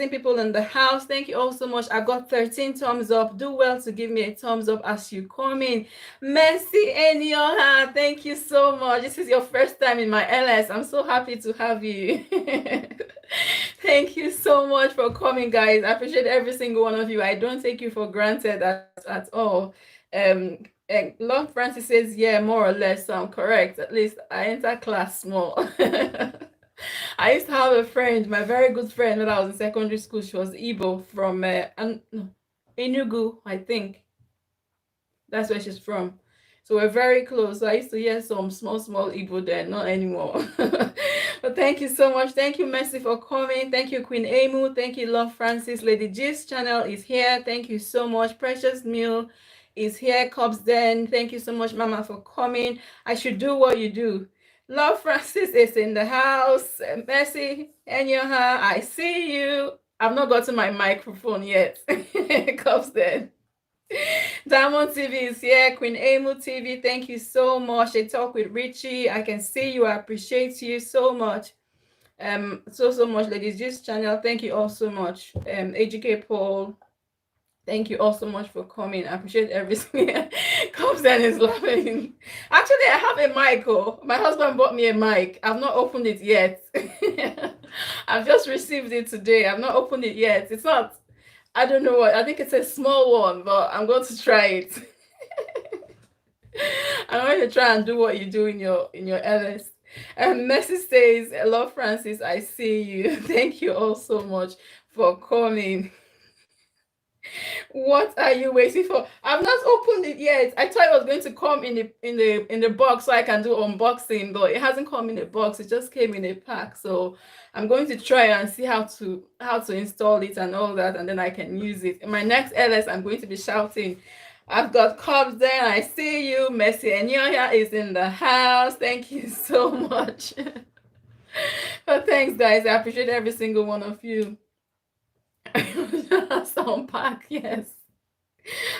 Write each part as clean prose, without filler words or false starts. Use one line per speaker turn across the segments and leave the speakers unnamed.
people in the house. Thank you all so much. I got 13 thumbs up. Do well to give me a thumbs up as you come in. Mercy Enioha, thank you so much. This is your first time in my LS. I'm so happy to have you. Thank you so much for coming, guys. I appreciate every single one of you. I don't take you for granted at all. Lord Francis says, yeah, more or less. So I'm correct. At least I enter class small. I used to have a friend, my very good friend, when I was in secondary school. She was Igbo from Enugu, I think. That's where she's from. So we're very close. So I used to hear some small Igbo there, not anymore. But thank you so much. Thank you, Mercy, for coming. Thank you, Queen Emu. Thank you, Love Francis. Lady G's channel is here. Thank you so much. Precious Meal is here. Cobbs Den. Thank you so much, Mama, for coming. I should do what you do. Love Francis is in the house. Mercy, Enyoha, I see you. I've not gotten my microphone yet. Cobbs Den. Diamond TV is here. Queen Emu TV, thank you so much. A talk with Richie. I can see you. I appreciate you so much. So much, ladies. This channel, thank you all so much. AGK Paul, thank you all so much for coming. I appreciate everything. Comes and is laughing. Actually, I have a mic. Oh, my husband bought me a mic. I've not opened it yet. I've just received it today. I've not opened it yet. It's not. I don't know what. I think it's a small one, but I'm going to try it. I'm going to try and do what you do in your LS. Mercy says, "Hello, Francis. I see you. Thank you all so much for coming." What are you waiting for? I've not opened it yet. I thought it was going to come in the box so I can do unboxing, but it hasn't come in a box. It just came in a pack. So I'm going to try and see how to install it and all that, and then I can use it. In my next LS, I'm going to be shouting. I've got Cobbs there. I see you. Mercy Enyoya is in the house. Thank you so much. But thanks, guys. I appreciate every single one of you. Just unpack, yes.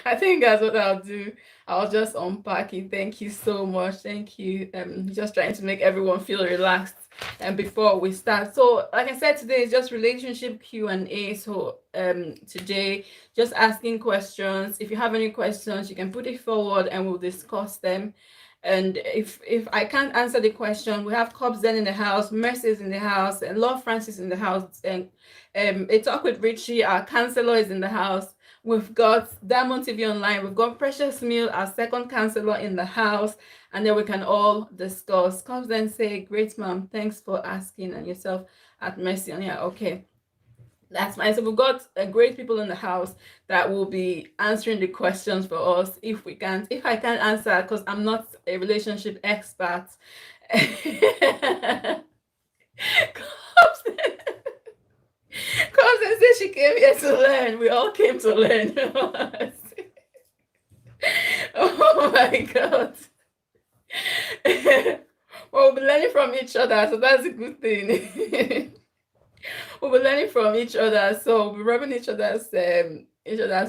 I think that's what I'll do. I'll just unpack it. Thank you so much. Thank you. Just trying to make everyone feel relaxed and before we start. So like I said, today is just relationship Q&A. So today, just asking questions. If you have any questions, you can put it forward and we'll discuss them. And if I can't answer the question, we have Cobbs then in the house, Mercy is in the house, and Lord Francis in the house, and a talk with Richie, our counselor, is in the house. We've got Diamond TV Online. We've got Precious Meal, our second counselor, in the house, and then we can all discuss. Cobbs then say, "Great, ma'am. Thanks for asking," and yourself at Mercy. And yeah, okay. That's fine. So we've got great people in the house that will be answering the questions for us if I can't answer, because I'm not a relationship expert. Comes and says she came here to learn. We all came to learn. Oh my God. Well, we'll be learning from each other, so that's a good thing. We'll be learning from each other, so we're rubbing each other's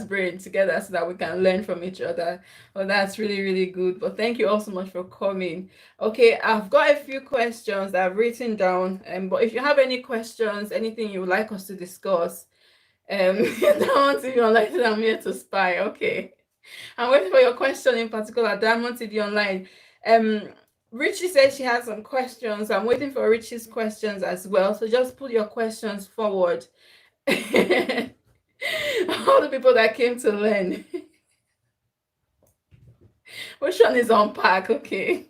brain together so that we can learn from each other. Well, that's really good. But thank you all so much for coming. Okay, I've got a few questions that I've written down. But if you have any questions, anything you would like us to discuss, Diamond TV Online, I'm here to spy. Okay, I'm waiting for your question in particular, Diamond TV Online. Richie said she has some questions. I'm waiting for Richie's questions as well. So just put your questions forward. All the people that came to learn. Which one is unpack? Okay.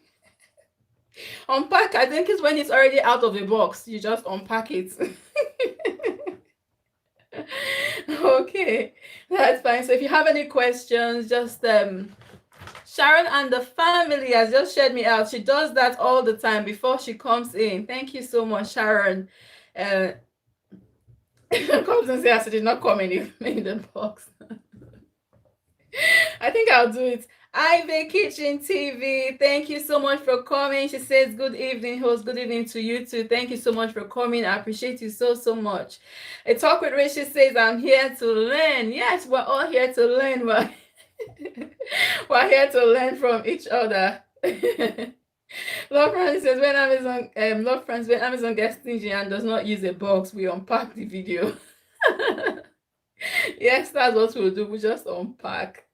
Unpack, I think, is when it's already out of the box. You just unpack it. Okay, that's fine. So if you have any questions, just Sharon and the family has just shared me out. She does that all the time before she comes in. Thank you so much, Sharon. Comes and says, "I did not come in the box." I think I'll do it. Ivy Kitchen TV, thank you so much for coming. She says, "Good evening, host. Good evening to you too. Thank you so much for coming. I appreciate you so much." A talk with Rachel says, "I'm here to learn." Yes, we're all here to learn. We're here to learn from each other. Love Francis says, when Amazon gets stingy and does not use a box, we unpack the video. Yes, that's what we'll do. We'll just unpack.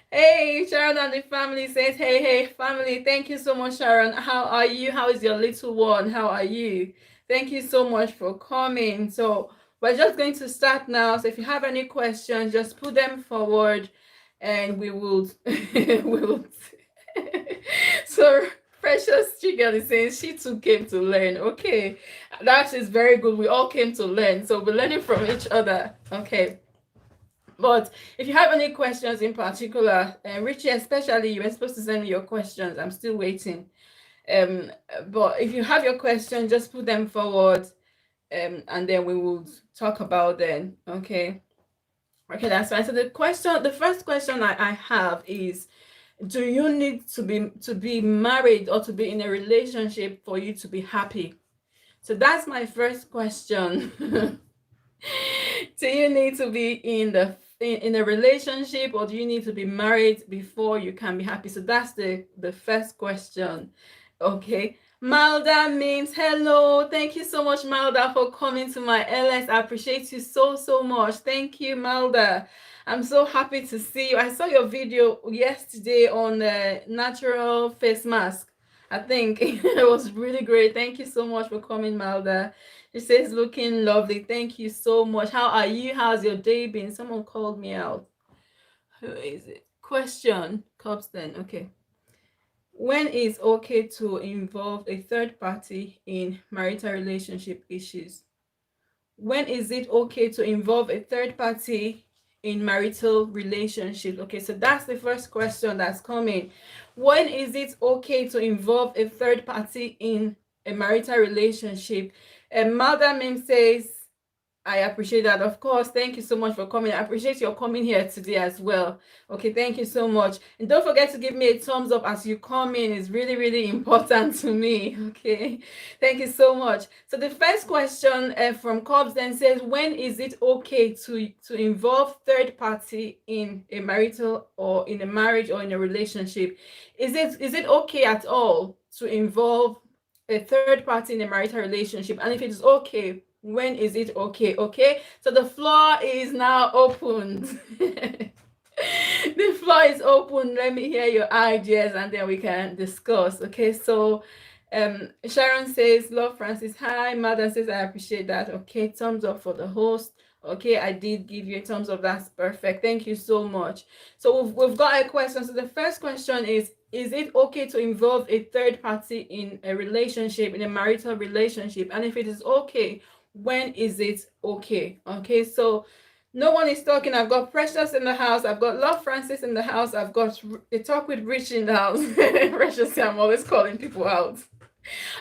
Hey, Sharon and the family says, hey, family. Thank you so much, Sharon. How are you? How is your little one? How are you? Thank you so much for coming. So we're just going to start now. So if you have any questions, just put them forward and we will we will so Precious Chicken is saying she too came to learn. Okay. That is very good. We all came to learn. So we're learning from each other. Okay. But if you have any questions in particular, Richie, especially, you were supposed to send me your questions. I'm still waiting. Um, but if you have your questions, just put them forward, and then we will talk about them. Okay. Okay, that's fine. So the first question I have is, do you need to be married or to be in a relationship for you to be happy? So that's my first question. Do you need to be in a relationship, or do you need to be married before you can be happy? So that's the first question. Okay. Malda means hello. Thank you so much, Malda, for coming to my LS. I appreciate you so much. Thank you, Malda. I'm so happy to see you. I saw your video yesterday on the natural face mask. I think it was really great. Thank you so much for coming, Malda. She says, looking lovely. Thank you so much. How are you? How's your day been? Someone called me out. Who is it? Question, Cobston. Okay. When is okay to involve a third party in marital relationship issues? When is it okay to involve a third party in marital relationships? Okay, so that's the first question that's coming. When is it okay to involve a third party in a marital relationship? And Mother Mim says, I appreciate that. Of course, thank you so much for coming. I appreciate your coming here today as well. Okay, thank you so much. And don't forget to give me a thumbs up as you come in. It's really important to me. Okay, thank you so much. So the first question from Cobbs then says, when is it okay to involve third party in a marital or in a marriage or in a relationship? Is it okay at all to involve a third party in a marital relationship? And if it is okay, when is it okay? Okay, so the floor is now open. The floor is open. Let me hear your ideas and then we can discuss. Okay, so Sharon says, love Francis. Hi. Mother says, I appreciate that. Okay, thumbs up for the host. Okay, I did give you a thumbs up. That's perfect. Thank you so much. So we've got a question. So the first question is it okay to involve a third party in a relationship, in a marital relationship? And if it is okay, when is it okay? Okay, so no one is talking. I've got Precious in the house. I've got Love Francis in the house. I've got a Talk with Rich in the house. Precious, I'm always calling people out.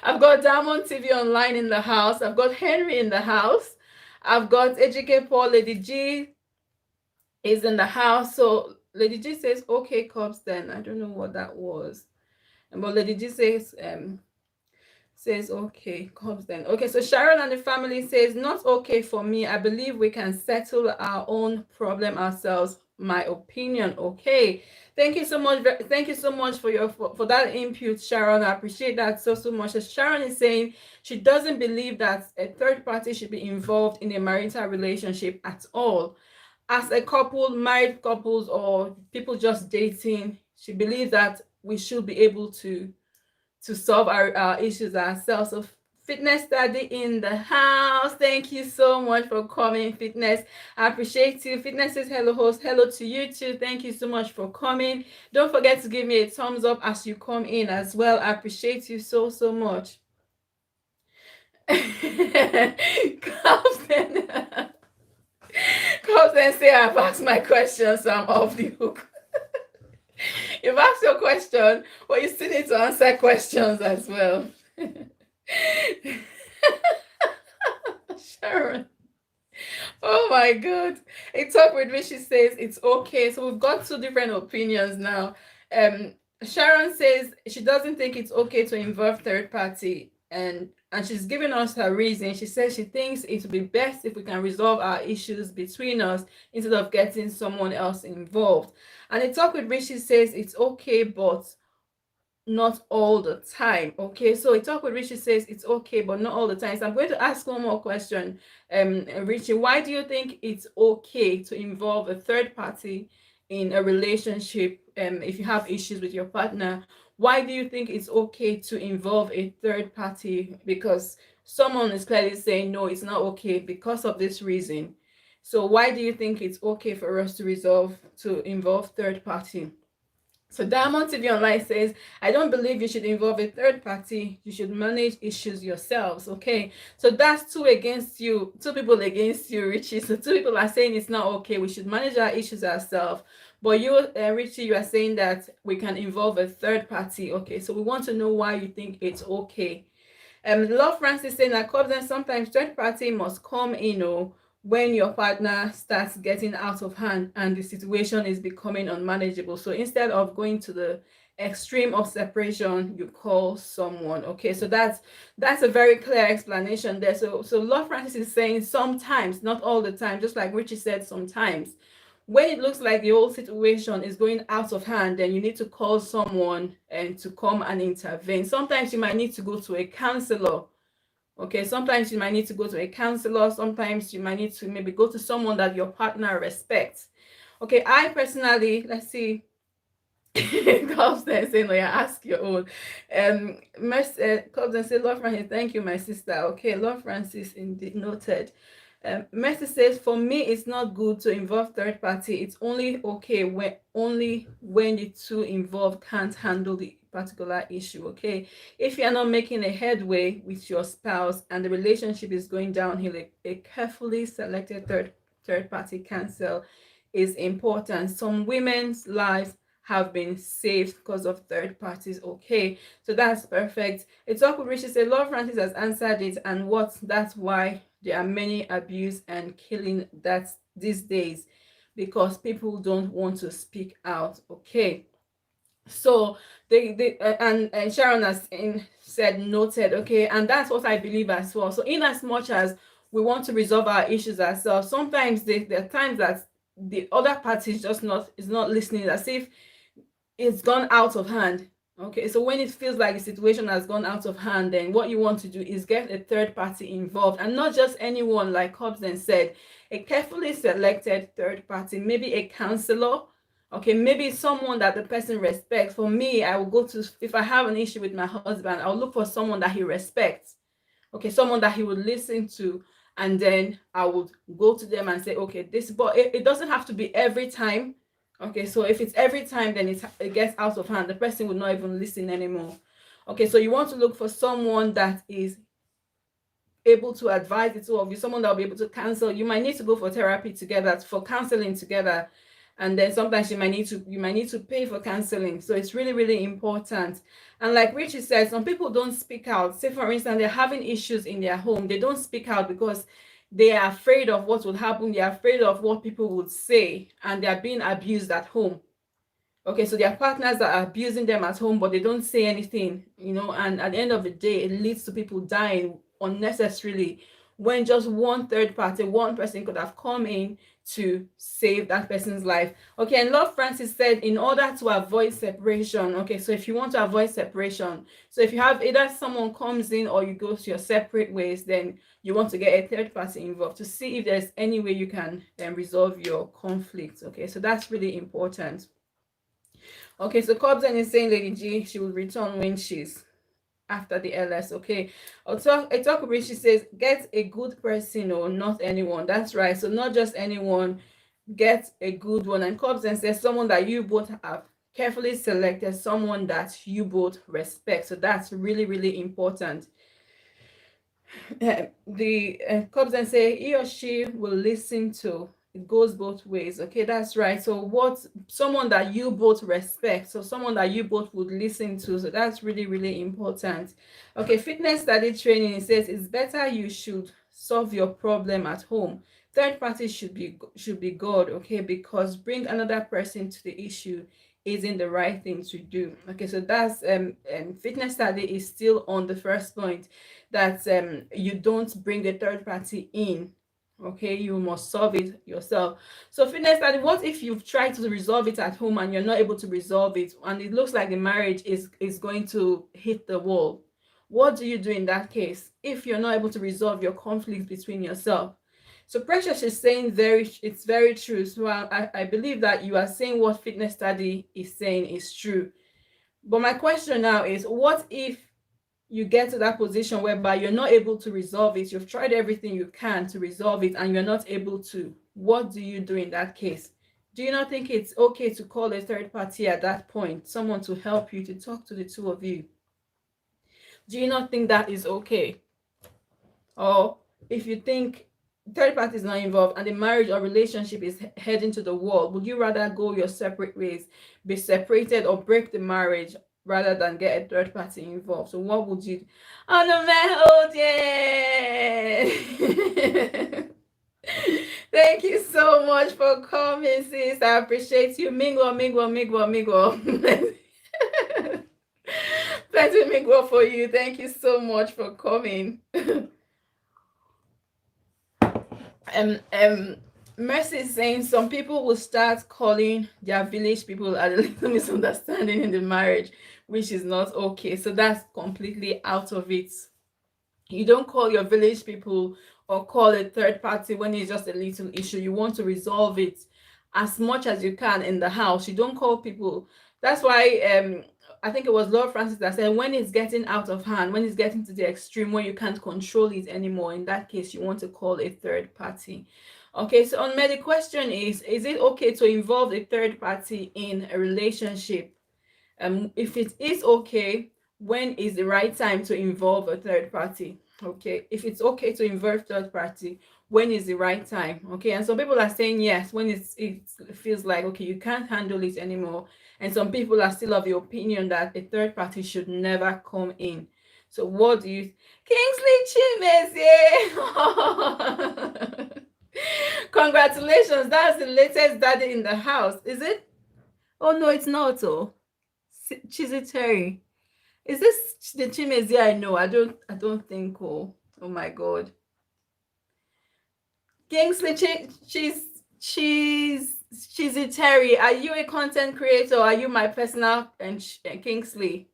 I've got Diamond TV Online in the house. I've got Henry in the house. I've got AJK Paul. Lady G is in the house. So Lady G says, okay, Cops, then. I don't know what that was. But Lady G says okay, comes then. Okay, so Sharon and the family says, not okay for me. I believe we can settle our own problem ourselves. My opinion. Okay, thank you so much. Thank you so much for that input, Sharon. I appreciate that so much. As Sharon is saying, she doesn't believe that a third party should be involved in a marital relationship at all. As a couple, married couples, or people just dating, she believes that we should be able to solve our issues ourselves. So Fitness Daddy in the house. Thank you so much for coming, Fitness. I appreciate you. Fitness says hello, host. Hello to you too. Thank you so much for coming. Don't forget to give me a thumbs up as you come in as well. I appreciate you so much. Comes and say I've asked my question, so I'm off the hook. You've asked your question, but you still need to answer questions as well. Sharon. Oh my God. A Talk with Rishi says it's okay. So we've got two different opinions now. Sharon says she doesn't think it's okay to involve third party, and she's giving us her reason. She says she thinks it would be best if we can resolve our issues between us instead of getting someone else involved. And A Talk with Rishi says it's okay, but not all the time. Okay, so a talk with Richie says it's okay, but not all the time. So I'm going to ask one more question. Richie, why do you think it's okay to involve a third party in a relationship? If you have issues with your partner, why do you think it's okay to involve a third party? Because someone is clearly saying no, it's not okay because of this reason. So why do you think it's okay for us to involve third party? So Diamond TV Online says, I don't believe you should involve a third party. You should manage issues yourselves. Okay. So that's two against you, two people against you, Richie. So two people are saying it's not okay. We should manage our issues ourselves. But you, Richie, you are saying that we can involve a third party. Okay. So we want to know why you think it's okay. Love Francis saying that covenant sometimes third party must come in when your partner starts getting out of hand and the situation is becoming unmanageable. So instead of going to the extreme of separation, you call someone. Okay, so that's a very clear explanation there. So Love Francis is saying sometimes, not all the time, just like Richie said, sometimes when it looks like the whole situation is going out of hand, then you need to call someone and to come and intervene. Sometimes you might need to go to a counselor. Okay, sometimes you might need to go to a counselor. Sometimes you might need to maybe go to someone that your partner respects. Okay, I personally, let's see, comes there saying, no, yeah, ask your own. Comes and say, Lord Francis, thank you, my sister. Okay, Lord Francis, indeed noted. Mercy says, for me, it's not good to involve third party. It's only okay when the two involved can't handle the particular issue. Okay, if you are not making a headway with your spouse and the relationship is going downhill, a carefully selected third party counsel is important. Some women's lives have been saved because of third parties. Okay, so that's perfect. It's all Richie said Lord Francis has answered it, and what that's why there are many abuse and killing that these days, because people don't want to speak out. Okay, so and Sharon has said noted. Okay, and that's what I believe as well. So in as much as we want to resolve our issues ourselves, sometimes there are times that the other party is not listening, as if it's gone out of hand. Okay, so when it feels like the situation has gone out of hand, then what you want to do is get a third party involved, and not just anyone, like Hobson said, a carefully selected third party, maybe a counselor. Okay, maybe someone that the person respects. For me, I will go to, if I have an issue with my husband, I'll look for someone that he respects. Okay, someone that he would listen to, and then I would go to them and say, okay, this, but it doesn't have to be every time. Okay, so if it's every time, then it gets out of hand. The person will not even listen anymore. Okay, so you want to look for someone that is able to advise the two of you, someone that will be able to counsel. You might need to go for therapy together, for counseling together, and then sometimes you might need to pay for counseling. So it's really, really important. And like Richie said, some people don't speak out. Say for instance, they're having issues in their home, they don't speak out because they are afraid of what would happen, they're afraid of what people would say, and they're being abused at home. Okay, so their partners are abusing them at home, but they don't say anything, and at the end of the day, it leads to people dying unnecessarily, when just one third party, one person could have come in to save that person's life. Okay, and Lord Francis said, in order to avoid separation. Okay, so if you want to avoid separation, so if you have either someone comes in or you go to your separate ways, then you want to get a third party involved to see if there's any way you can resolve your conflict. Okay, so that's really important. Okay, so Cobden is saying Lady G, she will return when she's after the LS. Okay, Otokubi, she says, get a good person or not anyone. That's right. So not just anyone, get a good one. And Cobden says someone that you both have carefully selected, someone that you both respect. So that's really, really important. The comes and say he or she will listen to. It goes both ways. Okay, that's right. So what, someone that you both respect, so someone that you both would listen to. So that's really, really important. Okay, fitness study training, it says it's better you should solve your problem at home. Third party should be God. Okay, because bring another person to the issue isn't the right thing to do. Okay, so that's fitness study is still on the first point, that you don't bring a third party in. Okay, you must solve it yourself. So fitness study, what if you've tried to resolve it at home and you're not able to resolve it, and it looks like the marriage is going to hit the wall? What do you do in that case if you're not able to resolve your conflict between yourself? So Precious is saying it's very true. So I believe that you are saying what fitness study is saying is true. But my question now is, what if you get to that position whereby you're not able to resolve it? You've tried everything you can to resolve it and you're not able to. What do you do in that case? Do you not think it's okay to call a third party at that point, someone to help you, to talk to the two of you? Do you not think that is okay? Or if you think third party is not involved and the marriage or relationship is heading to the wall, would you rather go your separate ways, be separated, or break the marriage rather than get a third party involved? So what would you? Oh no, man, thank you so much for coming, sis. I appreciate you. Mingle, mingle, mingle, mingle. Plenty mingle for you. Thank you so much for coming. um um Mercy is saying some people will start calling their village people at a little misunderstanding in the marriage, which is not okay. So that's completely out of it. You don't call your village people or call a third party when it's just a little issue. You want to resolve it as much as you can in the house. You don't call people. That's why I think it was Lord Francis that said, when it's getting out of hand, when it's getting to the extreme, when you can't control it anymore, in that case, you want to call a third party. Okay, so on the question is it okay to involve a third party in a relationship? If it is okay, when is the right time to involve a third party? Okay, if it's okay to involve third party, when is the right time? Okay, and some people are saying yes when it feels like, okay, you can't handle it anymore, and some people are still of the opinion that a third party should never come in. So what do you? Kingsley Chimezie! Congratulations, that's the latest daddy in the house, is it? Oh no, it's not. Oh, Cheesy Terry. Is this the Chimezie I know? I don't think. Oh my god. Kingsley Cheesy Terry, are you a content creator? Or are you my personal and Kingsley?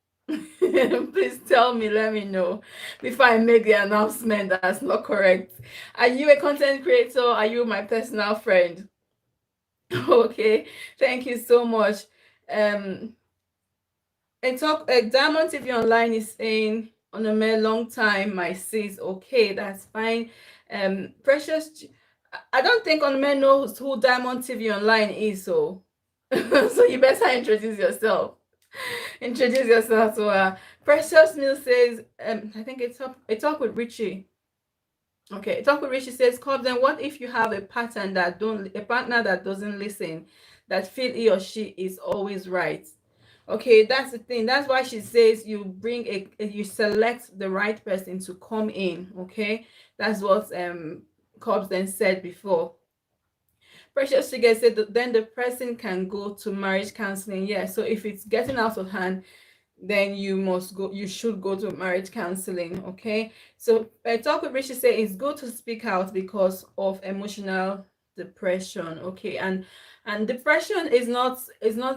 Please tell me, let me know before I make the announcement that's not correct. Are you a content creator? Are you my personal friend? Okay, thank you so much. A Diamond TV Online is saying, on a long time, my sis. Okay, that's fine. Precious, I don't think Onome knows who Diamond TV Online is, so so you better introduce yourself. Introduce yourself to her. Precious Mill says, I think it's up. A talk with Richie. Okay, talk with Richie says, Cobb, then what if you have a partner that doesn't listen, that feel he or she is always right? Okay, that's the thing. That's why she says you select the right person to come in. Okay, that's what Cobbs then said before. Precious Sugar said that then the person can go to marriage counseling. Yeah, so if it's getting out of hand, then you should go to marriage counseling. Okay, so talk with Richie say it's good to speak out because of emotional depression. Okay, and depression is not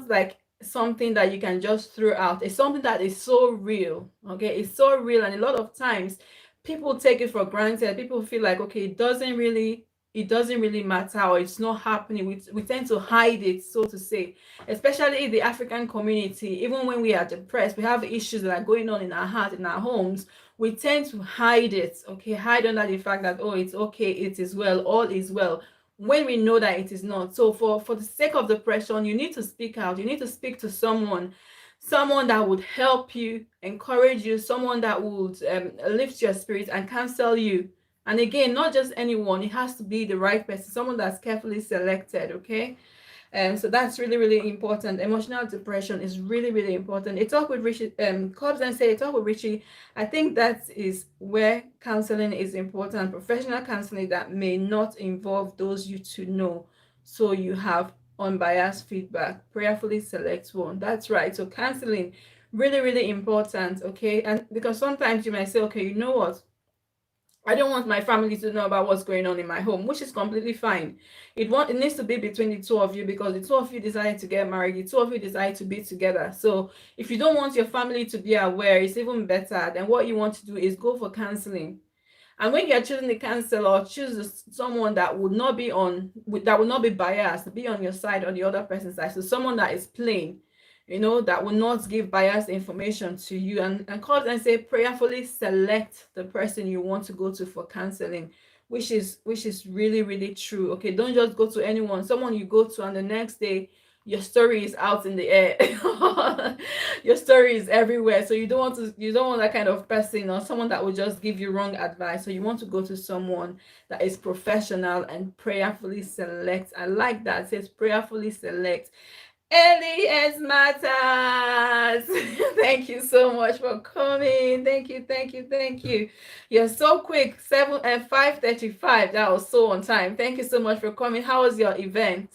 like something that you can just throw out. It's something that is so real. Okay, it's so real, and a lot of times people take it for granted. People feel like, okay, it doesn't really matter, or it's not happening. We tend to hide it, so to say, especially in the African community. Even when we are depressed, we have issues that are going on in our heart, in our homes, we tend to hide it. Okay, hide under the fact that, oh, it's okay, it is well, all is well, when we know that it is not. So for the sake of depression, you need to speak out. You need to speak to someone that would help you, encourage you, someone that would lift your spirit and counsel you. And again, not just anyone, it has to be the right person, someone that's carefully selected. Okay, so that's really, really important. Emotional depression is really, really important. A talk with Richie, Cobbs and say, a talk with Richie. I think that is where counseling is important. Professional counseling that may not involve those you to know, so you have unbiased feedback. Prayerfully select one. That's right. So counseling, really, really important. Okay, and because sometimes you might say, okay, you know what? I don't want my family to know about what's going on in my home, which is completely fine. It needs to be between the two of you, because the two of you decided to get married, the two of you decided to be together. So if you don't want your family to be aware, it's even better. Then what you want to do is go for counseling. And when you're choosing the counselor, choose someone that would not be that will not be biased, be on your side or the other person's side. So someone that is plain, that will not give biased information to you. And cause and say prayerfully select the person you want to go to for counseling, which is really, really true. Okay, don't just go to anyone. Someone you go to and the next day your story is out in the air. Your story is everywhere. So you don't want that kind of person, or someone that will just give you wrong advice. So you want to go to someone that is professional and prayerfully select. I like that. It says prayerfully select. Elias Matters. Thank you so much for coming. Thank you, thank you, thank you. You're so quick. 5:35. That was so on time. Thank you so much for coming. How was your event?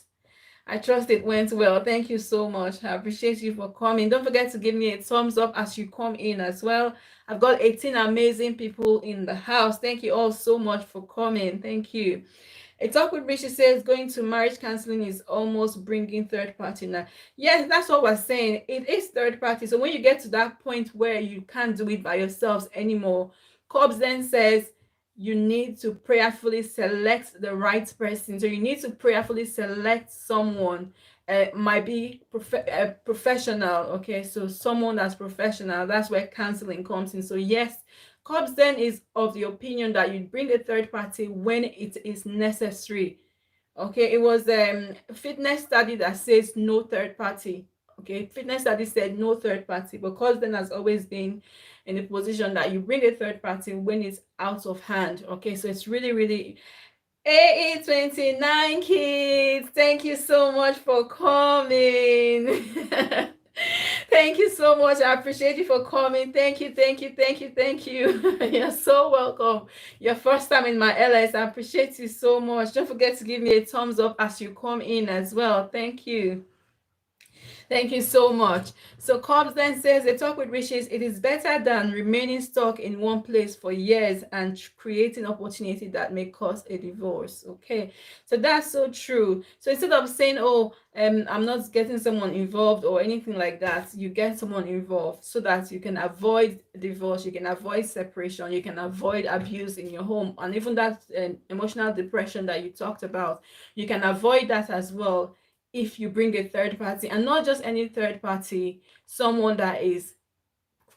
I trust it went well. Thank you so much. I appreciate you for coming. Don't forget to give me a thumbs up as you come in as well. I've got 18 amazing people in the house. Thank you all so much for coming. Thank you. A talk with Rishi says going to marriage counseling is almost bringing third party now. Yes, that's what we're saying. It is third party. So when you get to that point where you can't do it by yourselves anymore, Cobbs then says you need to prayerfully select the right person. So you need to prayerfully select someone. Might be professional. Okay, so someone that's professional. That's where counseling comes in. So yes, Cobbs then is of the opinion that you bring a third party when it is necessary. Okay, it was fitness study that says no third party. Okay, fitness study said no third party, but Cobbs then has always been in the position that you bring a third party when it's out of hand. Okay, so it's really, really AE29 kids. Thank you so much for coming. Thank you so much. I appreciate you for coming. Thank you, thank you, thank you, thank you. You're so welcome. Your first time in my LS. I appreciate you so much. Don't forget to give me a thumbs up as you come in as well. Thank you. Thank you so much. So Cobbs then says, a talk with riches, it is better than remaining stuck in one place for years and creating opportunity that may cause a divorce. Okay, so that's so true. So instead of saying, oh, I'm not getting someone involved or anything like that, you get someone involved so that you can avoid divorce, you can avoid separation, you can avoid abuse in your home, and even that emotional depression that you talked about, you can avoid that as well if you bring a third party, and not just any third party, someone that is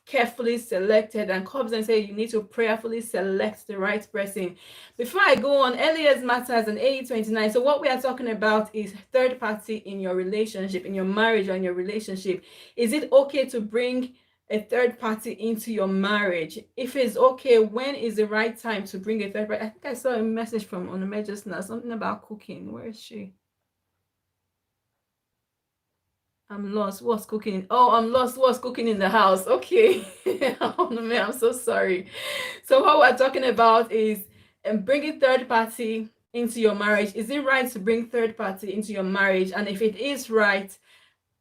carefully selected. And Cobbs and say you need to prayerfully select the right person. Before I go on, Elias Matters and AE29. So what we are talking about is third party in your relationship, in your marriage or in your relationship. Is it okay to bring a third party into your marriage? If it's okay, when is the right time to bring a third party? I think I saw a message from Onome just now, something about cooking. Where is she? I'm lost. What's cooking? Oh, I'm lost. What's cooking in the house? Okay. Oh, no, man, I'm so sorry. So what we're talking about is bringing third party into your marriage. Is it right to bring third party into your marriage? And if it is right,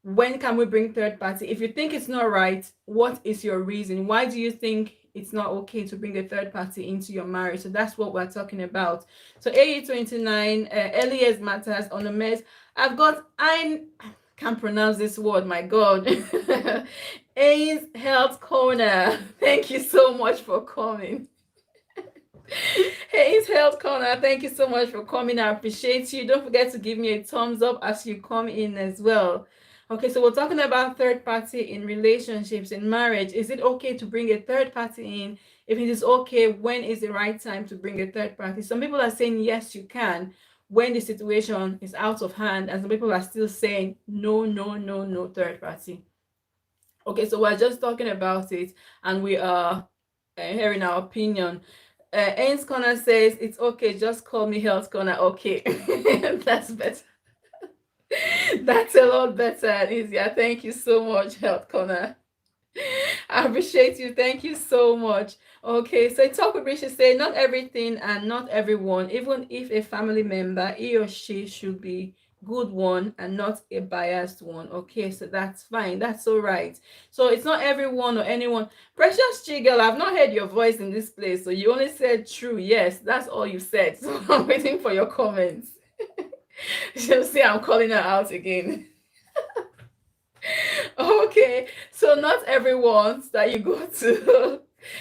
when can we bring third party? If you think it's not right, what is your reason? Why do you think it's not okay to bring a third party into your marriage? So that's what we're talking about. So AE29, Elias Matters on the mess. I can't pronounce this word, my God. A's Health Corner. Thank you so much for coming. Hey, it's Health Corner. Thank you so much for coming. I appreciate you. Don't forget to give me a thumbs up as you come in as well. Okay, so we're talking about third party in relationships, in marriage. Is it okay to bring a third party in? If it is okay, when is the right time to bring a third party? Some people are saying yes, you can, when the situation is out of hand, and some people are still saying no, no, no, no third party. Okay, so we're just talking about it and we are hearing our opinion. Ains Corner says it's okay, just call me Health Corner. Okay. That's better. That's a lot better and easier. Thank you so much, Health Corner. I appreciate you. Thank you so much. Okay, so talk with Rishi say not everything and not everyone, even if a family member, he or she should be good one and not a biased one. Okay, so that's fine. That's all right. So it's not everyone or anyone. Precious Chigel, I've not heard your voice in this place. So you only said true. Yes, that's all you said. So I'm waiting for your comments. She'll see I'm calling her out again. Okay, so not everyone that you go to.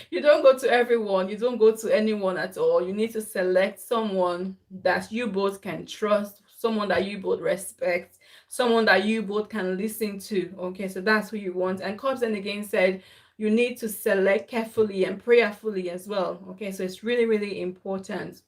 You don't go to everyone, you don't go to anyone at all. You need to select someone that you both can trust, someone that you both respect, someone that you both can listen to. Okay, so that's who you want. And Cobbs then again said you need to select carefully and prayerfully as well. Okay, so it's really, really important.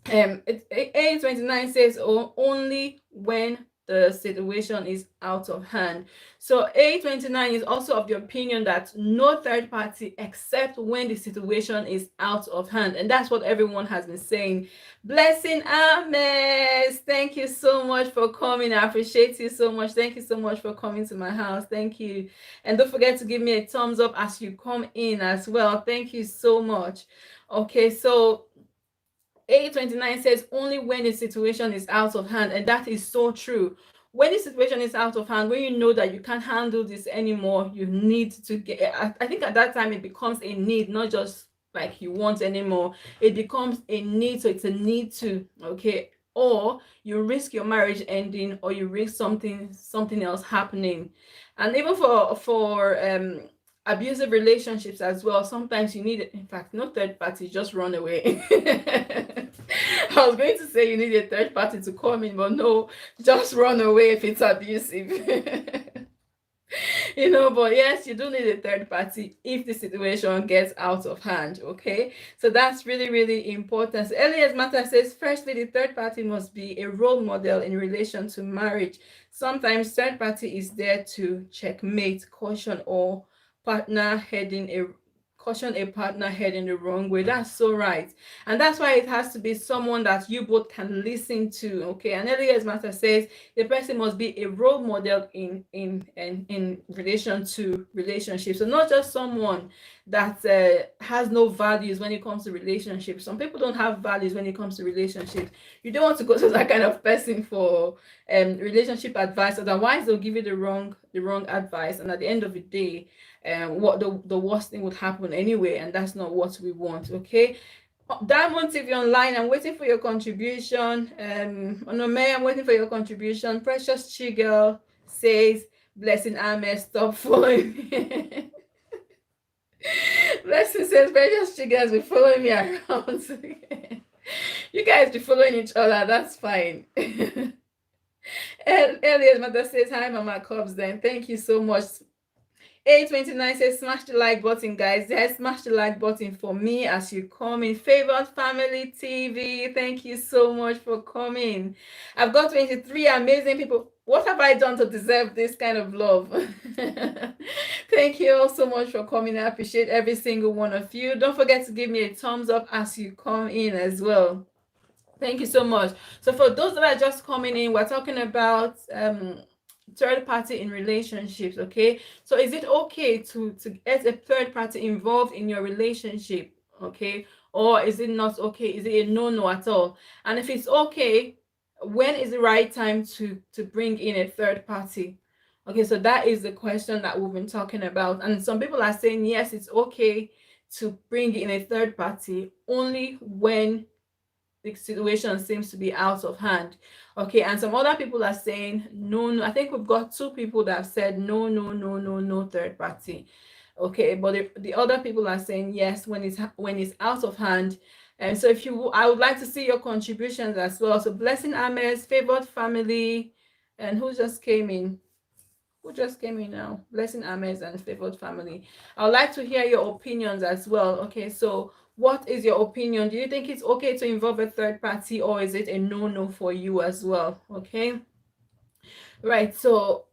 A29 says, oh, only when the situation is out of hand. So A29 is also of the opinion that no third party except when the situation is out of hand. And that's what everyone has been saying. Blessing Ames, thank you so much for coming. I appreciate you so much. Thank you so much for coming to my house. Thank you. And don't forget to give me a thumbs up as you come in as well. Thank you so much. Okay, so A29 says only when the situation is out of hand, and that is so true. When the situation is out of hand, when you know that you can't handle this anymore, you need to get. I think at that time it becomes a need, not just like you want anymore. It becomes a need, so it's a need to. Okay, or you risk your marriage ending, or you risk something else happening, and even for abusive relationships as well, sometimes you need, in fact, no third party, just run away. I was going to say you need a third party to come in, but no, just run away if it's abusive. But yes, you do need a third party if the situation gets out of hand. Okay, so that's really, really important. So Elias Matter says, firstly, the third party must be a role model in relation to marriage. Sometimes third party is there to checkmate, caution, or partner heading a partner heading the wrong way. That's so right. And that's why it has to be someone that you both can listen to. Okay. And Elias Master says the person must be a role model in relation to relationships. So not just someone that has no values when it comes to relationships. Some people don't have values when it comes to relationships. You don't want to go to that kind of person for relationship advice, otherwise they'll give you the wrong advice, and at the end of the day, what the worst thing would happen anyway, and that's not what we want. Okay, Diamond TV Online, I'm waiting for your contribution. Onome, I'm waiting for your contribution. Precious Chigel says, Blessing Ahmed, stop following me. Blessing says, Precious Chigel has been following me around. You guys be following each other, that's fine. Elias Mother says, hi, Mama Cubs, then. Thank you so much. A29 says, smash the like button, guys. Yes, smash the like button for me as you come in. Favored Family TV, thank you so much for coming. I've got 23 amazing people. What have I done to deserve this kind of love? Thank you all so much for coming. I appreciate every single one of you. Don't forget to give me a thumbs up as you come in as well. Thank you so much. So for those that are just coming in, we're talking about third party in relationships. Okay, so is it okay to get a third party involved in your relationship? Okay, or is it not okay? Is it a no at all? And if it's okay, when is the right time to bring in a third party? Okay, so that is the question that we've been talking about. And some people are saying yes, it's okay to bring in a third party only when the situation seems to be out of hand. Okay, and some other people are saying no. I think we've got two people that have said no third party. Okay, but the other people are saying yes when it's out of hand. And so I would like to see your contributions as well. So Blessing Ahmed's Favored Family, and who just came in? Who just came in now? Blessing Ahmed and Favored Family. I would like to hear your opinions as well. Okay, so what is your opinion? Do you think it's okay to involve a third party, or is it a no for you as well? Okay, right. So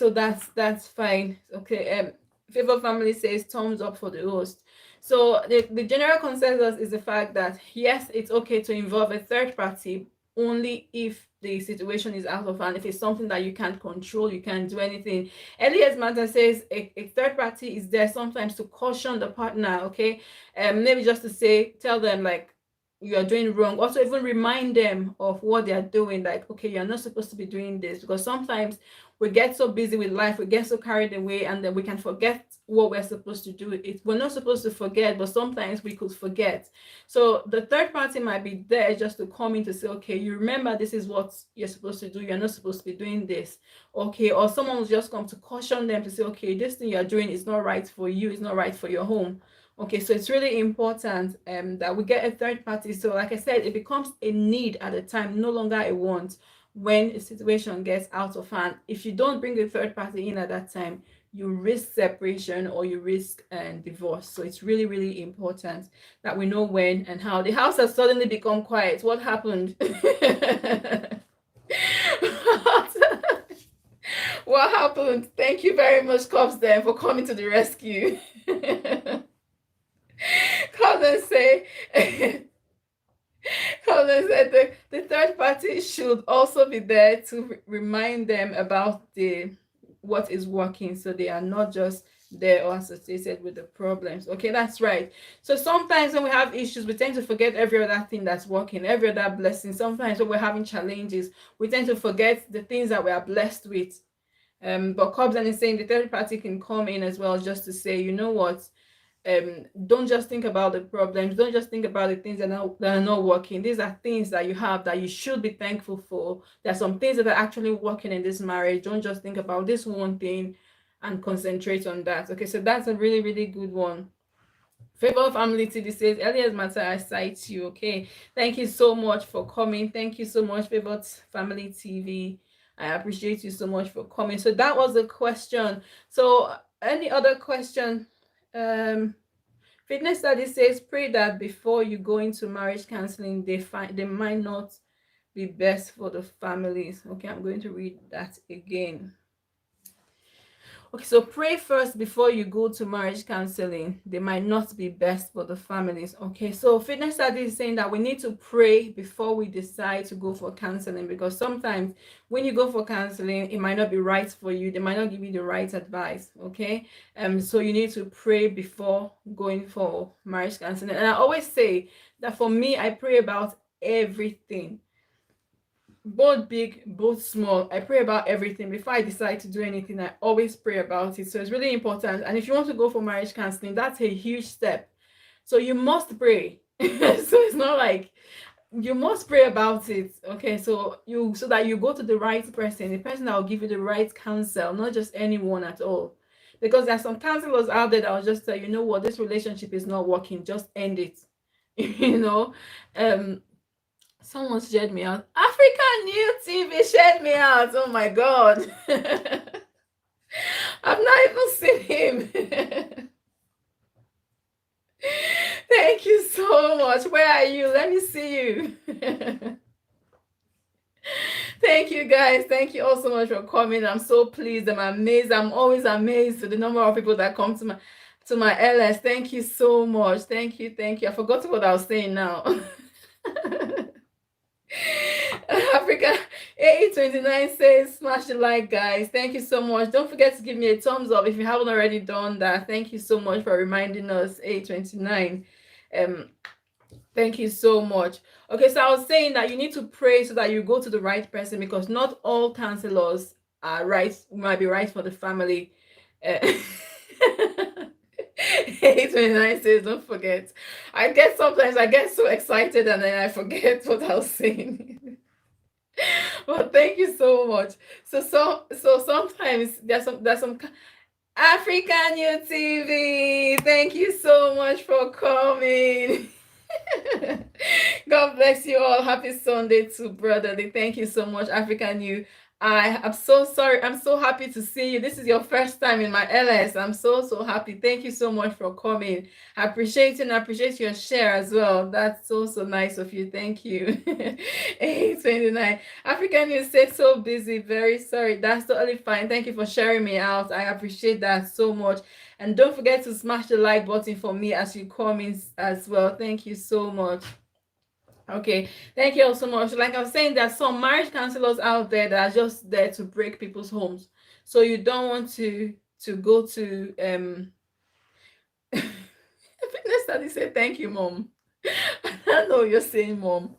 that's fine. Okay. Favored Family says thumbs up for the host. So the general consensus is the fact that yes, it's okay to involve a third party only if the situation is out of hand, if it's something that you can't control, you can't do anything. Elias Matter says a third party is there sometimes to caution the partner. Okay, maybe just to tell them like, you are doing wrong. Also, even remind them of what they are doing. Like, okay, you're not supposed to be doing this, because sometimes we get so busy with life, we get so carried away, and then we can forget what we're supposed to do. We're not supposed to forget, but sometimes we could forget. So the third party might be there just to come in to say, okay, you remember this is what you're supposed to do. You're not supposed to be doing this. Okay, or someone will just come to caution them to say, okay, this thing you're doing is not right for you. It's not right for your home. Okay, so it's really important that we get a third party. So like I said, it becomes a need at the time, no longer a want when a situation gets out of hand. If you don't bring a third party in at that time, you risk separation or you risk divorce. So it's really, really important that we know when and how. The house has suddenly become quiet. What happened? What happened? Thank you very much, Cops, then, for coming to the rescue. Come and say, come and say the third party should also be there to remind them about what is working, so they are not just there or associated with the problems. Okay, that's right. So sometimes when we have issues, we tend to forget every other thing that's working, every other blessing. Sometimes when we're having challenges, we tend to forget the things that we are blessed with. But Cobden is saying the third party can come in as well, just to say, you know what, don't just think about the problems, don't just think about the things that are not working. These are things that you have that you should be thankful for. There are some things that are actually working in this marriage. Don't just think about this one thing and concentrate on that. Okay, so that's a really, really good one. Favor Family TV says, Elias Matter, I cite you. Okay, thank you so much for coming. Thank you so much, Favor Family TV. I appreciate you so much for coming. So that was the question. So any other question? Fitness Study says, pray that before you go into marriage counseling, they might not be best for the families. Okay, I'm going to read that again. Okay, so pray first before you go to marriage counseling. They might not be best for the families. Okay, so Fitness Study is saying that we need to pray before we decide to go for counseling, because sometimes when you go for counseling, it might not be right for you. They might not give you the right advice. Okay, so you need to pray before going for marriage counseling. And I always say that for me, I pray about everything, both big, both small. I pray about everything before I decide to do anything. I always pray about it. So it's really important. And if you want to go for marriage counseling, that's a huge step. So you must pray. So it's not like, you must pray about it. Okay, so that you go to the right person, the person that will give you the right counsel, not just anyone at all. Because there's some counselors out there that will just tell you know what, this relationship is not working, just end it. Someone shared me out. African New TV shared me out. Oh my god. I've not even seen him. Thank you so much. Where are you? Let me see you. Thank you guys. Thank you all so much for coming. I'm so pleased. I'm amazed. I'm always amazed with the number of people that come to my LS. Thank you so much. Thank you. I forgot what I was saying now. Africa A29 says, smash the like, guys. Thank you so much. Don't forget to give me a thumbs up if you haven't already done that. Thank you so much for reminding us, A29. Thank you so much. Okay, so I was saying that you need to pray so that you go to the right person, because not all counselors are right, might be right for the family. A29 says, don't forget. Sometimes I get so excited and then I forget what I was saying. Well, thank you so much. So sometimes there's some African New TV. Thank you so much for coming. God bless you all. Happy Sunday to brotherly. Thank you so much, African New. I'm so sorry. I'm so happy to see you. This is your first time in my LS. I'm so happy. Thank you so much for coming. I appreciate and appreciate your share as well. That's so nice of you. Thank you. 829. African, you stay so busy. Very sorry. That's totally fine. Thank you for sharing me out. I appreciate that so much. And don't forget to smash the like button for me as you come in as well. Thank you so much. Okay, thank you all so much. Like I was saying, there's some marriage counselors out there that are just there to break people's homes. So you don't want to go to Fitness Study say thank you, mom. I know you're saying, Mom.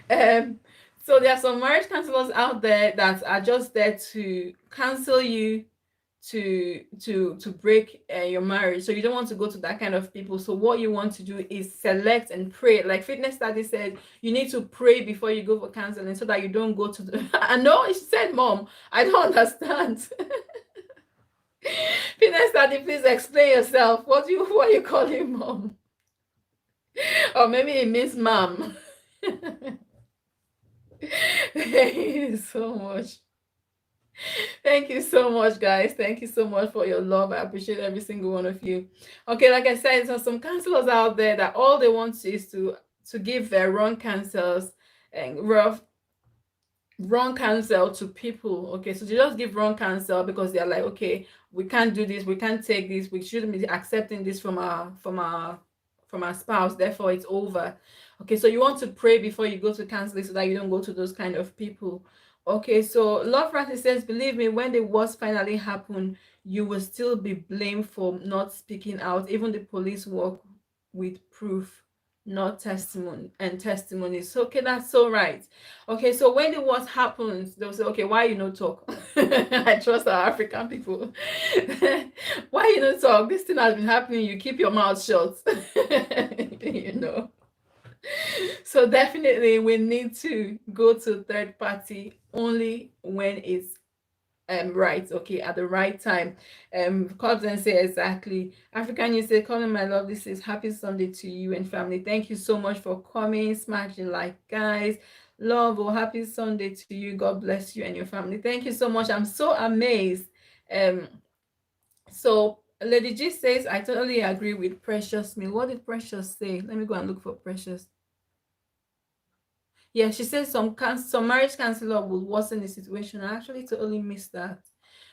Um, so there are some marriage counselors out there that are just there to counsel you to break your marriage. So you don't want to go to that kind of people. So what you want to do is select and pray. Like fitness study said, you need to pray before you go for counseling so that you don't go to the I know she said, Mom, I don't understand. Fitness study, please explain yourself. What are you calling Mom? Or maybe it means mom. Thank you so much. Thank you so much, guys. Thank you so much for your love. I appreciate every single one of you. Okay, like I said, there's some counselors out there that all they want is to give their wrong counsels and wrong counsel to people. Okay, so they just give wrong counsel because they're like, okay, we can't do this, we can't take this, we shouldn't be accepting this from our spouse, therefore it's over. Okay, so you want to pray before you go to counseling so that you don't go to those kind of people. Okay, so Love Francis says, believe me, when the worst finally happen, you will still be blamed for not speaking out. Even the police work with proof, not testimony and testimonies. So, okay, that's so right. Okay, so when the worst happens, they'll say, okay, why you no talk? I trust our African people. Why you no talk? This thing has been happening. You keep your mouth shut. you know. So definitely we need to go to third party only when it's right, okay, at the right time. Comes and say exactly. African, you say, Colin, my love, this is happy Sunday to you and family. Thank you so much for coming. Smash the like, guys. Love, oh, happy Sunday to you. God bless you and your family. Thank you so much. I'm so amazed. So Lady G says, I totally agree with Precious Me. What did Precious say? Let me go and look for Precious. Yeah, she says some marriage counselor will worsen the situation. I actually totally missed that.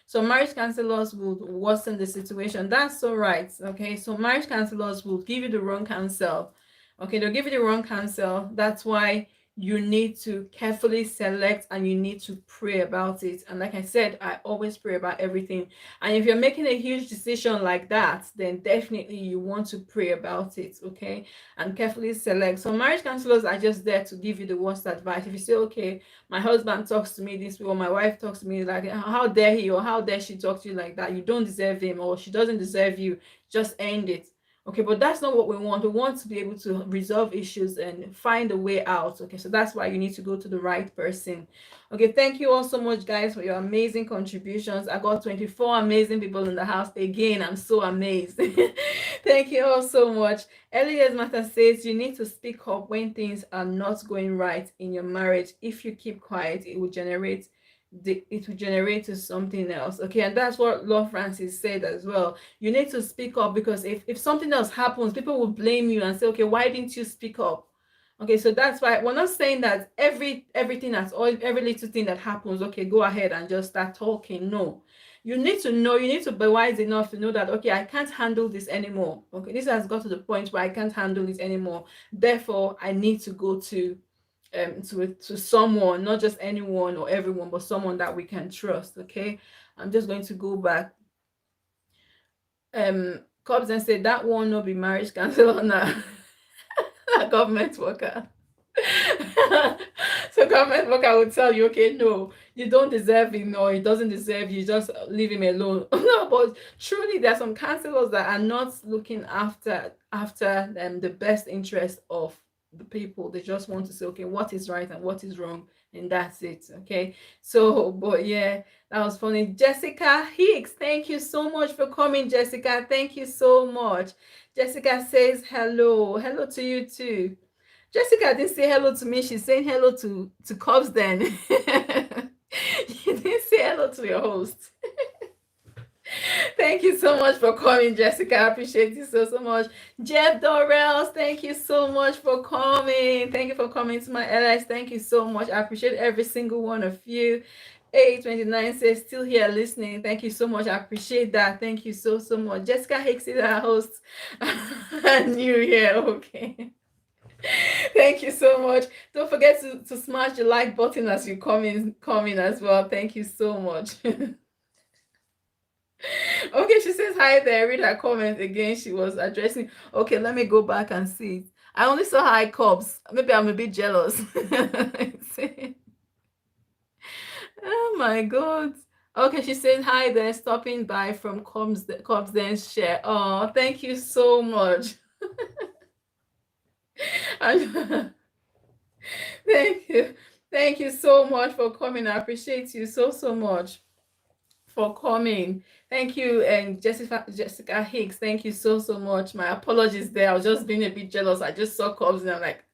So marriage counselors will worsen the situation. That's so right. Okay. So marriage counselors will give you the wrong counsel. Okay, they'll give you the wrong counsel. That's why you need to carefully select and you need to pray about it. And like I said, I always pray about everything. And if you're making a huge decision like that, then definitely you want to pray about it, okay? And carefully select. So marriage counselors are just there to give you the worst advice. If you say, okay, my husband talks to me this way, or my wife talks to me like, how dare he or how dare she talk to you like that? You don't deserve him or she doesn't deserve you. Just end it. Okay, but that's not what we want. We want to be able to resolve issues and find a way out. Okay, so that's why you need to go to the right person. Okay, thank you all so much, guys, for your amazing contributions. I got 24 amazing people in the house. Again, I'm so amazed. Thank you all so much. Elias Mata says you need to speak up when things are not going right in your marriage. If you keep quiet, it will generate to something else. Okay, and that's what Lord Francis said as well. You need to speak up because if something else happens, people will blame you and say, okay, why didn't you speak up? Okay, so that's why we're not saying that everything that's all every little thing that happens, okay, go ahead and just start talking. No, you need to know, you need to be wise enough to know that, okay, I can't handle this anymore. Okay, this has got to the point where I can't handle this anymore. Therefore, I need to go to someone, not just anyone or everyone, but someone that we can trust. Okay, I'm just going to go back. Cobbs and say that one no be marriage counselor now. Government worker. So government worker will tell you, okay, no, you don't deserve him or he doesn't deserve you, just leave him alone. No, but truly there are some counselors that are not looking after the best interest of the people. They just want to say, okay, what is right and what is wrong, and that's it. Okay, so but yeah, that was funny. Jessica Hicks, thank you so much for coming. Jessica, thank you so much. Jessica says hello to you too. Jessica didn't say hello to me. She's saying hello to Cubs then. You didn't say hello to your host. Thank you so much for coming, Jessica. I appreciate you so much. Jeff Dorrells, thank you so much for coming. Thank you for coming to my LS. Thank you so much. I appreciate every single one of you. 829 says still here listening. Thank you so much. I appreciate that. Thank you so much. Jessica Hicks is our host. New here. Okay. Thank you so much. Don't forget to smash the like button as you come in as well. Thank you so much. Okay, she says hi there. Read her comment again. She was addressing. Okay, let me go back and see it. I only saw high cups. Maybe I'm a bit jealous. Oh my God. Okay, she said hi there, stopping by from Cobbs then share. Oh, thank you so much. And thank you. Thank you so much for coming. I appreciate you so much for coming. Thank you, and Jessica Hicks. Thank you so much. My apologies there. I was just being a bit jealous. I just saw Cobbs and I'm like,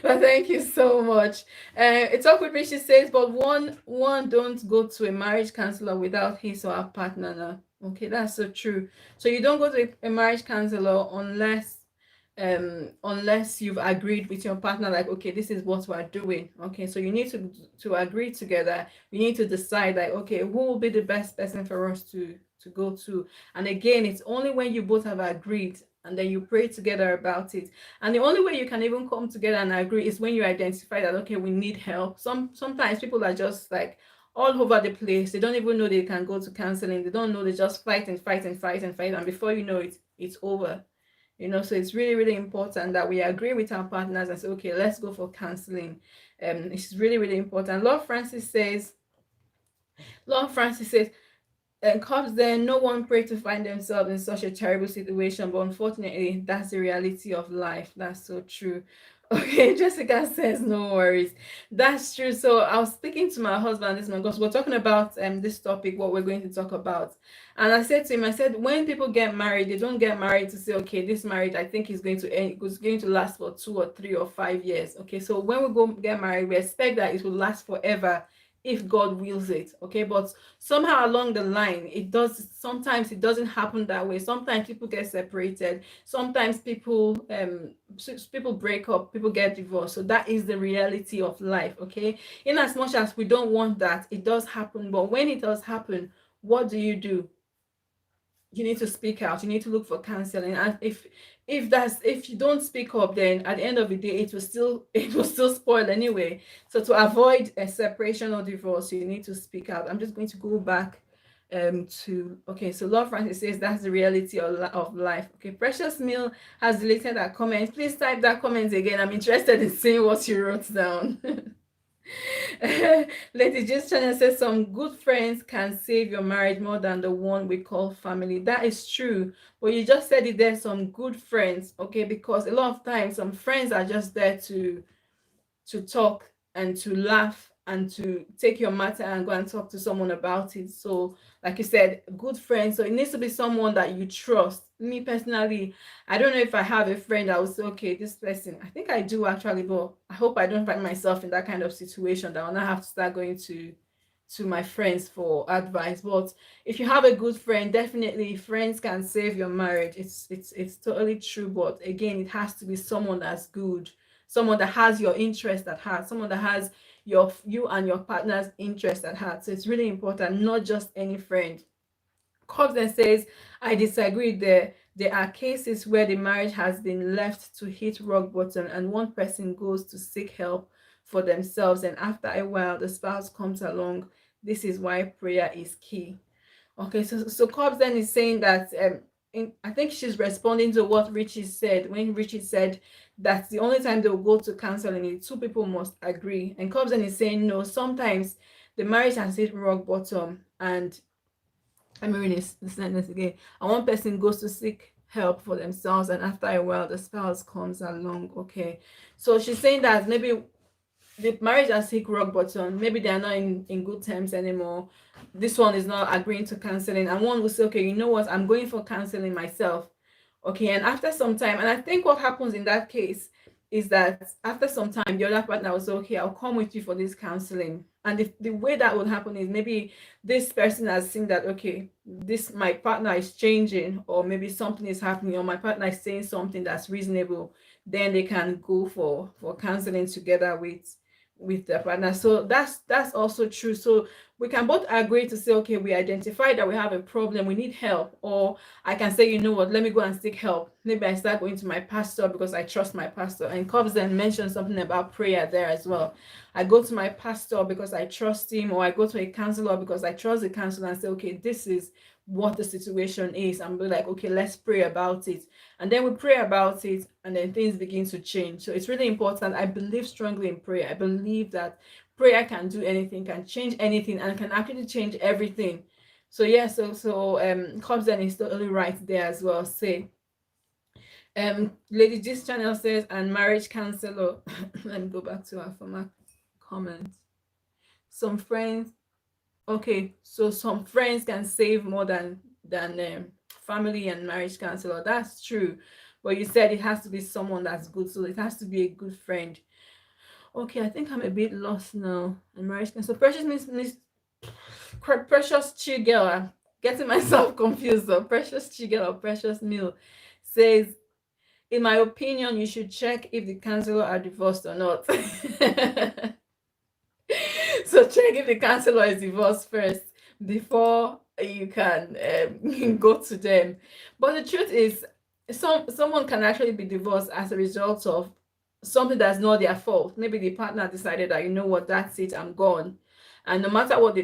But thank you so much. It's awkward when she says, but one don't go to a marriage counselor without his or her partner now. Okay, that's so true. So you don't go to a marriage counselor unless you've agreed with your partner, like, okay, this is what we're doing. Okay, so you need to agree together. You need to decide, like, okay, who will be the best person for us to go to. And again, it's only when you both have agreed and then you pray together about it. And the only way you can even come together and agree is when you identify that, okay, we need help. Sometimes people are just like all over the place. They don't even know they can go to counseling. They don't know, they just fight and fight and fight and fight, and before you know it, it's over. So it's really important that we agree with our partners and say, okay, let's go for counseling. It's really important. Lord Francis says, and comes then, no one pray to find themselves in such a terrible situation, but unfortunately, that's the reality of life. That's so true. Okay, Jessica says, no worries. That's true. So I was speaking to my husband this morning because we're talking about this topic, what we're going to talk about. And I said to him, I said, when people get married, they don't get married to say, okay, this marriage, I think is going to end, it's going to last for 2 or 3 or 5 years. Okay, so when we go get married, we expect that it will last forever if God wills it. Okay, but somehow along the line, sometimes it doesn't happen that way. Sometimes people get separated. Sometimes people break up, people get divorced. So that is the reality of life. Okay, in as much as we don't want that, it does happen. But when it does happen, what do? You need to speak out. You need to look for counseling. And if you don't speak up, then at the end of the day, it will still spoil anyway. So to avoid a separation or divorce, you need to speak out. I'm just going to go back to, okay, so Lord Francis says that's the reality of life. Okay, Precious Mill has deleted that comment. Please type that comment again. I'm interested in seeing what you wrote down. Lady Just Channel says some good friends can save your marriage more than the one we call family. That is true. But you just said it, there's some good friends, okay? Because a lot of times some friends are just there to talk and to laugh and to take your matter and go and talk to someone about it. So like you said, good friends. So it needs to be someone that you trust. Me personally, I don't know if I have a friend that will say, okay, this person, I think I do actually, but I hope I don't find myself in that kind of situation that I'll not have to start going to my friends for advice. But if you have a good friend, definitely friends can save your marriage. It's totally true. But again, it has to be someone that's good, someone that has your interest at heart, someone that has you and your partner's interest at heart. So it's really important, not just any friend. Cobbs then says, I disagree. There are cases where the marriage has been left to hit rock bottom and one person goes to seek help for themselves, and after a while the spouse comes along. This is why prayer is key. Okay, so Cobbs then is saying that I think she's responding to what Richie said when Richie said that the only time they'll go to counseling is two people must agree. And Cobbs then is saying no, sometimes the marriage has hit rock bottom and I'm reading this sentence again. And one person goes to seek help for themselves, and after a while, the spouse comes along. Okay, so she's saying that maybe the marriage has hit rock bottom. Maybe they are not in good terms anymore. This one is not agreeing to counseling, and one will say, okay, you know what? I'm going for counseling myself. Okay, and after some time, and I think what happens in that case is that after some time, the other partner will say, okay, I'll come with you for this counseling. And if the way that would happen is maybe this person has seen that, okay, this my partner is changing, or maybe something is happening, or my partner is saying something that's reasonable, then they can go for counseling together with their partner. So that's also true. So we can both agree to say, okay, we identify that we have a problem, we need help. Or I can say, you know what, let me go and seek help. Maybe I start going to my pastor because I trust my pastor. And Cobbs then mentioned something about prayer there as well. I go to my pastor because I trust him, or I go to a counselor because I trust the counselor and say, okay, this is what the situation is and be like, okay, let's pray about it. And then we pray about it, and then things begin to change. So it's really important. I believe strongly in prayer. I believe that prayer can do anything, can change anything, and can actually change everything. So yeah, Cobden is totally right there as well. Say, Lady G's channel says, and marriage counselor. Let me go back to our former comments. Some friends, okay, so some friends can save more than family and marriage counselor. That's true, but you said it has to be someone that's good, so it has to be a good friend. Okay, I think I'm a bit lost now. And marriage counselor, precious miss precious chi girl. I'm getting myself confused. Though. Precious chi girl or precious meal says, in my opinion, you should check if the counselor are divorced or not. So check if the counselor is divorced first before you can go to them. But the truth is, someone can actually be divorced as a result of something that's not their fault. Maybe the partner decided that, you know what, that's it, I'm gone, and no matter what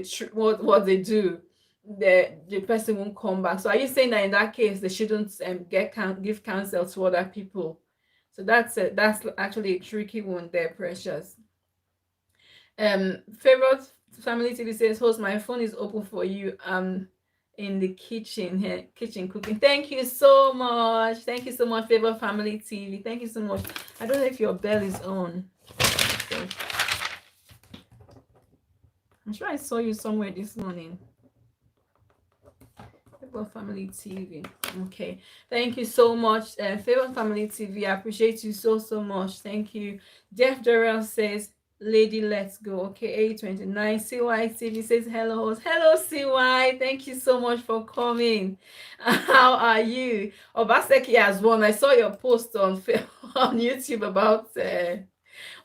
what they do, the person won't come back. So are you saying that in that case they shouldn't give counsel to other people? So that's actually a tricky one there, Precious. Favorite family TV says, host, my phone is open for you. In the kitchen here, kitchen cooking. Thank you so much. Thank you so much, favorite family TV. Thank you so much. I don't know if your bell is on. Okay. I'm sure I saw you somewhere this morning. Favorite family TV. Okay. Thank you so much, favorite family TV. I appreciate you so much. Thank you. Jeff Durrell says, Lady, let's go. Okay, A29. CY TV says, hello, host. Hello, CY. Thank you so much for coming. How are you? Obaseki has won. I saw your post on on YouTube about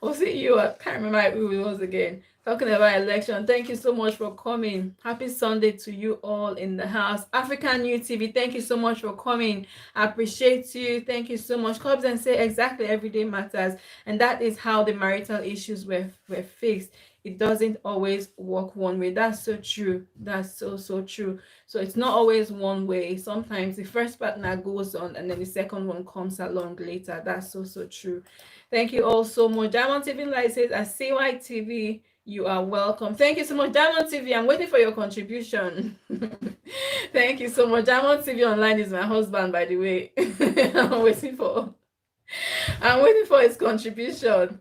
was it you? I can't remember who it was again. Talking about election. Thank you so much for coming. Happy Sunday to you all in the house. African New TV, thank you so much for coming. I appreciate you. Thank you so much. Cubs and say exactly everyday matters. And that is how the marital issues were fixed. It doesn't always work one way. That's so true. That's so true. So it's not always one way. Sometimes the first partner goes on and then the second one comes along later. That's so true. Thank you all so much. Diamond TV Light says, at CY TV, you are welcome. Thank you so much, Diamond TV. I'm waiting for your contribution. Thank you so much. Diamond TV Online is my husband, by the way. I'm waiting for his contribution.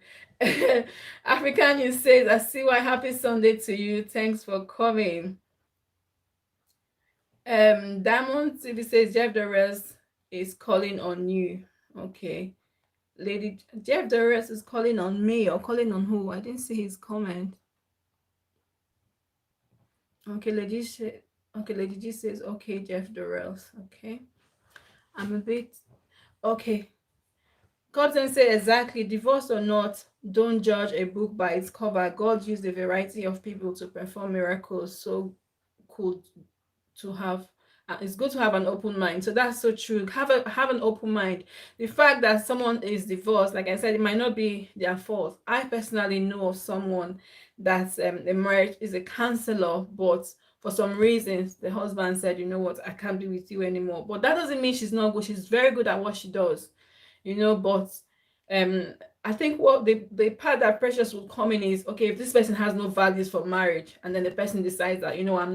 African News says, I see why. Happy Sunday to you. Thanks for coming. Diamond TV says, Jeff Dorez is calling on you. Okay. Lady Jeff Dorez is calling on me, or calling on who? I didn't see his comment. Okay, Lady G says, okay, Jeff Dorez. Okay. I'm a bit okay. Cotton said, exactly, divorce or not, don't judge a book by its cover. God used a variety of people to perform miracles. So cool to have it's good to have an open mind. So that's so true. Have an open mind. The fact that someone is divorced, like I said, it might not be their fault. I personally know of someone that the marriage is a counselor, but for some reasons the husband said, you know what, I can't be with you anymore. But that doesn't mean she's not good. She's very good at what she does, but I think what the part that Precious will come in is, okay, if this person has no values for marriage, and then the person decides that, I'm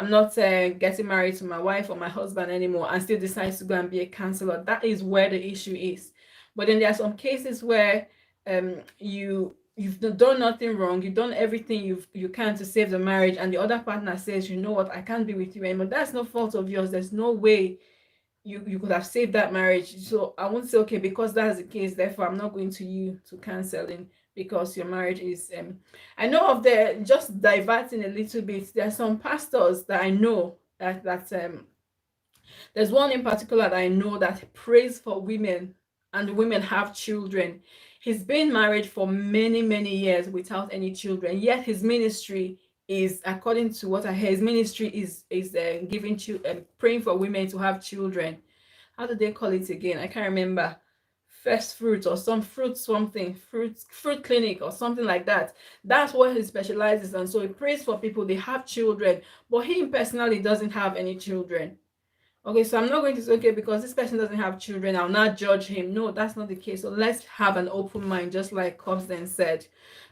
not getting married to my wife or my husband anymore, and still decides to go and be a counselor, that is where the issue is. But then there are some cases where you've done nothing wrong, you've done everything you can to save the marriage, and the other partner says, you know what, I can't be with you anymore. That's no fault of yours. There's no way you could have saved that marriage. So I won't say, okay, because that's the case, therefore I'm not going to counseling because your marriage is I know of just diverting a little bit. There are some pastors that I know that there's one in particular that I know that prays for women, and the women have children. He's been married for many years without any children, yet his ministry is, according to what I hear, his ministry is giving praying for women to have children. How do they call it again? I can't remember. first fruit or some fruit something, fruit clinic or something like that. That's what he specializes on. So he prays for people, they have children, but he personally doesn't have any children. Okay, so I'm not going to say, okay, because this person doesn't have children, I'll not judge him. No, that's not the case. So let's have an open mind, just like Cobbs then said.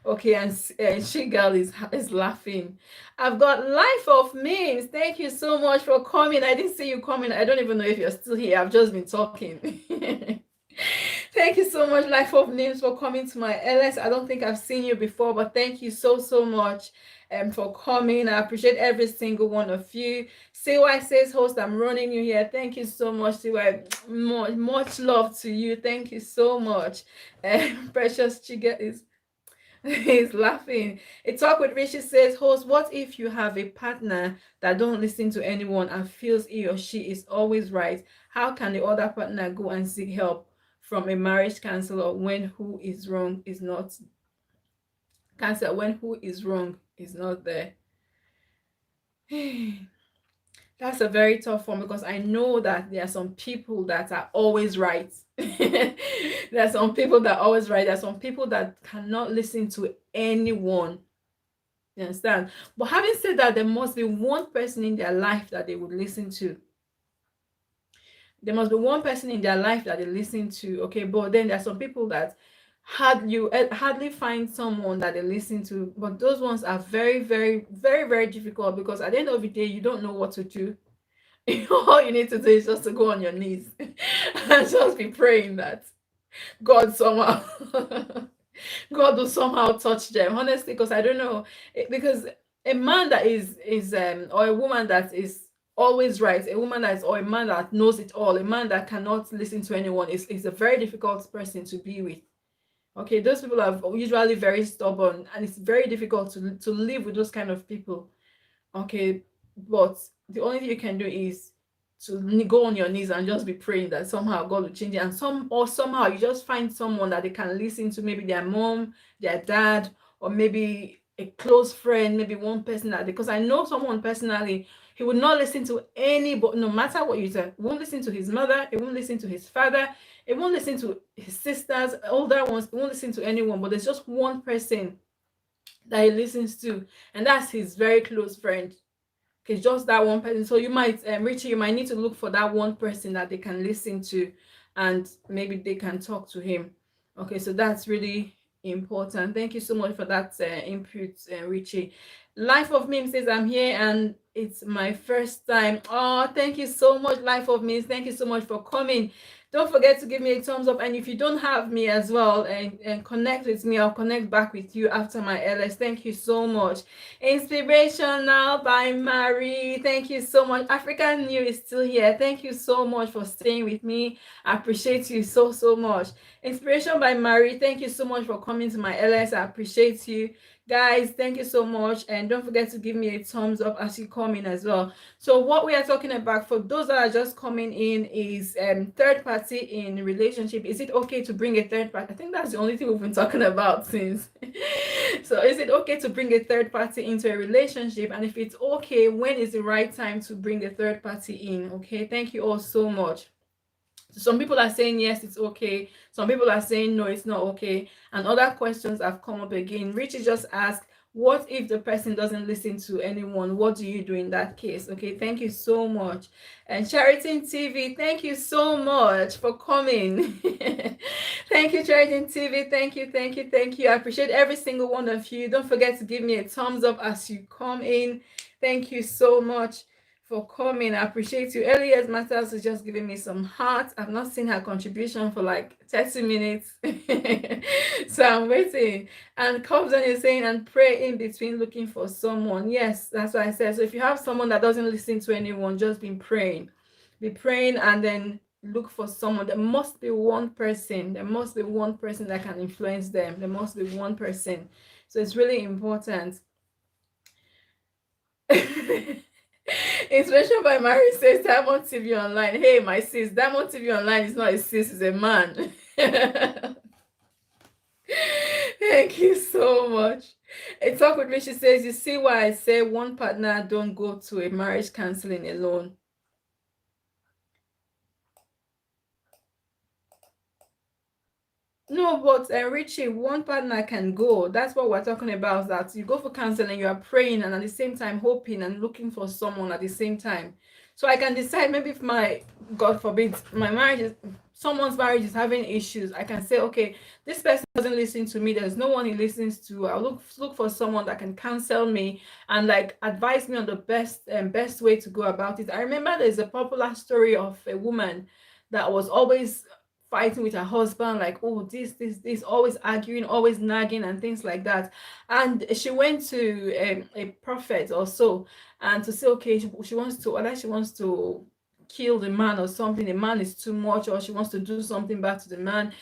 Okay, and she girl is laughing. I've got life of memes. Thank you so much for coming. I didn't see you coming. I don't even know if you're still here. I've just been talking. Thank you so much, Life of Names, for coming to my LS. I don't think I've seen you before, but thank you so much for coming. I appreciate every single one of you. CY says, host, I'm running you here. Thank you so much, CY. Much love to you. Thank you so much. Precious Chiga is he's laughing. A Talk with Rishi says, host, what if you have a partner that don't listen to anyone and feels he or she is always right? How can the other partner go and seek help from a marriage counselor when who is wrong is not counselor when who is wrong is not there? That's a very tough one because I know that there are some people that are always right. There are some people that are always right. There are some people that cannot listen to anyone. You understand? But having said that, there must be one person in their life that they would listen to. There must be one person in their life that they listen to. Okay, but then there are some people that hardly find someone that they listen to. But those ones are very difficult because at the end of the day, you don't know what to do. All you need to do is just to go on your knees and just be praying that God somehow God will somehow touch them. Honestly, because I don't know, because a man that is or a woman that is always right, a woman that is or a man that knows it all, a man that cannot listen to anyone is a very difficult person to be with. Okay, those people are usually very stubborn, and it's very difficult to live with those kind of people. Okay, but the only thing you can do is to go on your knees and just be praying that somehow God will change it, and somehow you just find someone that they can listen to, maybe their mom, their dad, or maybe a close friend, maybe one person that, because I know someone personally, he would not listen to anybody, no matter what you say. He won't listen to his mother, he won't listen to his father, he won't listen to his sisters, older ones, he won't listen to anyone, but there's just one person that he listens to, and that's his very close friend. Okay, just that one person. So you might, Richie, you might need to look for that one person that they can listen to, and maybe they can talk to him. Okay, so that's really important. Thank you so much for that input, Richie. Life of Meme says, I'm here and it's my first time. Oh, thank you so much, Life of Memes. Thank you so much for coming. Don't forget to give me a thumbs up, and if you don't have me as well, and connect with me, I'll connect back with you after my LS. Thank you so much. Inspirational by Marie. Thank you so much. African New is still here. Thank you so much for staying with me. I appreciate you so much. Inspiration by Marie. Thank you so much for coming to my LS. I appreciate you. Guys, thank you so much, and don't forget to give me a thumbs up as you come in as well. So what we are talking about for those that are just coming in is third party in relationship. Is it okay to bring a third party? I think that's the only thing we've been talking about since. So is it okay to bring a third party into a relationship, and if it's okay, when is the right time to bring a third party in? Okay, thank you all so much. Some people are saying yes, it's okay. Some people are saying no, it's not okay. And other questions have come up again. Richie just asked, what if the person doesn't listen to anyone? What do you do in that case? Okay, thank you so much. And Charity TV, thank you so much for coming. Thank you, Charity TV. Thank you. I appreciate every single one of you. Don't forget to give me a thumbs up as you come in. Thank you so much for coming. I appreciate you. Elias Matters is just giving me some heart. I've not seen her contribution for like 30 minutes. So I'm waiting. And Cobson is saying, and pray in between looking for someone. Yes, that's what I said. So if you have someone that doesn't listen to anyone, just be praying. Be praying and then look for someone. There must be one person. There must be one person that can influence them. There must be one person. So it's really important. Inspiration by Mary says Diamond TV Online. Hey, my sis, Diamond TV Online is not a sis, it's a man. Thank you so much. A Talk with me, she says, you see why I say one partner don't go to a marriage counseling alone. No, but Richie, one partner can go. That's what we're talking about. That you go for counseling, you are praying, and at the same time hoping and looking for someone at the same time. So I can decide, maybe if my, God forbid, my marriage is, someone's marriage is having issues, I can say, okay, this person doesn't listen to me. There's no one he listens to. I'll look for someone that can counsel me and like advise me on the best way to go about it. I remember there's a popular story of a woman that was always fighting with her husband, like, oh, this, always arguing, always nagging, and things like that. And she went to a prophet or so, and to say, okay, she wants to, whether she wants to kill the man or something, the man is too much, or she wants to do something bad to the man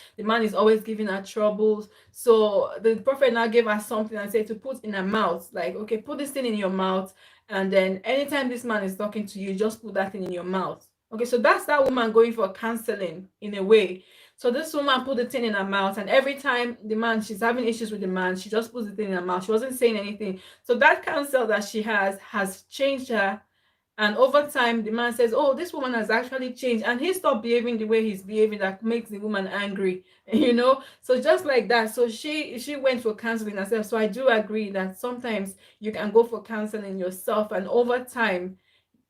is always giving her troubles. So the prophet now gave her something and said to put in her mouth, like, okay, put this thing in your mouth, and then anytime this man is talking to you, just put that thing in your mouth. Okay, so that's that woman going for counseling in a way. So this woman put the thing in her mouth, and every time the man, she's having issues with the man, she just puts the thing in her mouth. She wasn't saying anything. So that counsel that she has changed her. And over time, the man says, oh, this woman has actually changed. And he stopped behaving the way he's behaving that makes the woman angry, you know? So just like that. So she went for counseling herself. So I do agree that sometimes you can go for counseling yourself. And over time,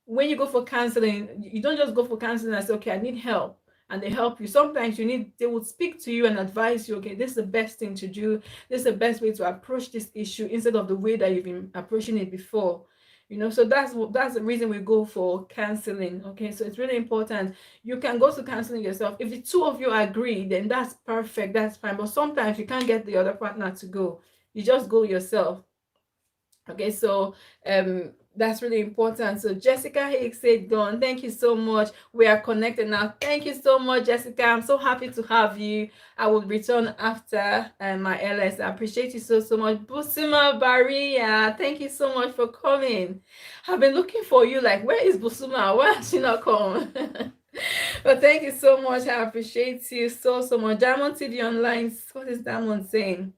when you go for counseling, you don't just go for counseling and say, okay, I need help. And they help you. Sometimes they would speak to you and advise you, okay, this is the best thing to do. This is the best way to approach this issue instead of the way that you've been approaching it before. You know, so that's the reason we go for counseling. Okay, so it's really important. You can go to counseling yourself. If the two of you agree, then that's perfect, that's fine. But sometimes you can't get the other partner to go. You just go yourself. Okay, so that's really important. So Jessica Hicks said, Dawn, thank you so much. We are connected now. Thank you so much, Jessica. I'm so happy to have you. I will return after my LS. I appreciate you so much. Busuma Baria, thank you so much for coming. I've been looking for you, like, where is Busuma? Why has she not come? But thank you so much. I appreciate you so much. Diamond TV Online, what is Diamond saying?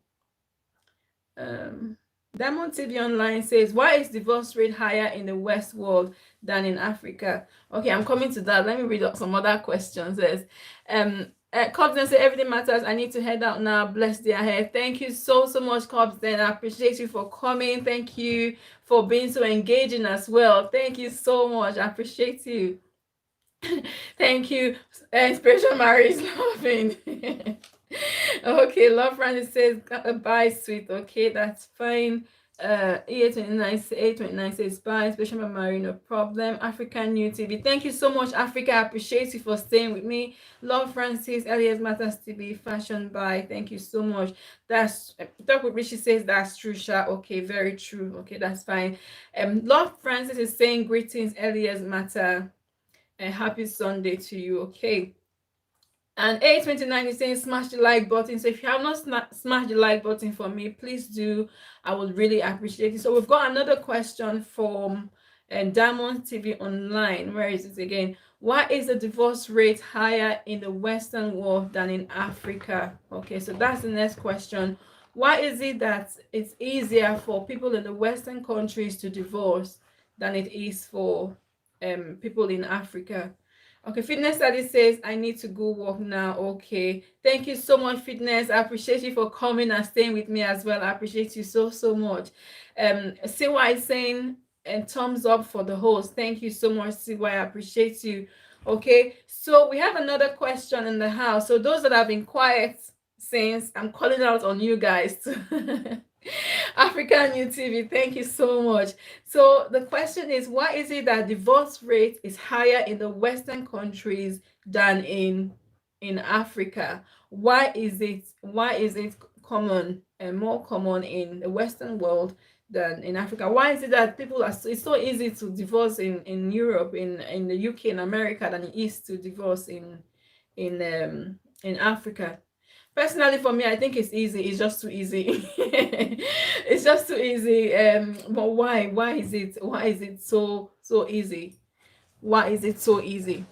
Diamond TV Online says, why is divorce rate higher in the West world than in Africa? Okay, I'm coming to that. Let me read up some other questions. Says, Cobden say everything matters. I need to head out now. Bless their hair. Thank you so much, Cobden. I appreciate you for coming. Thank you for being so engaging as well. Thank you so much. I appreciate you. Thank you. Inspiration Mary is laughing. Okay, Love Francis says bye, sweet. Okay, that's fine. A29 says bye, special Mary, no problem. African New TV, thank you so much, Africa. I appreciate you for staying with me. Love Francis, Elias Matters TV, fashion bye, thank you so much. That's Talk with Richie says that's true, Sha. Okay, very true. Okay, that's fine. Love Francis is saying greetings, Elias Matter, and happy Sunday to you. Okay. And A29 is saying smash the like button. So if you have not smashed the like button for me, please do. I would really appreciate it. So we've got another question from Diamond TV Online. Where is it again? Why is the divorce rate higher in the Western world than in Africa? Okay, so that's the next question. Why is it that it's easier for people in the Western countries to divorce than it is for people in Africa? Okay, Fitness Study says, I need to go work now. Okay. Thank you so much, Fitness. I appreciate you for coming and staying with me as well. I appreciate you so much. CY is saying, and thumbs up for the host. Thank you so much, CY. I appreciate you. Okay, so we have another question in the house. So those that have been quiet since, I'm calling out on you guys. African New TV, thank you so much. So the question is, why is it that divorce rate is higher in the Western countries than in Africa? Why is it common and more common in the Western world than in Africa? Why is it that people it's so easy to divorce in Europe, in the UK, in America, than it is to divorce in Africa? Personally, for me, I think it's easy. It's just too easy. It's just too easy. But why? Why is it so easy? Why is it so easy?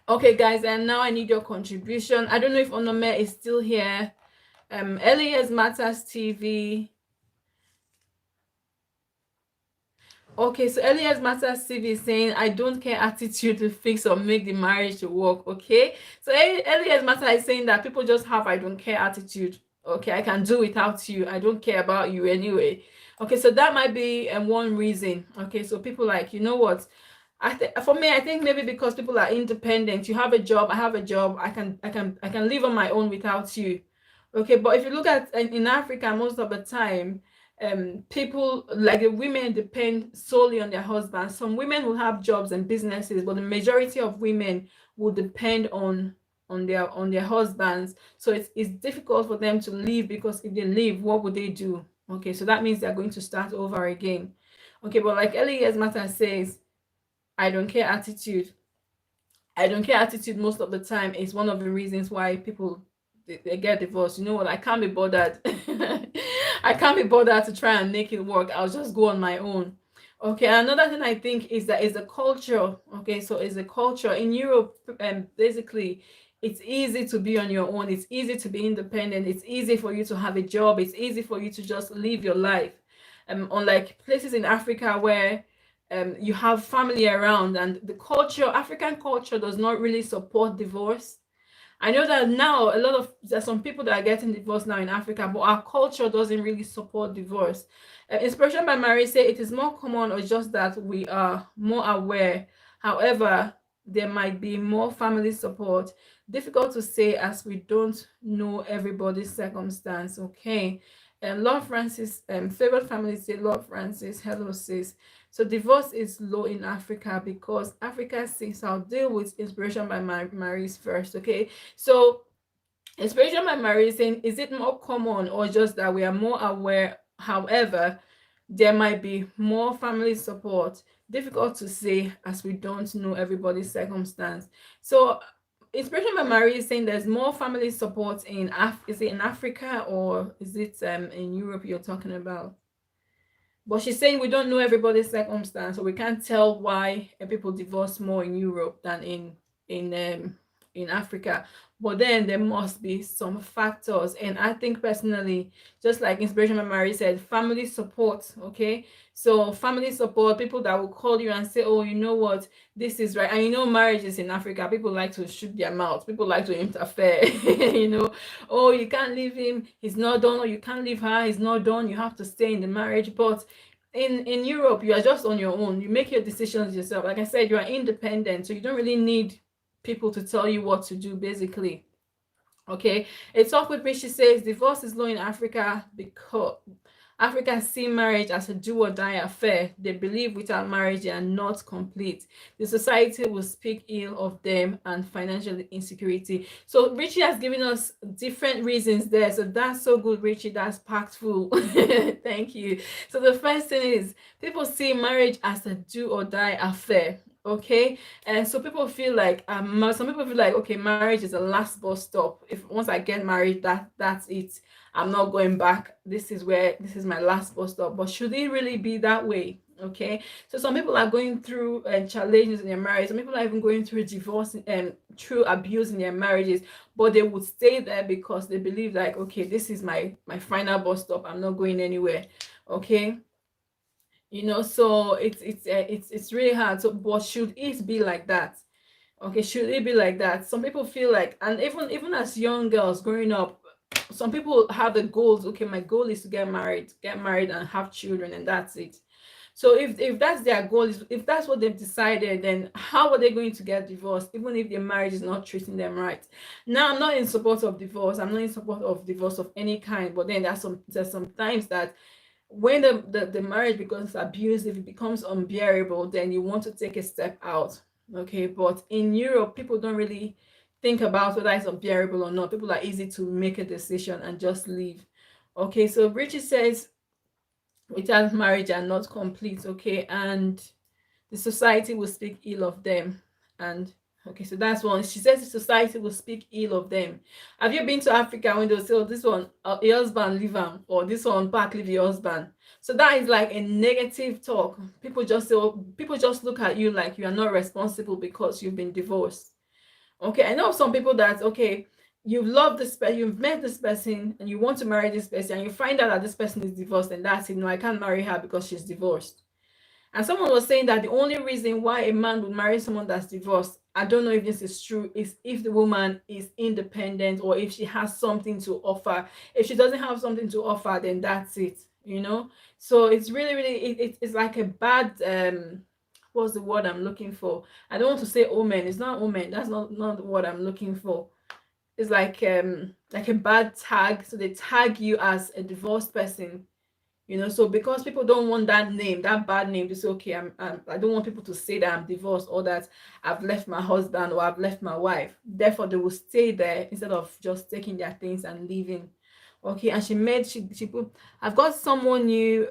Okay, guys, and now I need your contribution. I don't know if Onome is still here. Elias Matters TV. Okay, so Elias Master CV is saying, I don't care attitude to fix or make the marriage to work. Okay, so Elias Master is saying that people just have I don't care attitude. Okay, I can do without you. I don't care about you anyway. Okay, so that might be one reason. Okay, so people like, you know what? For me, I think maybe because people are independent. You have a job, I have a job. I can live on my own without you. Okay, but if you look at in Africa, most of the time, people like the women depend solely on their husbands. Some women will have jobs and businesses, but the majority of women will depend on their husbands. So it's difficult for them to leave, because if they leave, what would they do? Okay, so that means they're going to start over again. Okay, but like Elias Mata says, I don't care attitude. I don't care attitude most of the time is one of the reasons why people they get divorced. You know what? I can't be bothered. I can't be bothered to try and make it work. I'll just go on my own. Okay, another thing I think is that is the culture. Okay, so is the culture in Europe, basically it's easy to be on your own. It's easy to be independent. It's easy for you to have a job. It's easy for you to just live your life. Unlike places in Africa where you have family around, and the culture, African culture, does not really support divorce. I know that now there's some people that are getting divorced now in Africa, but our culture doesn't really support divorce. Inspiration by Marie say it is more common, or just that we are more aware. However, there might be more family support. Difficult to say as we don't know everybody's circumstance. Okay. And Lord Francis, favorite family say Lord Francis, hello sis. So divorce is low in Africa because Africa seeks. I'll deal with inspiration by Marie's first. Okay, so inspiration by Marie is saying, is it more common or just that we are more aware? However, there might be more family support. Difficult to say as we don't know everybody's circumstance. So inspiration by Marie is saying there's more family support in is it in Africa or is it in Europe you're talking about? But she's saying we don't know everybody's circumstance, so we can't tell why people divorce more in Europe than in in Africa. But then there must be some factors, and I think personally, just like Inspiration by Mary said, family support. Okay, so family support, people that will call you and say, "Oh, you know what, this is right." And you know, marriages in Africa, people like to shoot their mouth. People like to interfere. You know, oh, you can't leave him, he's not done, or you can't leave her, he's not done, you have to stay in the marriage. But in Europe, you are just on your own. You make your decisions yourself. Like I said, you are independent, so you don't really need people to tell you what to do, basically. Okay, a talk with me, she says divorce is low in Africa because Africans see marriage as a do or die affair. They believe without marriage they are not complete. The society will speak ill of them, and financial insecurity. So Richie has given us different reasons there. So that's so good, Richie. That's packed full. Thank you. So the first thing is people see marriage as a do or die affair. Okay, and so people feel like some people feel like, okay, marriage is a last bus stop. If once I get married, that's it. I'm not going back. This is my last bus stop. But should it really be that way? Okay, so some people are going through challenges in their marriage. Some people are even going through divorce and through abuse in their marriages, but they would stay there because they believe like, okay, this is my final bus stop. I'm not going anywhere. Okay, you know, so it's really hard. So but should it be like that? Okay, should it be like that? Some people feel like, and even as young girls growing up, some people have the goals. Okay, my goal is to get married and have children, and that's it. So if that's their goal, if that's what they've decided, then how are they going to get divorced, even if their marriage is not treating them right? Now, I'm not in support of divorce. I'm not in support of divorce of any kind. But then there's some times that when the marriage becomes abusive, it becomes unbearable, then you want to take a step out. Okay, but in Europe, people don't really think about whether it's unbearable or not. People are easy to make a decision and just leave. Okay, so Richie says without marriage are not complete. Okay, and the society will speak ill of them. And okay, so that's one. She says the society will speak ill of them. Have you been to Africa when they'll say, oh, this one, your husband leave him, or this one, back leave your husband? So that is like a negative talk. People just say, oh, people just look at you like you are not responsible because you've been divorced. Okay, I know some people that, okay, you love this person, you've met this person, and you want to marry this person, and you find out that this person is divorced, and that's it. No, I can't marry her because she's divorced. And someone was saying that the only reason why a man would marry someone that's divorced, I don't know if this is true, is if the woman is independent or if she has something to offer. If she doesn't have something to offer, then that's it, you know. So it's really, really, it's like a bad what's the word I'm looking for? I don't want to say omen. It's not omen. That's not what I'm looking for. It's like a bad tag. So they tag you as a divorced person, you know. So because people don't want that name, that bad name, to say, okay, I don't want people to say that I'm divorced or that I've left my husband or I've left my wife. Therefore, they will stay there instead of just taking their things and leaving. Okay, and she put, I've got someone new.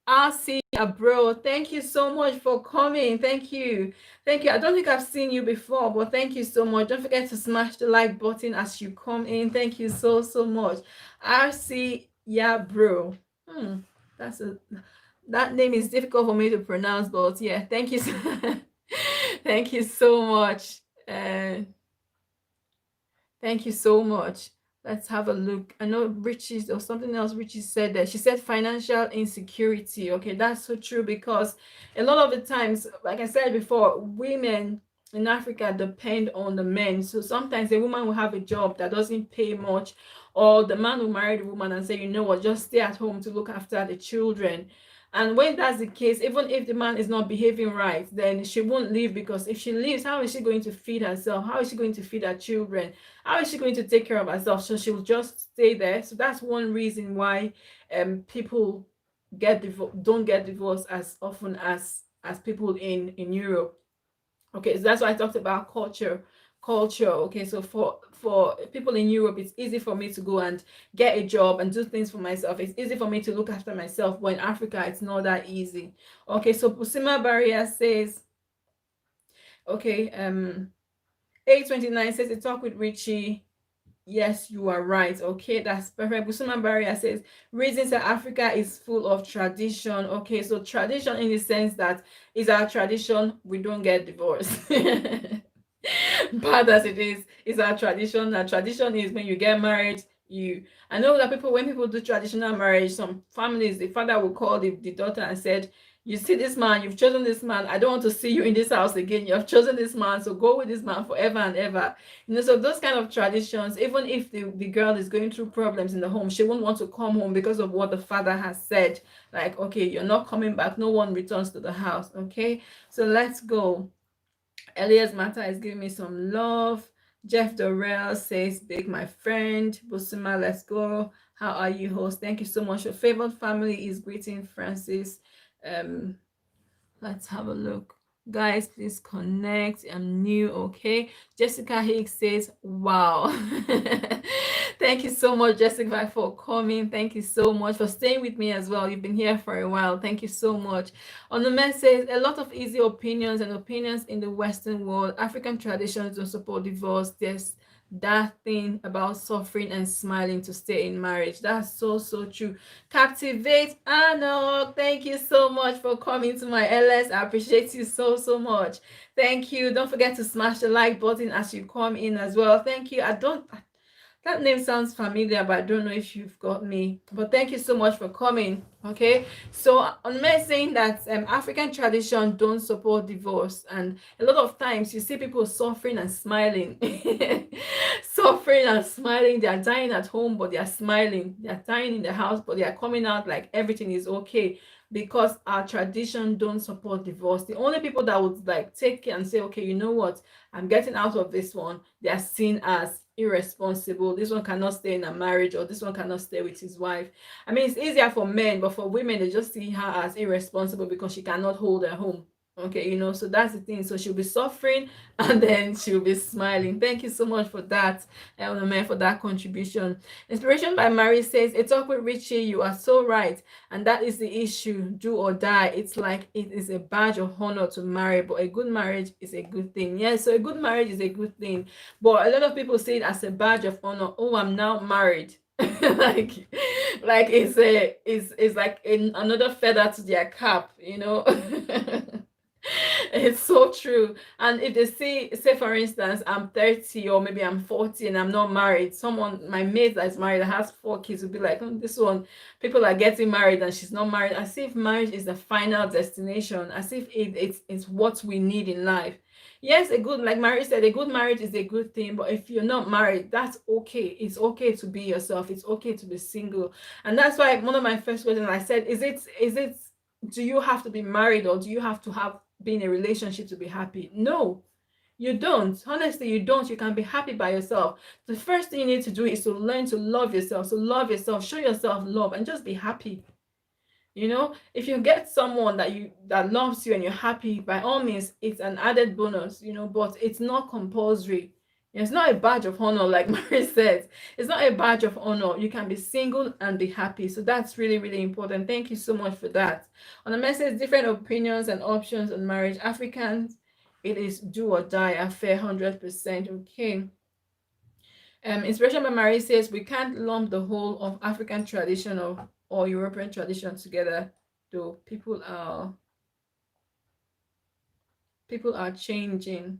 RC, bro, thank you so much for coming. Thank you. Thank you. I don't think I've seen you before, but thank you so much. Don't forget to smash the like button as you come in. Thank you so, so much. RC, yeah, bro. That's a that name is difficult for me to pronounce, but yeah, thank you so, thank you so much. Thank you so much. Let's have a look. I know Richie or something else Richie said that. She said financial insecurity. Okay, that's so true because a lot of the times, like I said before, women in Africa depend on the men. So sometimes a woman will have a job that doesn't pay much, or the man will marry the woman and say, you know what, just stay at home to look after the children. And when that's the case, even if the man is not behaving right, then she won't leave, because if she leaves, how is she going to feed herself? How is she going to feed her children? How is she going to take care of herself? So she will just stay there. So that's one reason why people don't get divorced as often as people in Europe. Okay, so that's why I talked about culture. Okay, so for people in Europe, it's easy for me to go and get a job and do things for myself. It's easy for me to look after myself, but in Africa it's not that easy. Okay, so Pusima Barrier says, okay, 829 says a talk with Richie. Yes, you are right. Okay, that's perfect. Busuma Barrier says reasons that Africa is full of tradition. Okay, so tradition in the sense that is our tradition, we don't get divorced. Bad as it is our tradition. Our tradition is when you get married, you I know that people, when people do traditional marriage, some families, the father will call the daughter and said, you see this man, you've chosen this man, I don't want to see you in this house again, you have chosen this man, so go with this man forever and ever. You know, so those kind of traditions, even if the girl is going through problems in the home, she won't want to come home because of what the father has said, like, okay, you're not coming back, no one returns to the house. Okay, so let's go. Elias Mata is giving me some love. Jeff Dorrell says, big my friend. Busuma, let's go. How are you, host? Thank you so much. Your favorite family is greeting Francis. Um, let's have a look. Guys, please connect. I'm new. Okay, Jessica Hicks says, wow. Thank you so much, Jessica, for coming. Thank you so much for staying with me as well. You've been here for a while. Thank you so much. On the message, a lot of easy opinions and opinions in the Western world. African traditions don't support divorce. There's that thing about suffering and smiling to stay in marriage. That's so, so true. Captivate Anok, thank you so much for coming to my LS. I appreciate you so, so much. Thank you. Don't forget to smash the like button as you come in as well. Thank you. That name sounds familiar, but I don't know if you've got me. But thank you so much for coming. Okay, so on me saying that African tradition don't support divorce, and a lot of times you see people suffering and smiling, suffering and smiling. They are dying at home, but they are smiling. They are dying in the house, but they are coming out like everything is okay, because our tradition don't support divorce. The only people that would like take it and say, okay, you know what, I'm getting out of this one, they are seen as irresponsible. This one cannot stay in a marriage, or this one cannot stay with his wife. I mean, it's easier for men, but for women, they just see her as irresponsible because she cannot hold her home. Okay, you know, so that's the thing. So she'll be suffering and then she'll be smiling. Thank you so much for that, man, for that contribution. Inspiration by Mary says, a talk with Richie, you are so right. And that is the issue, do or die. It's like it is a badge of honor to marry, but a good marriage is a good thing. Yes, so a good marriage is a good thing. But a lot of people see it as a badge of honor. Oh, I'm now married. like it's like another feather to their cap, you know. It's so true. And if they say for instance, I'm 30 or maybe I'm 40 and I'm not married, someone, my mate that's married that has 4 kids will be like, "Oh, this one, people are getting married and she's not married," as if marriage is the final destination, as if it's what we need in life. Yes, a good, like Mary said, a good marriage is a good thing, but if you're not married, that's okay. It's okay to be yourself. It's okay to be single. And that's why one of my first questions I said, is it do you have to be married or do you have to have be in a relationship to be happy? No, you don't. Honestly, you don't. You can be happy by yourself. The first thing you need to do is to learn to love yourself. So love yourself, show yourself love, and just be happy. If you get someone that loves you and you're happy, by all means, it's an added bonus, but it's not compulsory. It's not a badge of honor, like Mary said. It's not a badge of honor. You can be single and be happy. So that's really, really important. Thank you so much for that. On the message, different opinions and options on marriage. Africans, it is do or die affair, 100%. Okay. Inspiration by Marie says we can't lump the whole of African tradition or European tradition together, though people are changing.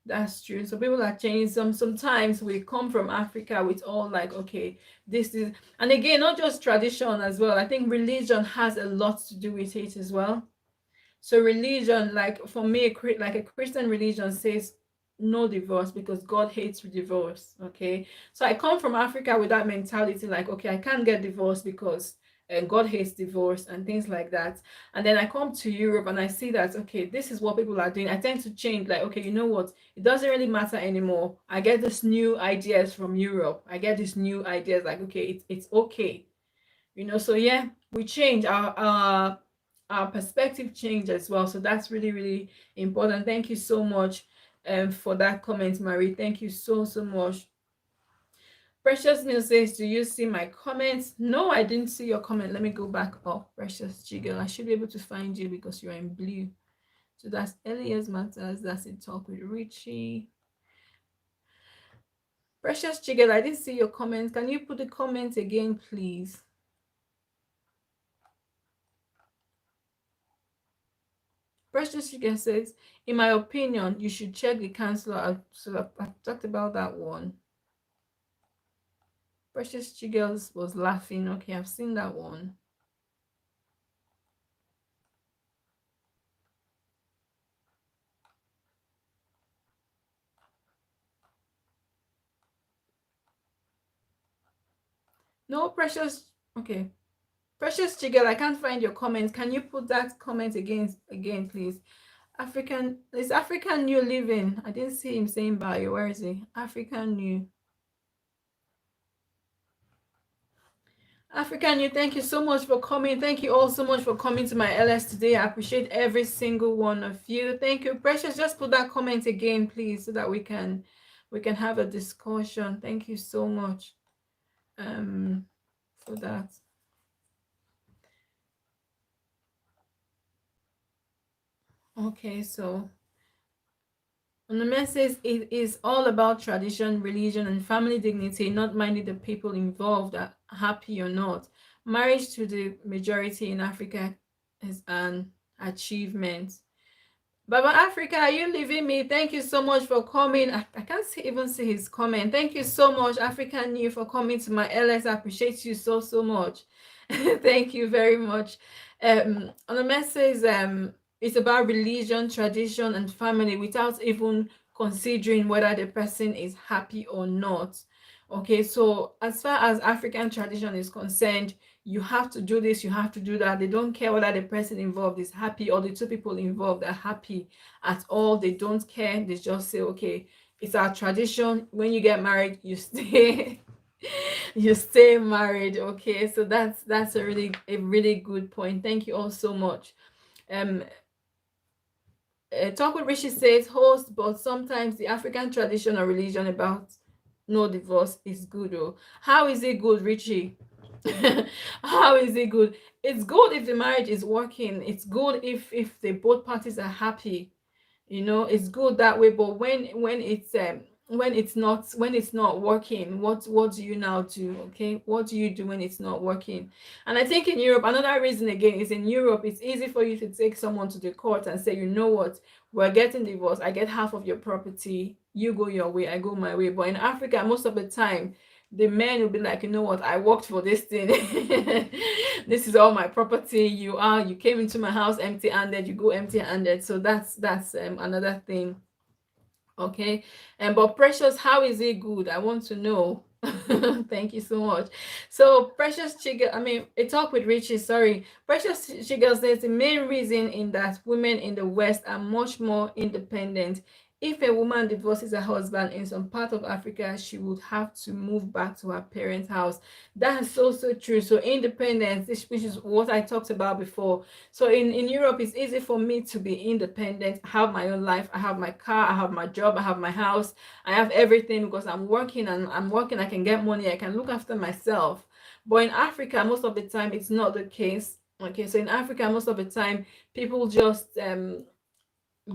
That's true. So people are changing. Sometimes we come from Africa with all like, okay, this is, and again, not just tradition as well. I think religion has a lot to do with it as well. So religion, like for me, like a Christian religion says no divorce because God hates divorce. Okay, so I come from Africa with that mentality, like, okay, I can't get divorced because God hates divorce and things like that. And then I come to Europe and I see that, okay, this is what people are doing. I tend to change, like, okay, you know what? It doesn't really matter anymore. I get this new ideas from Europe. I get these new ideas, like, okay, it's okay. So yeah, we change our perspective change as well. So that's really, really important. Thank you so much for that comment, Marie. Thank you so, so much. Precious Mill says, do you see my comments? No, I didn't see your comment. Let me go back up. Precious Jiggle, I should be able to find you because you're in blue. So that's Elias Matters. That's a talk with Richie. Precious Jiggle, I didn't see your comments. Can you put the comment again, please? Precious Chicken says, in my opinion, you should check the counselor. I've talked about that one. Precious Chigels was laughing. Okay, I've seen that one. No, Precious. Okay. Precious Chigel, I can't find your comment. Can you put that comment again, please? Is African New living? I didn't see him saying bye. Where is he? African New. African New, thank you so much for coming. Thank you all so much for coming to my LS today. I appreciate every single one of you. Thank you. Precious, just put that comment again, please, so that we can have a discussion. Thank you so much for that. Okay, so on the message, it is all about tradition, religion, and family dignity, not minding the people involved are happy or not. Marriage to the majority in Africa is an achievement. Baba Africa, are you leaving me? Thank you so much for coming. I can't even see his comment. Thank you so much, African New, for coming to my LS. I appreciate you so, so much. Thank you very much. On the message, it's about religion, tradition, and family without even considering whether the person is happy or not. Okay, so as far as African tradition is concerned, you have to do this, you have to do that. They don't care whether the person involved is happy or the two people involved are happy at all. They don't care. They just say, okay, it's our tradition. When you get married, you stay you stay married. Okay, so that's a really good point. Thank you all so much. Talk with Rishi says host, but sometimes the African tradition or religion about no divorce is good. Oh, how is it good, Richie? How is it good? It's good if the marriage is working. It's good if the both parties are happy. It's good that way. But when it's when it's not working, what do you now do? Okay, what do you do when it's not working? And I think in Europe, another reason again is in Europe, it's easy for you to take someone to the court and say, you know what, we're getting divorced, I get half of your property, you go your way, I go my way. But in Africa, most of the time, the men will be like, you know what, I worked for this thing. This is all my property. You came into my house empty handed, you go empty handed. So that's another thing. Okay. And but Precious, how is it good? I want to know. Thank you so much. So Precious Chiga, I mean, a talk with Richie, sorry. Precious Chiga says the main reason in that women in the West are much more independent. If a woman divorces her husband in some part of Africa, she would have to move back to her parents' house. That's so true. So independence, which is what I talked about before. So in Europe, it's easy for me to be independent, have my own life. I have my car, I have my job, I have my house, I have everything because I'm working and I'm working. I can get money, I can look after myself. But in Africa, most of the time, it's not the case. Okay, so in Africa, most of the time, people just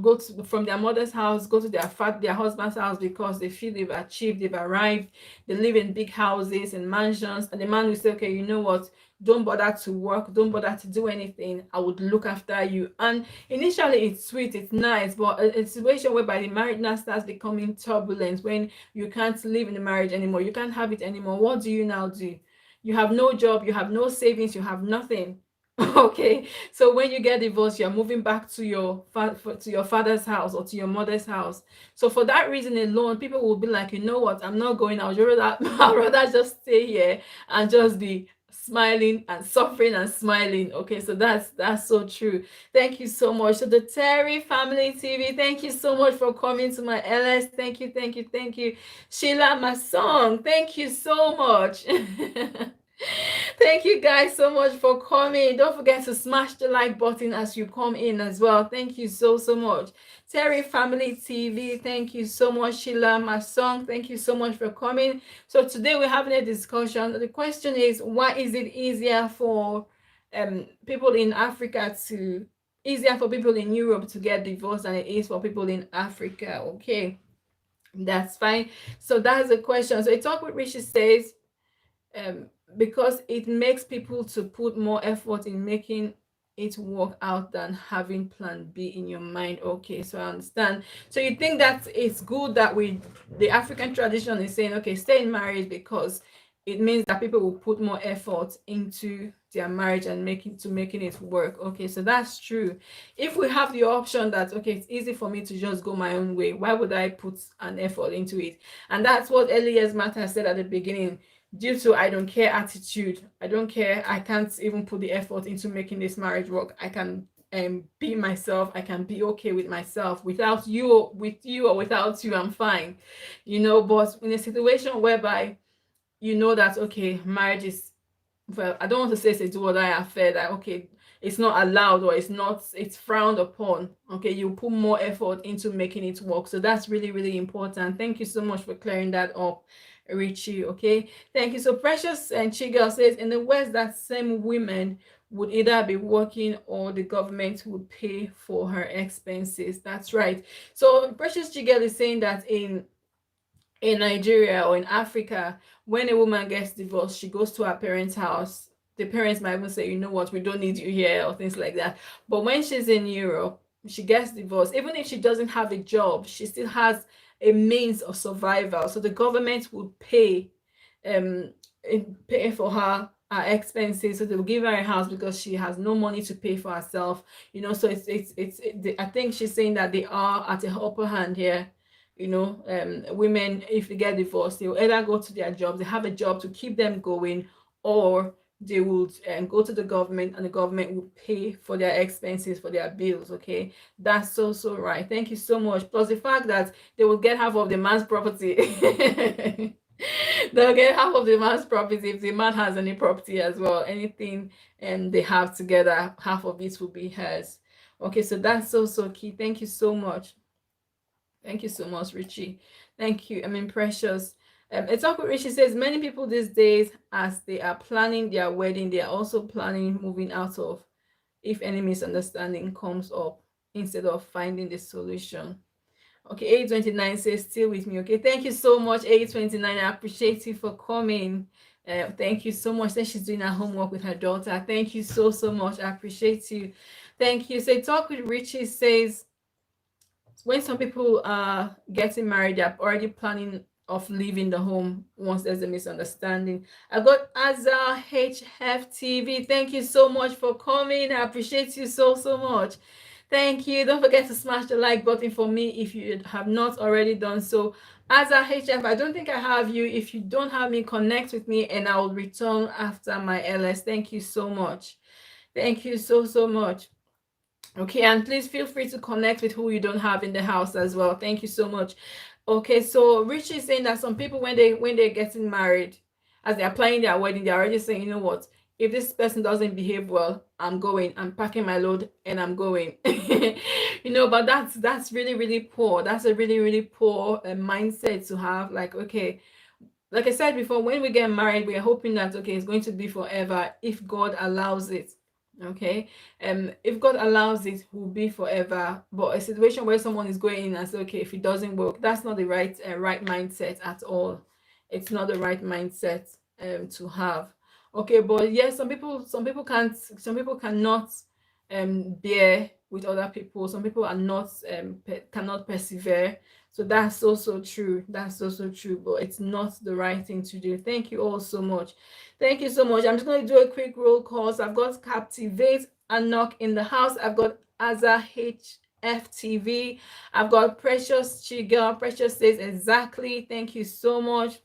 go to from their mother's house, go to their husband's house because they feel they've achieved, they've arrived, they live in big houses and mansions, and the man will say, okay, you know what, don't bother to work, don't bother to do anything, I would look after you. And initially it's sweet, it's nice, but a situation whereby the marriage now starts becoming turbulent, when you can't live in the marriage anymore, you can't have it anymore. What do you now do? You have no job, you have no savings, you have nothing. Okay, so when you get divorced, you're moving back to your father's house or to your mother's house. So for that reason alone, people will be like, you know what, I'm not going out. I'd rather just stay here and just be smiling and suffering and smiling. Okay, so that's so true. Thank you so much. So the Terry Family TV, thank you so much for coming to my LS. Thank you. Sheila, my song, thank you so much. Thank you guys so much for coming. Don't forget to smash the like button as you come in as well. Thank you so much. Terry Family TV, thank you so much. Sheila, my song, thank you so much for coming. So today we're having a discussion. The question is, why is it people in Africa to easier for people in Europe to get divorced than it is for people in Africa? Okay, that's fine. So that's the question. So a talk with Rishi says, um, because it makes people to put more effort in making it work out than having plan B in your mind. Okay, so I understand. So you think that it's good that the African tradition is saying, okay, stay in marriage because it means that people will put more effort into their marriage and making it work. Okay, so that's true. If we have the option that, okay, it's easy for me to just go my own way, why would I put an effort into it? And that's what Elias Martha said at the beginning. Due to I don't care attitude, I don't care, I can't even put the effort into making this marriage work. I can be myself, I can be okay with myself, without you, with you or without you, I'm fine, but in a situation whereby you know that, okay, marriage is, well, I don't want to say it's a do or die affair, that okay, it's not allowed or it's frowned upon. Okay, you put more effort into making it work. So that's really important. Thank you so much for clearing that up, Richie. Okay, thank you. So Precious and Chigel says, in the West, that same women would either be working or the government would pay for her expenses. That's right. So Precious Chigel is saying that in Nigeria or in Africa, when a woman gets divorced, she goes to her parents' house. The parents might even say, you know what, we don't need you here, or things like that. But when she's in Europe, she gets divorced. Even if she doesn't have a job, she still has a means of survival. So the government would um pay for her expenses. So they will give her a house because she has no money to pay for herself. So I think she's saying that they are at a upper hand here. Women, if they get divorced, they will either go to their jobs, they have a job to keep them going, or they would go to the government and the government would pay for their expenses, for their bills. Okay, that's so right. Thank you so much. Plus the fact that they will get half of the man's property. They'll get half of the man's property if the man has any property as well. Anything they have together, half of it will be hers. Okay, so that's so key. Thank you so much. Thank you so much, Richie. Thank you. I mean, Precious. It's up with Richie says, many people these days, as they are planning their wedding, they are also planning moving out of if any misunderstanding comes up instead of finding the solution. Okay, A29 says still with me. Okay, thank you so much, A29. I appreciate you for coming. Thank you so much. Then she's doing her homework with her daughter. Thank you so much. I appreciate you. Thank you. So Talk with Richie says when some people are getting married, they're already planning of leaving the home once there's a misunderstanding. I got Azar HFTV. Thank you so much for coming. I appreciate you so much. Thank you. Don't forget to smash the like button for me if you have not already done so. Azar HF, I don't think I have you. If you don't have me, connect with me and I will return after my LS. Thank you so much. Thank you so much. Okay, and please feel free to connect with who you don't have in the house as well. Thank you so much. Okay, so Rich is saying that some people when they're getting married, as they're planning their wedding, they're already saying, you know what, if this person doesn't behave well, I'm going, I'm packing my load and I'm going. You know, but that's really poor. That's a really poor mindset to have. Like, okay, like I said before, when we get married, we are hoping that okay, it's going to be forever if God allows it. Okay, if God allows it, will be forever. But a situation where someone is going in and say, okay, if it doesn't work, that's not the right mindset at all. It's not the right mindset to have. Okay, but yes, some people cannot bear with other people. Some people are not cannot persevere. So that's also true. That's also true, but it's not the right thing to do. Thank you all so much. Thank you so much. I'm just going to do a quick roll call. So I've got Captivate and Knock in the house. I've got Aza HFTV. I've got Precious Chiga. Precious says exactly. Thank you so much.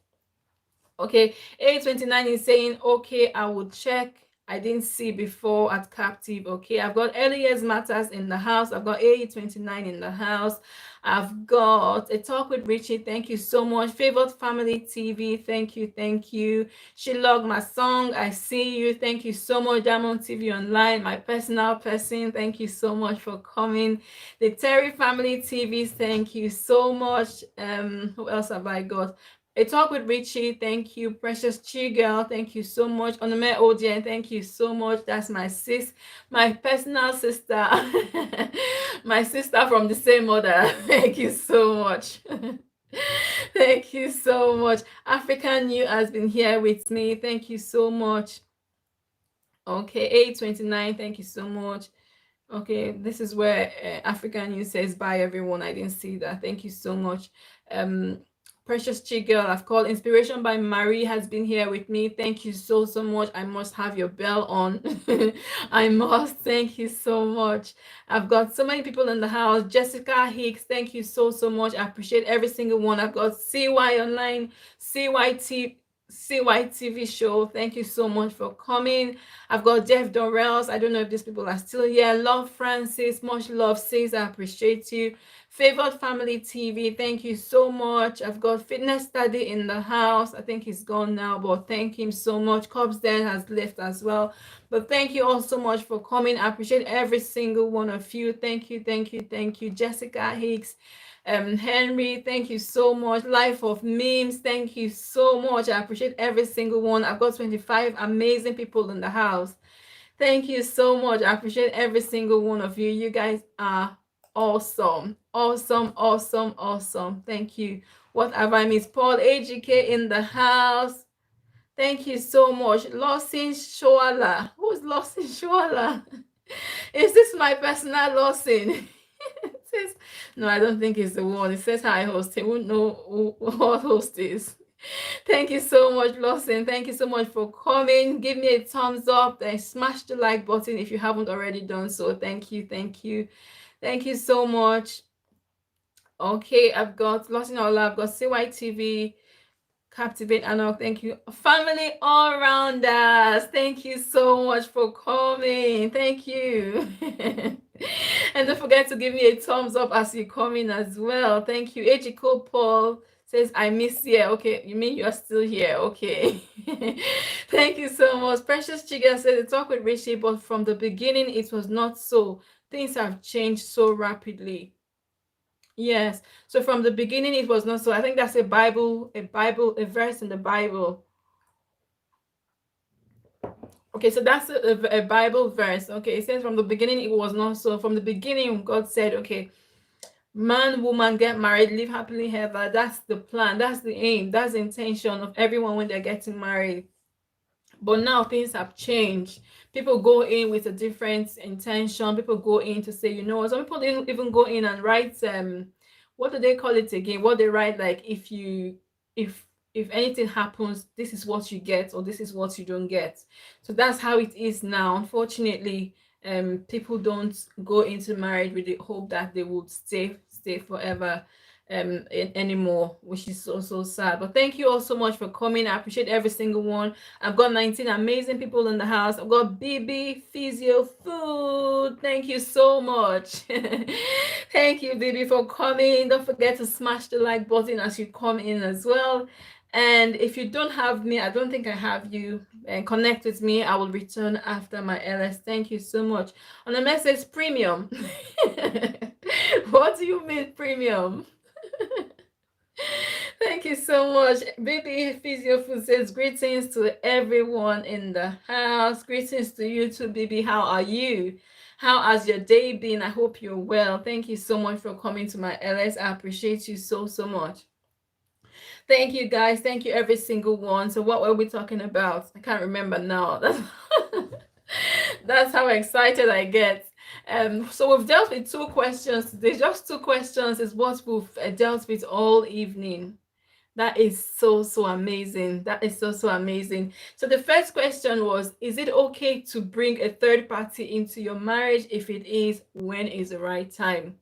Okay, A29 is saying, okay, I will check. I didn't see before at Captive. Okay, I've got Elias Matters in the house. I've got A29 in the house. I've got a talk with Richie. Thank you so much. Favored Family TV. Thank you. Thank you. She logged my song. I see you. Thank you so much. Diamond TV Online, my personal person. Thank you so much for coming. The Terry Family TVs. Thank you so much. Who else have I got? A talk with Richie, thank you. Precious Chi Girl, thank you so much. Onome Odien, thank you so much. That's my sis, my personal sister, my sister from the same mother. Thank you so much. Thank you so much. African New has been here with me. Thank you so much. Okay, A29, thank you so much. Okay, this is where African News says bye everyone. I didn't see that. Thank you so much. Precious Chigirl, I've called Inspiration by Marie has been here with me. Thank you so much. I must have your bell on. I must. Thank you so much. I've got so many people in the house. Jessica Hicks, thank you so much. I appreciate every single one. I've got CY Online, CYTV show. Thank you so much for coming. I've got Jeff Dorrells. I don't know if these people are still here. Love Francis. Much love, sis. I appreciate you. Favored Family TV. Thank you so much. I've got Fitness Study in the house. I think he's gone now, but thank him so much. Cobbs Den has left as well. But thank you all so much for coming. I appreciate every single one of you. Thank you, thank you, thank you. Jessica Hicks. Henry, thank you so much. Life of Memes, thank you so much. I appreciate every single one. I've got 25 amazing people in the house. Thank you so much. I appreciate every single one of you. You guys are awesome. Awesome. Thank you. What have I missed? Paul AGK in the house. Thank you so much. Lawson Shoala. Who's Lawson Shoala? Is this my personal Lawson? Says, no, I don't think it's the one. It says hi host. He won't know what host is. Thank you so much, Lawson. Thank you so much for coming. Give me a thumbs up and smash the like button if you haven't already done so. Thank you so much. Okay, I've got Lawson Ola, I've got CYTV, Captivate Anok. Thank you. Family all rounders. Thank you so much for coming. Thank you. And don't forget to give me a thumbs up as you come in as well. Thank you. Ejiko Paul says, I miss you. Okay, you mean you're still here? Okay. Thank you so much. Precious Chiga said, the talk with Richie, but from the beginning, it was not so. Things have changed so rapidly. Yes. So from the beginning, it was not so. I think that's a verse in the Bible. Okay, so that's a Bible verse. Okay, it says from the beginning, it was not so. From the beginning, God said, okay, Man, woman, get married, live happily ever. That's the plan. That's the aim. That's the intention of everyone when they're getting married. But now things have changed. People go in with a different intention. People go in to say, you know what? Some people didn't even go in and write what do they call it again? What they write, like, if if anything happens, this is what you get, or this is what you don't get. So that's how it is now. Unfortunately, people don't go into marriage with the hope that they would stay forever anymore, which is so sad. But thank you all so much for coming. I appreciate every single one. I've got 19 amazing people in the house. I've got BB Physio Food. Thank you so much. Thank you, BB, for coming. Don't forget to smash the like button as you come in as well. And if you don't have me, I don't think I have you, and connect with me. I will return after my LS. Thank you so much. On the message, premium. What do you mean premium? Thank you so much. Baby Physio Food says greetings to everyone in the house. Greetings to you too, baby. How are you? How has your day been? I hope you're well. Thank you so much for coming to my LS. I appreciate you so much. Thank you, guys. Thank you, every single one. So what were we talking about? I can't remember now. That's how excited I get. So we've dealt with two questions today. Just two questions is what we've dealt with all evening. That is so amazing. That is so amazing. So the first question was, is it okay to bring a third party into your marriage? If it is, when is the right time?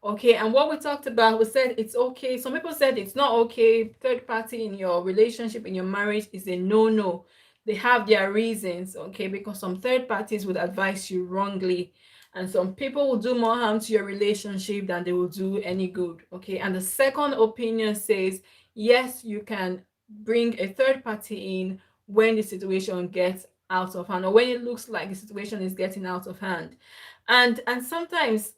Okay, and what we talked about, we said it's okay. Some people said it's not okay. Third party in your relationship, in your marriage, is a no. They have their reasons, okay, because some third parties would advise you wrongly, and some people will do more harm to your relationship than they will do any good, okay. And the second opinion says, yes, you can bring a third party in when the situation gets out of hand, or when it looks like the situation is getting out of hand. And sometimes,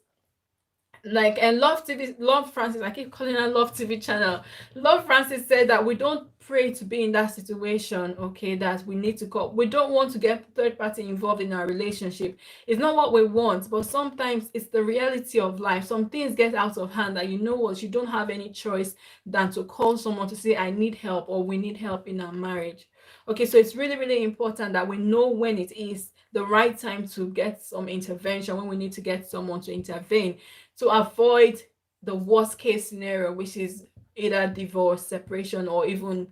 like, and Love TV, Love Francis, I keep calling her Love TV channel. Love Francis said that we don't pray to be in that situation, okay, that we need to call. We don't want to get third party involved in our relationship. It's not what we want, but sometimes it's the reality of life. Some things get out of hand that, you know what, you don't have any choice than to call someone to say, I need help, or we need help in our marriage. Okay, so it's really important that we know when it is the right time to get some intervention, when we need to get someone to intervene, to avoid the worst case scenario, which is either divorce, separation, or even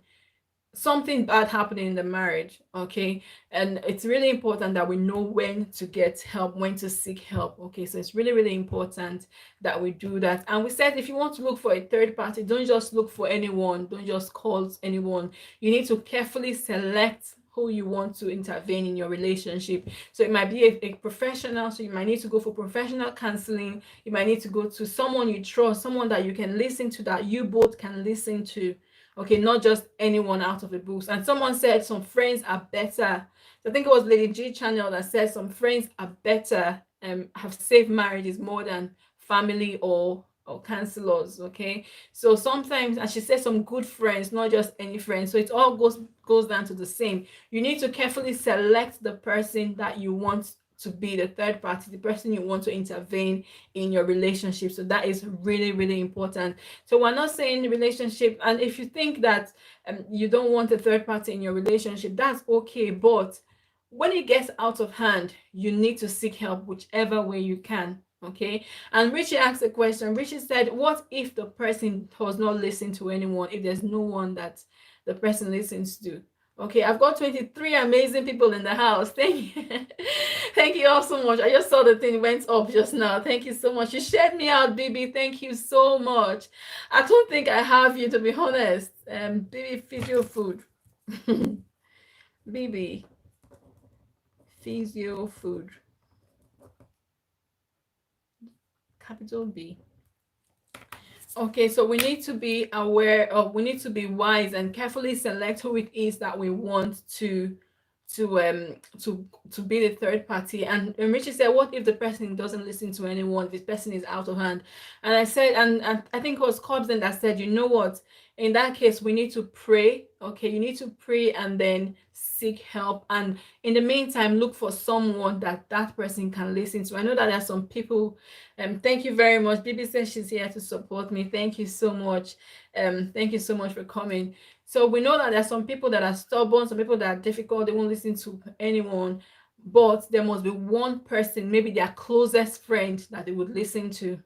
something bad happening in the marriage. Okay, and it's really important that we know when to get help, when to seek help. Okay, so it's really important that we do that. And we said, if you want to look for a third party, don't just look for anyone, don't just call anyone. You need to carefully select who you want to intervene in your relationship. So it might be a professional, so you might need to go for professional counseling. You might need to go to someone you trust, someone that you can listen to, that you both can listen to. Okay, not just anyone out of the books. And someone said some friends are better. I think it was Lady G channel that said some friends are better, have saved marriages more than family or counselors. Okay, so sometimes, and she said some good friends, not just any friends. So it all goes down to the same. You need to carefully select the person that you want to be the third party, the person you want to intervene in your relationship. So that is really important. So we're not saying relationship, and if you think that you don't want a third party in your relationship, that's okay. But when it gets out of hand, you need to seek help whichever way you can. Okay. And Richie asked a question. Richie said, what if the person does not listen to anyone, if there's no one that the person listens to? Okay, I've got 23 amazing people in the house. Thank you. Thank you all so much. I just saw the thing went up just now. Thank you so much. You shared me out, BB. Thank you so much. I don't think I have you, to be honest. BB Physio Food. BB Physio Food. Capital B. Okay, so we need to be aware of, we need to be wise and carefully select who it is that we want to be the third party. And Richie said, what if the person doesn't listen to anyone, this person is out of hand? And I said, and I think it was Cobson that said, you know what, in that case, we need to pray. Okay, you need to pray and then seek help. And in the meantime, look for someone that person can listen to. I know that there are some people. Thank you very much. Bibi says she's here to support me. Thank you so much. Thank you so much for coming. So we know that there are some people that are stubborn, some people that are difficult. They won't listen to anyone. But there must be one person, maybe their closest friend, that they would listen to.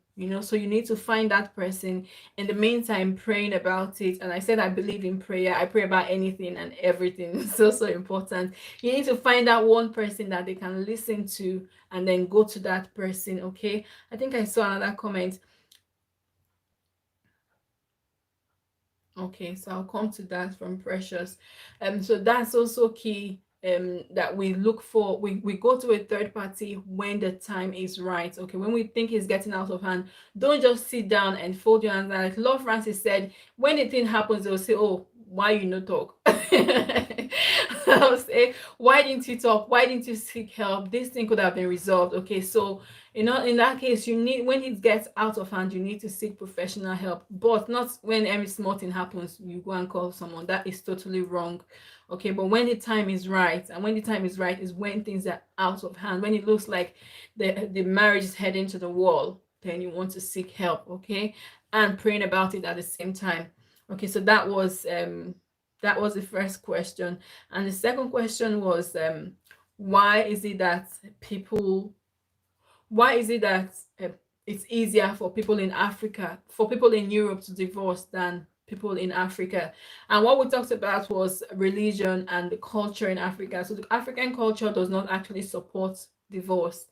So you need to find that person. In the meantime, praying about it. And I said I believe in prayer. I pray about anything and everything. It's so important. You need to find that one person that they can listen to and then go to that person. Okay, I think I saw another comment. Okay, so I'll come to that from Precious. So that's also key. That we look for, we go to a third party when the time is right. Okay, when we think it's getting out of hand, don't just sit down and fold your hands. Like Lord Francis said, when the thing happens, they'll say, "Oh, why you no talk?" I'll say, "Why didn't you talk? Why didn't you seek help? This thing could have been resolved." Okay, so in that case, you need, when it gets out of hand, you need to seek professional help, but not when every small thing happens you go and call someone. That is totally wrong. Okay, but when the time is right, and when the time is right is when things are out of hand, when it looks like the marriage is heading to the wall, then you want to seek help. Okay, and praying about it at the same time. Okay, so that was the first question. And the second question was, why is it that people why is it that it's easier for people in Africa, for people in Europe to divorce than people in Africa? And what we talked about was religion and the culture in Africa. So the African culture does not actually support divorce.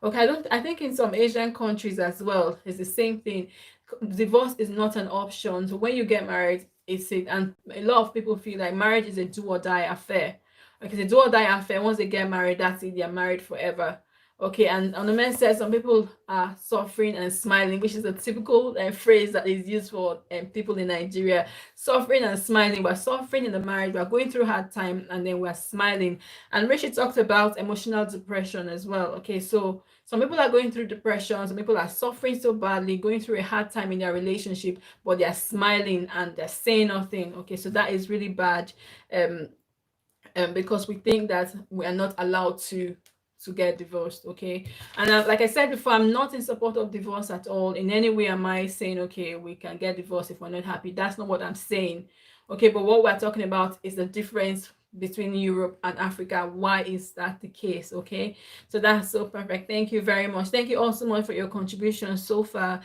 Okay, I think in some Asian countries as well, it's the same thing. Divorce is not an option. So when you get married, it's it, and a lot of people feel like marriage is a do or die affair. Okay, it's a do or die affair. Once they get married, that's it, they're married forever. Okay, and on the men's side, some people are suffering and smiling, which is a typical phrase that is used for people in Nigeria. Suffering and smiling. We're suffering in the marriage, we're going through hard time, and then we're smiling. And Richie talked about emotional depression as well. Okay, so some people are going through depression, some people are suffering so badly, going through a hard time in their relationship, but they're smiling and they're saying nothing. Okay, so that is really bad. Because we think that we are not allowed to get divorced. Okay, and like I said before, I'm not in support of divorce at all. In any way am I saying, okay, we can get divorced if we're not happy? That's not what I'm saying. Okay, but what we're talking about is the difference between Europe and Africa. Why is that the case? Okay, so that's so perfect. Thank you very much. Thank you all so much for your contribution so far.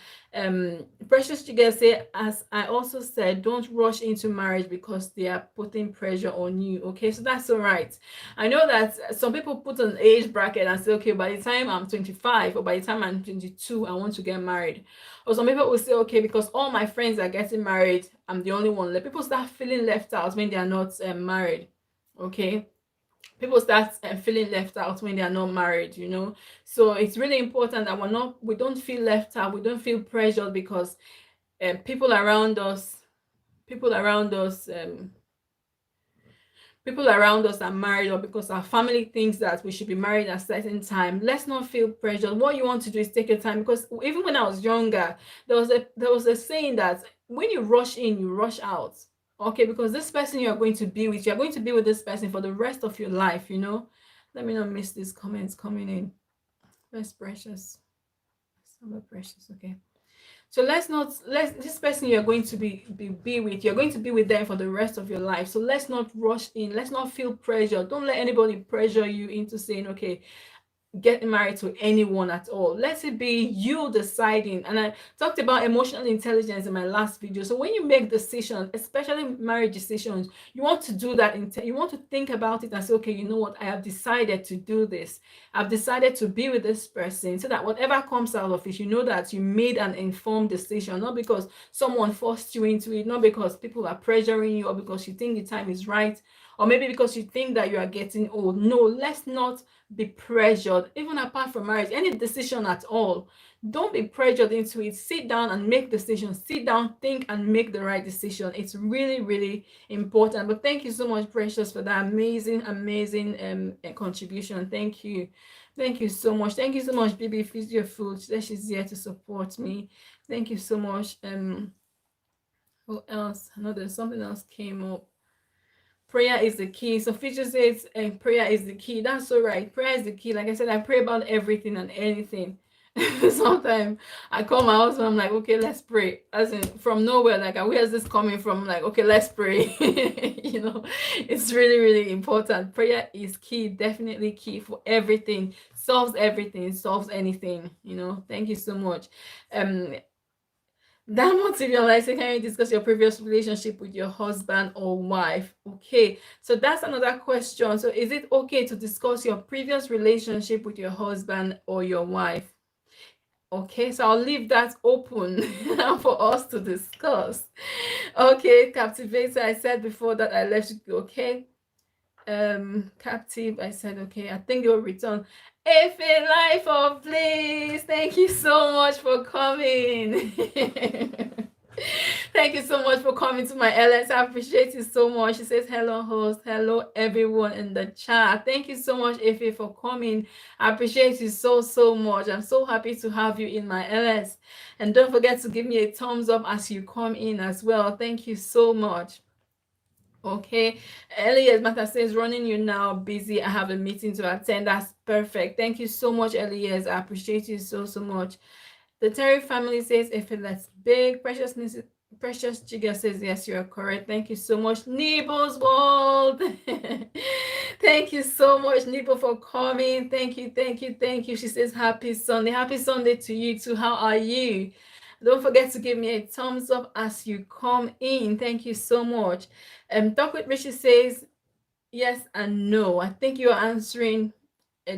Precious Chiga say, as I also said, don't rush into marriage because they are putting pressure on you. Okay, so that's all right. I know that some people put an age bracket and say, okay, by the time I'm 25 or by the time I'm 22, I want to get married. Or some people will say, okay, because all my friends are getting married, I'm the only one. Like, people start feeling left out when they are not married. Okay, people start feeling left out when they are not married. So it's really important that we don't feel left out, we don't feel pressured because people around us people around us people around us are married, or because our family thinks that we should be married at a certain time. Let's not feel pressured. What you want to do is take your time, because even when I was younger, there was a saying that when you rush in, you rush out. Okay, because this person you're going to be with, you're going to be with this person for the rest of your life. Let me not miss these comments coming in. Where's Precious? Summer Precious. Okay, so let's this person you're going to be with, you're going to be with them for the rest of your life. So let's not rush in, let's not feel pressure. Don't let anybody pressure you into saying, okay, get married to anyone at all. Let it be you deciding. And I talked about emotional intelligence in my last video. So when you make decisions, especially marriage decisions, you want to do that you want to think about it and say, okay, you know what, I have decided to do this. I've decided to be with this person, so that whatever comes out of it, you know that you made an informed decision, not because someone forced you into it, not because people are pressuring you, or because you think the time is right, or maybe because you think that you are getting old. No, let's not be pressured. Even apart from marriage, any decision at all, don't be pressured into it. Sit down and make decisions. Sit down, think, and make the right decision. It's really, really important. But thank you so much, Precious, for that amazing contribution. Thank you so much. Thank you so much, Bibi Physio Food. She's here to support me. Thank you so much. Who else? I know there's something else came up. Prayer is the key. So Future says prayer is the key. That's so right. Prayer is the key. Like I said, I pray about everything and anything. Sometimes I call my husband, I'm like, okay, let's pray. As in from nowhere, like where's this coming from? I'm like, okay, let's pray. It's really, really important. Prayer is key, definitely key for everything. Solves everything, solves anything. Thank you so much. Diamond TV Online say, can you discuss your previous relationship with your husband or wife? Okay, so that's another question. So is it okay to discuss your previous relationship with your husband or your wife? Okay, so I'll leave that open for us to discuss. Okay, Captivator, I said before that I left you. Okay, Captive, I said okay, I think you'll return. If a life of bliss, thank you so much for coming. Thank you so much for coming to my LS. I appreciate you so much. She says, hello, host. Hello, everyone in the chat. Thank you so much, Ife, for coming. I appreciate you so, so much. I'm so happy to have you in my LS. And don't forget to give me a thumbs up as you come in as well. Thank you so much. Okay, Elias Mata says, running you now, busy. I have a meeting to attend. That's perfect. Thank you so much, Elias. I appreciate you so, so much. The Terry family says, if it lets big, Precious Jigger says, yes, you are correct. Thank you so much. Nibbles World. Thank you so much, Nibble, for coming. Thank you, thank you, thank you. She says, happy Sunday. Happy Sunday to you too. How are you? Don't forget to give me a thumbs up as you come in. Thank you so much. Talk with Richie says, yes and no. I think you're answering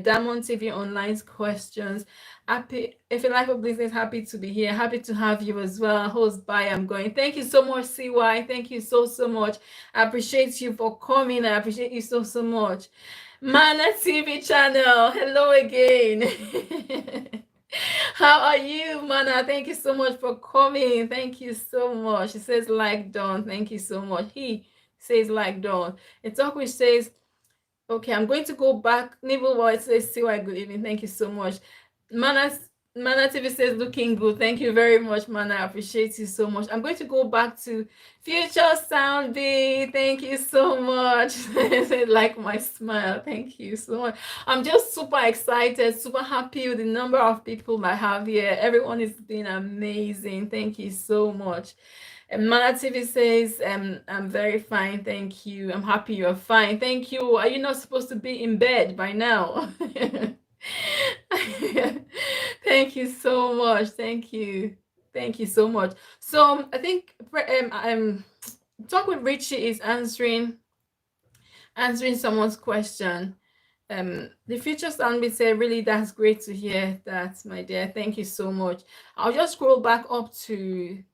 Diamond TV Online's questions. Happy, if you like a business, happy to be here. Happy to have you as well. Host by I'm going. Thank you so much, CY. Thank you so, so much. I appreciate you for coming. I appreciate you so, so much. Mana TV channel. Hello again. How are you, Mana? Thank you so much for coming. Thank you so much. He says like Dawn. Thank you so much. He says like Dawn. It's which says, okay, I'm going to go back. Nibble Boy says, CY, good evening. Thank you so much. Mana TV says, looking good. Thank you very much, Mana. I appreciate you so much. I'm going to go back to Future Sound B. Thank you so much. Like my smile. Thank you so much. I'm just super excited, super happy with the number of people I have here. Everyone is doing amazing. Thank you so much. Mana TV says, I'm very fine, thank you. I'm happy you're fine. Thank you. Are you not supposed to be in bed by now? Thank you so much. Thank you. Thank you so much. So I think Talk with Richie is answering someone's question. The future soundbit said, really, that's great to hear that, my dear. Thank you so much. I'll just scroll back up to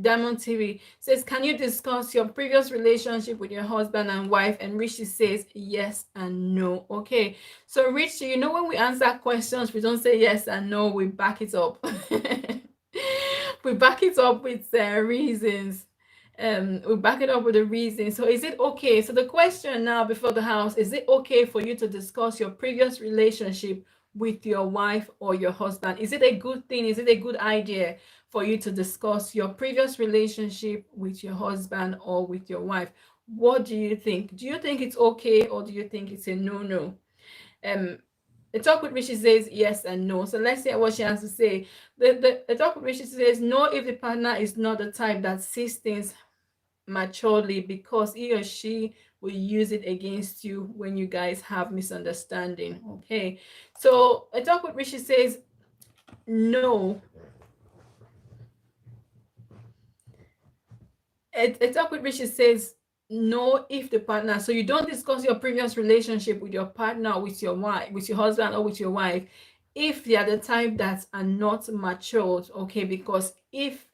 Diamond TV. Says, can you discuss your previous relationship with your husband and wife? And Richie says yes and no. Okay, so Richie, when we answer questions, we don't say yes and no, we back it up. We back it up with reasons. We back it up with a reason. So is it okay? So the question now before the house, is it okay for you to discuss your previous relationship with your wife or your husband? Is it a good thing? Is it a good idea for you to discuss your previous relationship with your husband or with your wife? What do you think? Do you think it's okay, or do you think it's a no? The Talk with Rishi says yes and no. So let's hear what she has to say. The Talk with Rishi says no if the partner is not the type that sees things maturely, because he or she will use it against you when you guys have misunderstanding. Okay, so a Talk with Rishi says no. A Talk with Rishi says no if the partner, so you don't discuss your previous relationship with your partner, with your wife, with your husband, or with your wife, if they are the type that are not matured. Okay, because if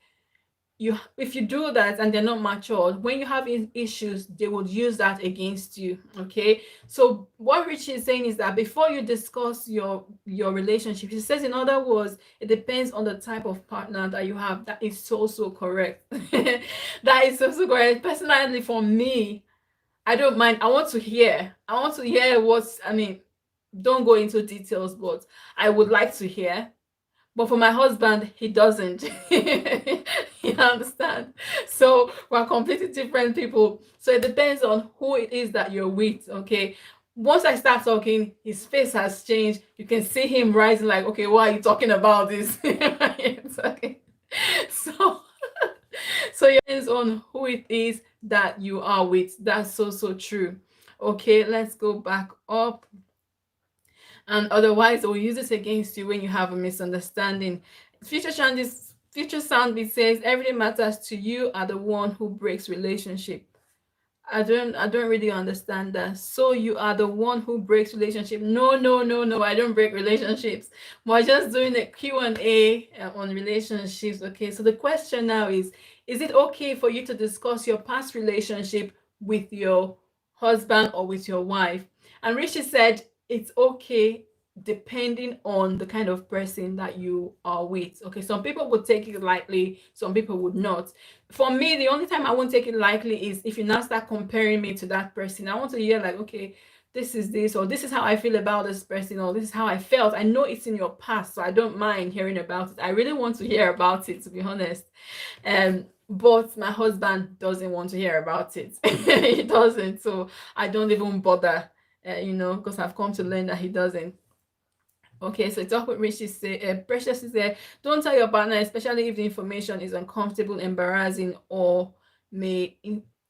you do that and they're not matured, when you have issues, they would use that against you. Okay, so what Richie is saying is that before you discuss your relationship, he says, in other words, it depends on the type of partner that you have. That is so correct. That is so correct. Personally, for me, I don't mind. I want to hear what's, don't go into details, but I would like to hear. But for my husband, he doesn't. You understand? So we're completely different people. So it depends on who it is that you're with, okay? Once I start talking, his face has changed. You can see him rising, like, okay, why are you talking about this? It's okay. So, so it depends on who it is that you are with. That's so, so true. Okay, let's go back up. And otherwise they will use it against you when you have a misunderstanding. Future soundbit says everything matters to you are the one who breaks relationship. I don't really understand that. So you are the one who breaks relationship. No, no, no, no. I don't break relationships. We're just doing a Q&A on relationships. Okay. So the question now is it okay for you to discuss your past relationship with your husband or with your wife? And Richie said it's okay depending on the kind of person that you are with. Okay. Some people would take it lightly, some people would not. For me, the only time I won't take it lightly is if you now start comparing me to that person. I want to hear, like, okay, this is this, or this is how I feel about this person, or this is how I felt. I know it's in your past, so I don't mind hearing about it. I really want to hear about it, to be honest. But my husband doesn't want to hear about it. He doesn't, so I don't even bother, because I've come to learn that he doesn't. Okay, so talk with Richie say, Precious is there. Don't tell your partner, especially if the information is uncomfortable, embarrassing, or may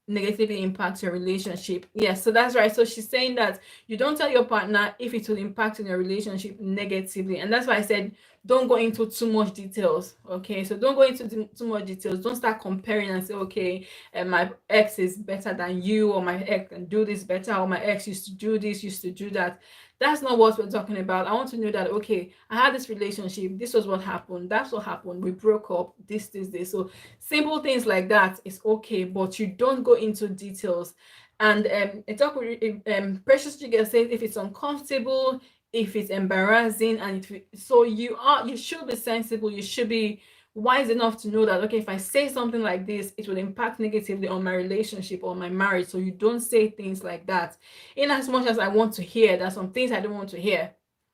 negatively impact your relationship. Yes, so that's right. So she's saying that you don't tell your partner if it will impact in your relationship negatively. And that's why I said don't go into too much details. Okay, so don't go into too much details. Don't start comparing and say, okay, my ex is better than you, or my ex can do this better, or my ex used to do this, used to do that. That's not what we're talking about. I want to know that, okay, I had this relationship, this was what happened, that's what happened, we broke up, this. So simple things like that is okay, but you don't go into details. And Precious Jigger says if it's uncomfortable, if it's embarrassing, and so you should be sensible, you should be wise enough to know that, okay, if I say something like this, it will impact negatively on my relationship or my marriage. So you don't say things like that. In as much as I want to hear, there's some things I don't want to hear.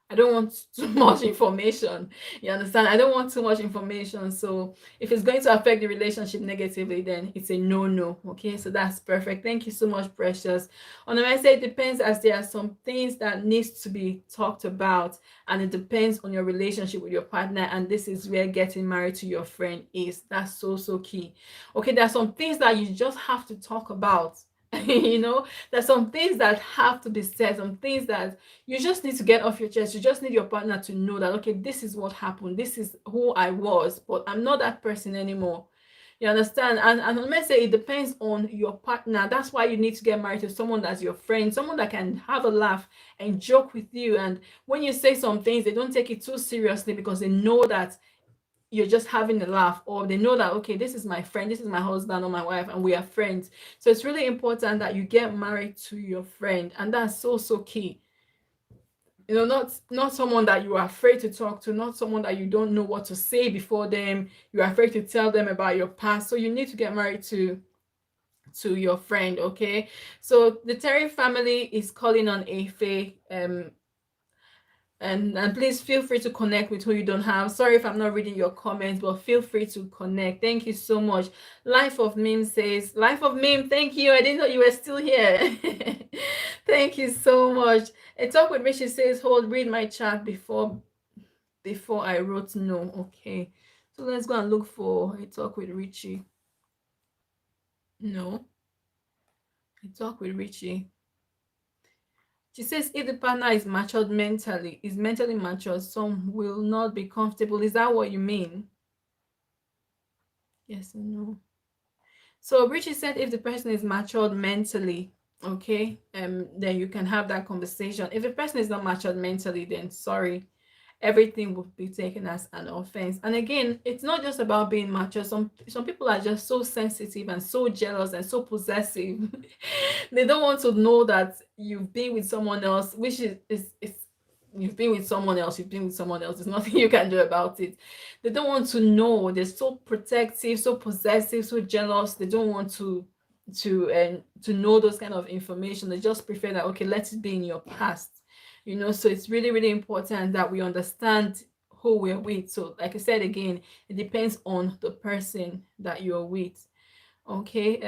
I don't want too much information. You understand? I don't want too much information. So if it's going to affect the relationship negatively, then it's a no. Okay, so that's perfect. Thank you so much, Precious. On the say it depends, as there are some things that needs to be talked about, and it depends on your relationship with your partner. And this is where getting married to your friend is. That's so key. Okay, there are some things that you just have to talk about. There's some things that have to be said, some things that you just need to get off your chest. You just need your partner to know that, okay, this is what happened, this is who I was, but I'm not that person anymore. You understand? And let me say it depends on your partner. That's why you need to get married to someone that's your friend, someone that can have a laugh and joke with you. And when you say some things, they don't take it too seriously because they know that you're just having a laugh, or they know that, okay, this is my friend, this is my husband or my wife, and we are friends. So it's really important that you get married to your friend, and that's so key. Not someone that you are afraid to talk to, not someone that you don't know what to say before them, you're afraid to tell them about your past. So you need to get married to your friend. Okay, so the Terry family is calling on Afe. And please feel free to connect with who you don't have. Sorry if I'm not reading your comments, but feel free to connect. Thank you so much. Life of Meme says, Life of Meme, thank you. I didn't know you were still here. Thank you so much. A talk with Richie says, read my chat before I wrote no. Okay, so let's go and look for a talk with Richie. No, a talk with Richie. She says if the partner is mentally mature, some will not be comfortable. Is that what you mean? Yes or no? So Richie said if the person is matured mentally, okay, then you can have that conversation. If the person is not matured mentally, then sorry, everything will be taken as an offense. And again, it's not just about being mature. Some people are just so sensitive and so jealous and so possessive. They don't want to know that you've been with someone else, which is you've been with someone else. There's nothing you can do about it. They don't want to know. They're so protective, so possessive, so jealous. They don't want to know those kind of information. They just prefer that, okay, let it be in your past. So it's really important that we understand who we're with. So like I said again, it depends on the person that you're with. Okay.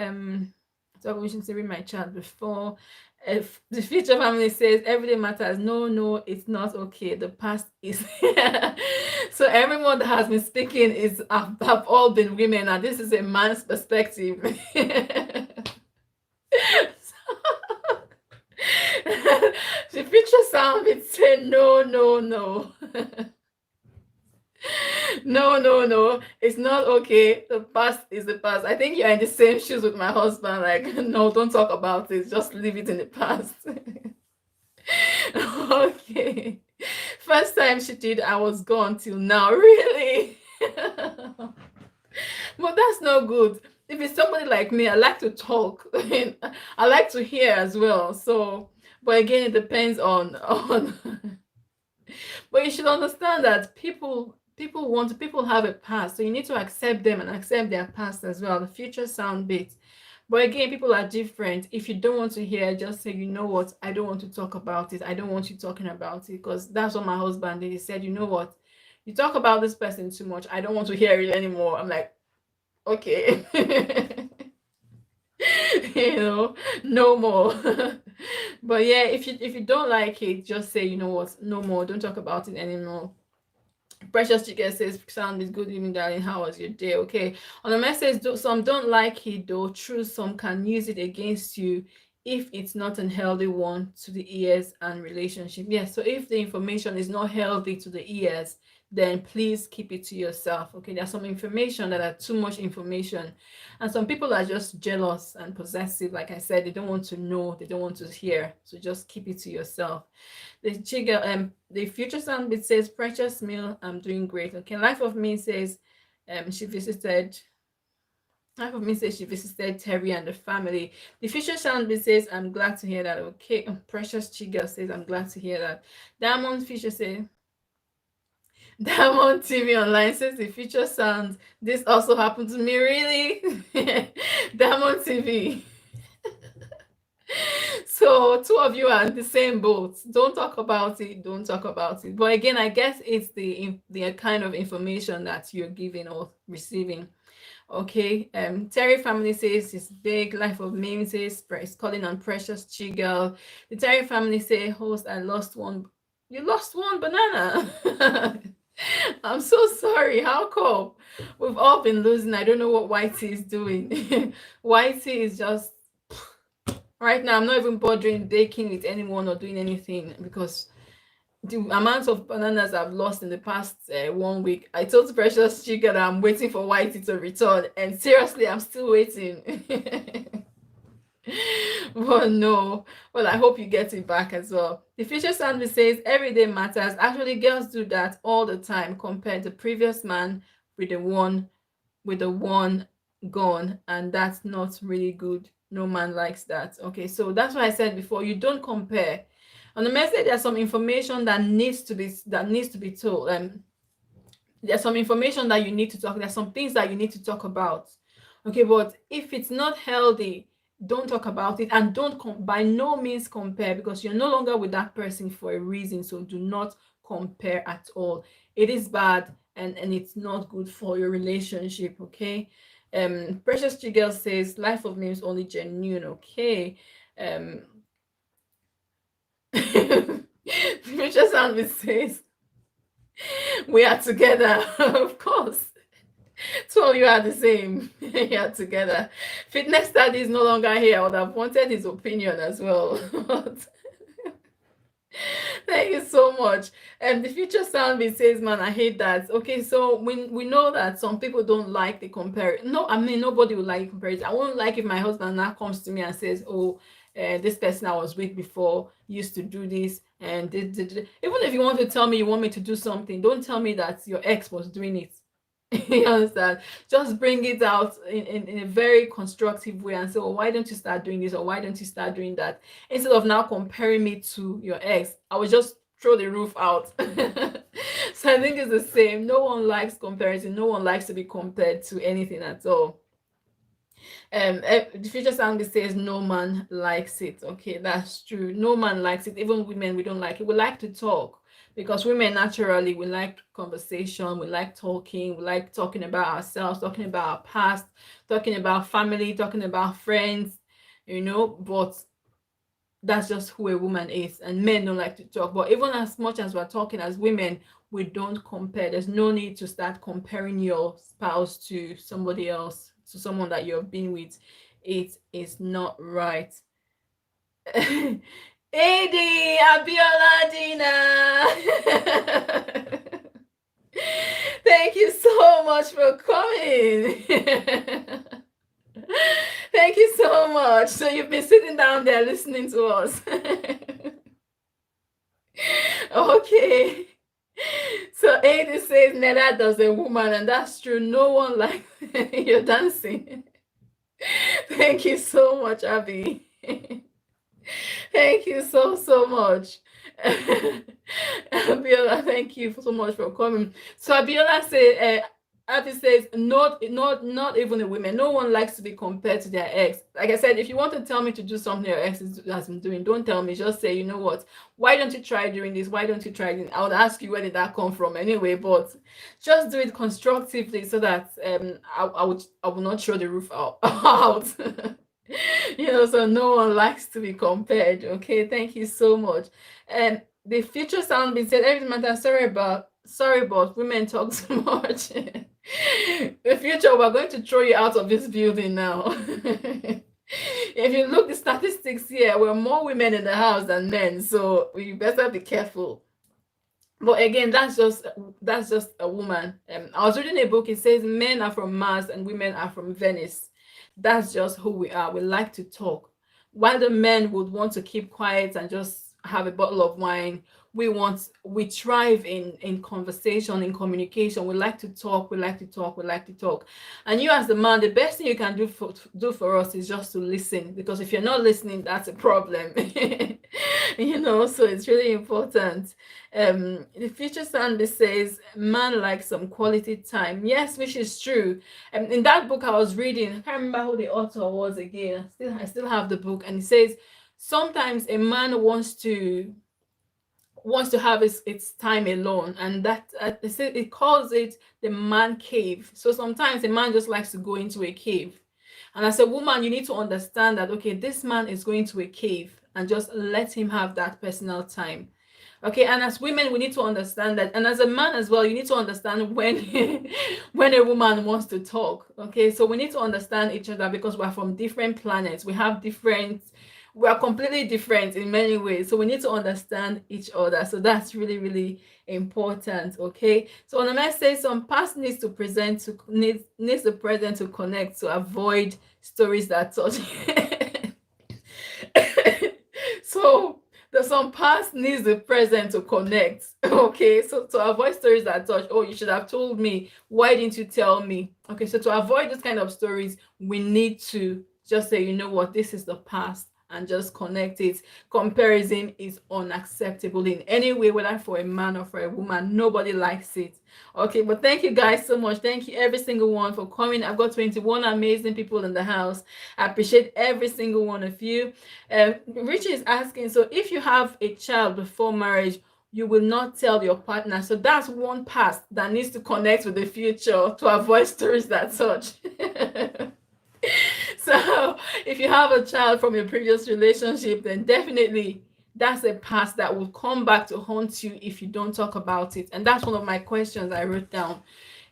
So I wish to read my chat before. If the future family says everyday matters, no, no, it's not okay. The past is. So everyone that has been speaking is have all been women, and this is a man's perspective. The future sound would say no, no, no. No, no, no. It's not okay. The past is the past. I think you're in the same shoes with my husband. Like, no, don't talk about it. Just leave it in the past. Okay. First time she did, I was gone till now. Really? But that's not good. If it's somebody like me, I like to talk. I like to hear as well. So, but again, it depends on but you should understand that people have a past, so you need to accept them and accept their past as well. The future sound bit. But again, people are different. If you don't want to hear, just say, you know what, I don't want to talk about it. I don't want you talking about it. Because that's what my husband did. He said, you know what, you talk about this person too much. I don't want to hear it anymore. I'm like, okay. You know, no more. But yeah, if you don't like it, just say, you know what, no more. Don't talk about it anymore. Precious Chicken says, sound is good evening, darling. How was your day? Okay. On the message, some don't like it though. True, some can use it against you if it's not an healthy one to the ears and relationship. Yes, so if the information is not healthy to the ears, then please keep it to yourself. Okay, there's some information that are too much information, and some people are just jealous and possessive. Like I said, they don't want to know, they don't want to hear. So just keep it to yourself. The future sound bit says, precious meal, I'm doing great. Okay, life of me says she visited Life of me says she visited Terry and the family. The future sound bit says, I'm glad to hear that. Okay, precious Chiga says, I'm glad to hear that. Diamond Fisher says, Diamond TV Online says the future sounds. This also happened to me, really. Diamond TV. So two of you are in the same boat. Don't talk about it. Don't talk about it. But again, I guess it's the kind of information that you're giving or receiving. Okay. Terry family says it's big. Life of Meme says it's calling on precious Chigel. The Terry family say, host, I lost one. You lost one banana. I'm so sorry. How come? We've all been losing. I don't know what Whitey is doing. Whitey is just right now. I'm not even bothering baking with anyone or doing anything because the amount of bananas I've lost in the past 1 week. I told Precious Chica that I'm waiting for Whitey to return, and seriously, I'm still waiting. But no, well, I hope you get it back as well. The future sandwich says everyday matters. Actually, girls do that all the time. Compare the previous man with the one gone, and that's not really good. No man likes that. Okay, so that's why I said before, you don't compare. On the message, there's some information that needs to be told. There's some information that you need to talk. There's some things that you need to talk about. Okay, but if it's not healthy, don't talk about it, and don't by no means compare, because you're no longer with that person for a reason. So do not compare at all. It is bad, and it's not good for your relationship. Okay. Precious Chigel says life of me is only genuine. Okay. Future Sound says we are together. Of course, two of you are the same. You are together. Fitness Daddy is no longer here. I would have wanted his opinion as well. Thank you so much. The future sound bit says, man, I hate that. Okay, so we know that some people don't like the comparison. No, I mean, nobody will like comparison. I won't like if my husband now comes to me and says, oh, this person I was with before used to do this and did. Even if you want to tell me you want me to do something, don't tell me that your ex was doing it. You understand? Just bring it out in a very constructive way and say, well, why don't you start doing this, or why don't you start doing that, instead of now comparing me to your ex. I would just throw the roof out. So I think it's the same. No one likes comparison. No one likes to be compared to anything at all. The future sound says no man likes it. Okay, that's true. No man likes it. Even women, we don't like it. We like to talk, because women naturally, we like conversation, we like talking, we like talking about ourselves, talking about our past, talking about family, talking about friends, but that's just who a woman is, and men don't like to talk. But even as much as we're talking as women, we don't compare. There's no need to start comparing your spouse to somebody else, to someone that you've been with. It is not right. Adi Abiola Dina. Thank you so much for coming. Thank you so much. So you've been sitting down there listening to us. Okay. So Adi says neither does a woman, and that's true. No one likes you're dancing. Thank you so much, Abby. Thank you so much. Abiola, thank you so much for coming. So Abiola said, Abby says, not even the women. No one likes to be compared to their ex. Like I said, if you want to tell me to do something your ex has been doing, don't tell me. Just say, you know what? Why don't you try doing this? Why don't you try this? I would ask you, where did that come from anyway? But just do it constructively so that I will not throw the roof out. So no one likes to be compared. Okay, thank you so much. And the future sound being said, every matter. Sorry, but women talk too much. The future, we're going to throw you out of this building now. If you look the statistics here, we're more women in the house than men, so we better be careful. But again, that's just a woman. I was reading a book. It says men are from Mars and women are from Venus. That's just who we are. We like to talk. While the men would want to keep quiet and just have a bottle of wine, we thrive in conversation, in communication. We like to talk. We like to talk. We like to talk. And you, as the man, the best thing you can do for us is just to listen. Because if you're not listening, that's a problem. So it's really important. The future Sandy says, man likes some quality time. Yes, which is true. In that book I was reading, I can't remember who the author was again. I still have the book, and it says sometimes a man wants to have its time alone, and that it calls it the man cave. So sometimes a man just likes to go into a cave, and as a woman you need to understand that, okay, this man is going to a cave, and just let him have that personal time. Okay, and as women we need to understand that, and as a man as well, you need to understand when when a woman wants to talk. Okay, so we need to understand each other, because we're from different planets. We are completely different in many ways, so we need to understand each other. So that's really, really important. Okay, so on the message, some past needs to needs the present to connect, to avoid stories that touch. So some past needs the present to connect. Okay, so to avoid stories that touch, oh, you should have told me, why didn't you tell me? Okay, so to avoid this kind of stories, we need to just say, you know what, this is the past, and just connect it. Comparison is unacceptable in any way, whether for a man or for a woman. Nobody likes it. Okay, but thank you guys so much. Thank you every single one for coming. I've got 21 amazing people in the house. I appreciate every single one of you. Richie is asking, so if you have a child before marriage, you will not tell your partner. So that's one past that needs to connect with the future to avoid stories that such. So if you have a child from a previous relationship, then definitely that's a past that will come back to haunt you if you don't talk about it. And that's one of my questions I wrote down.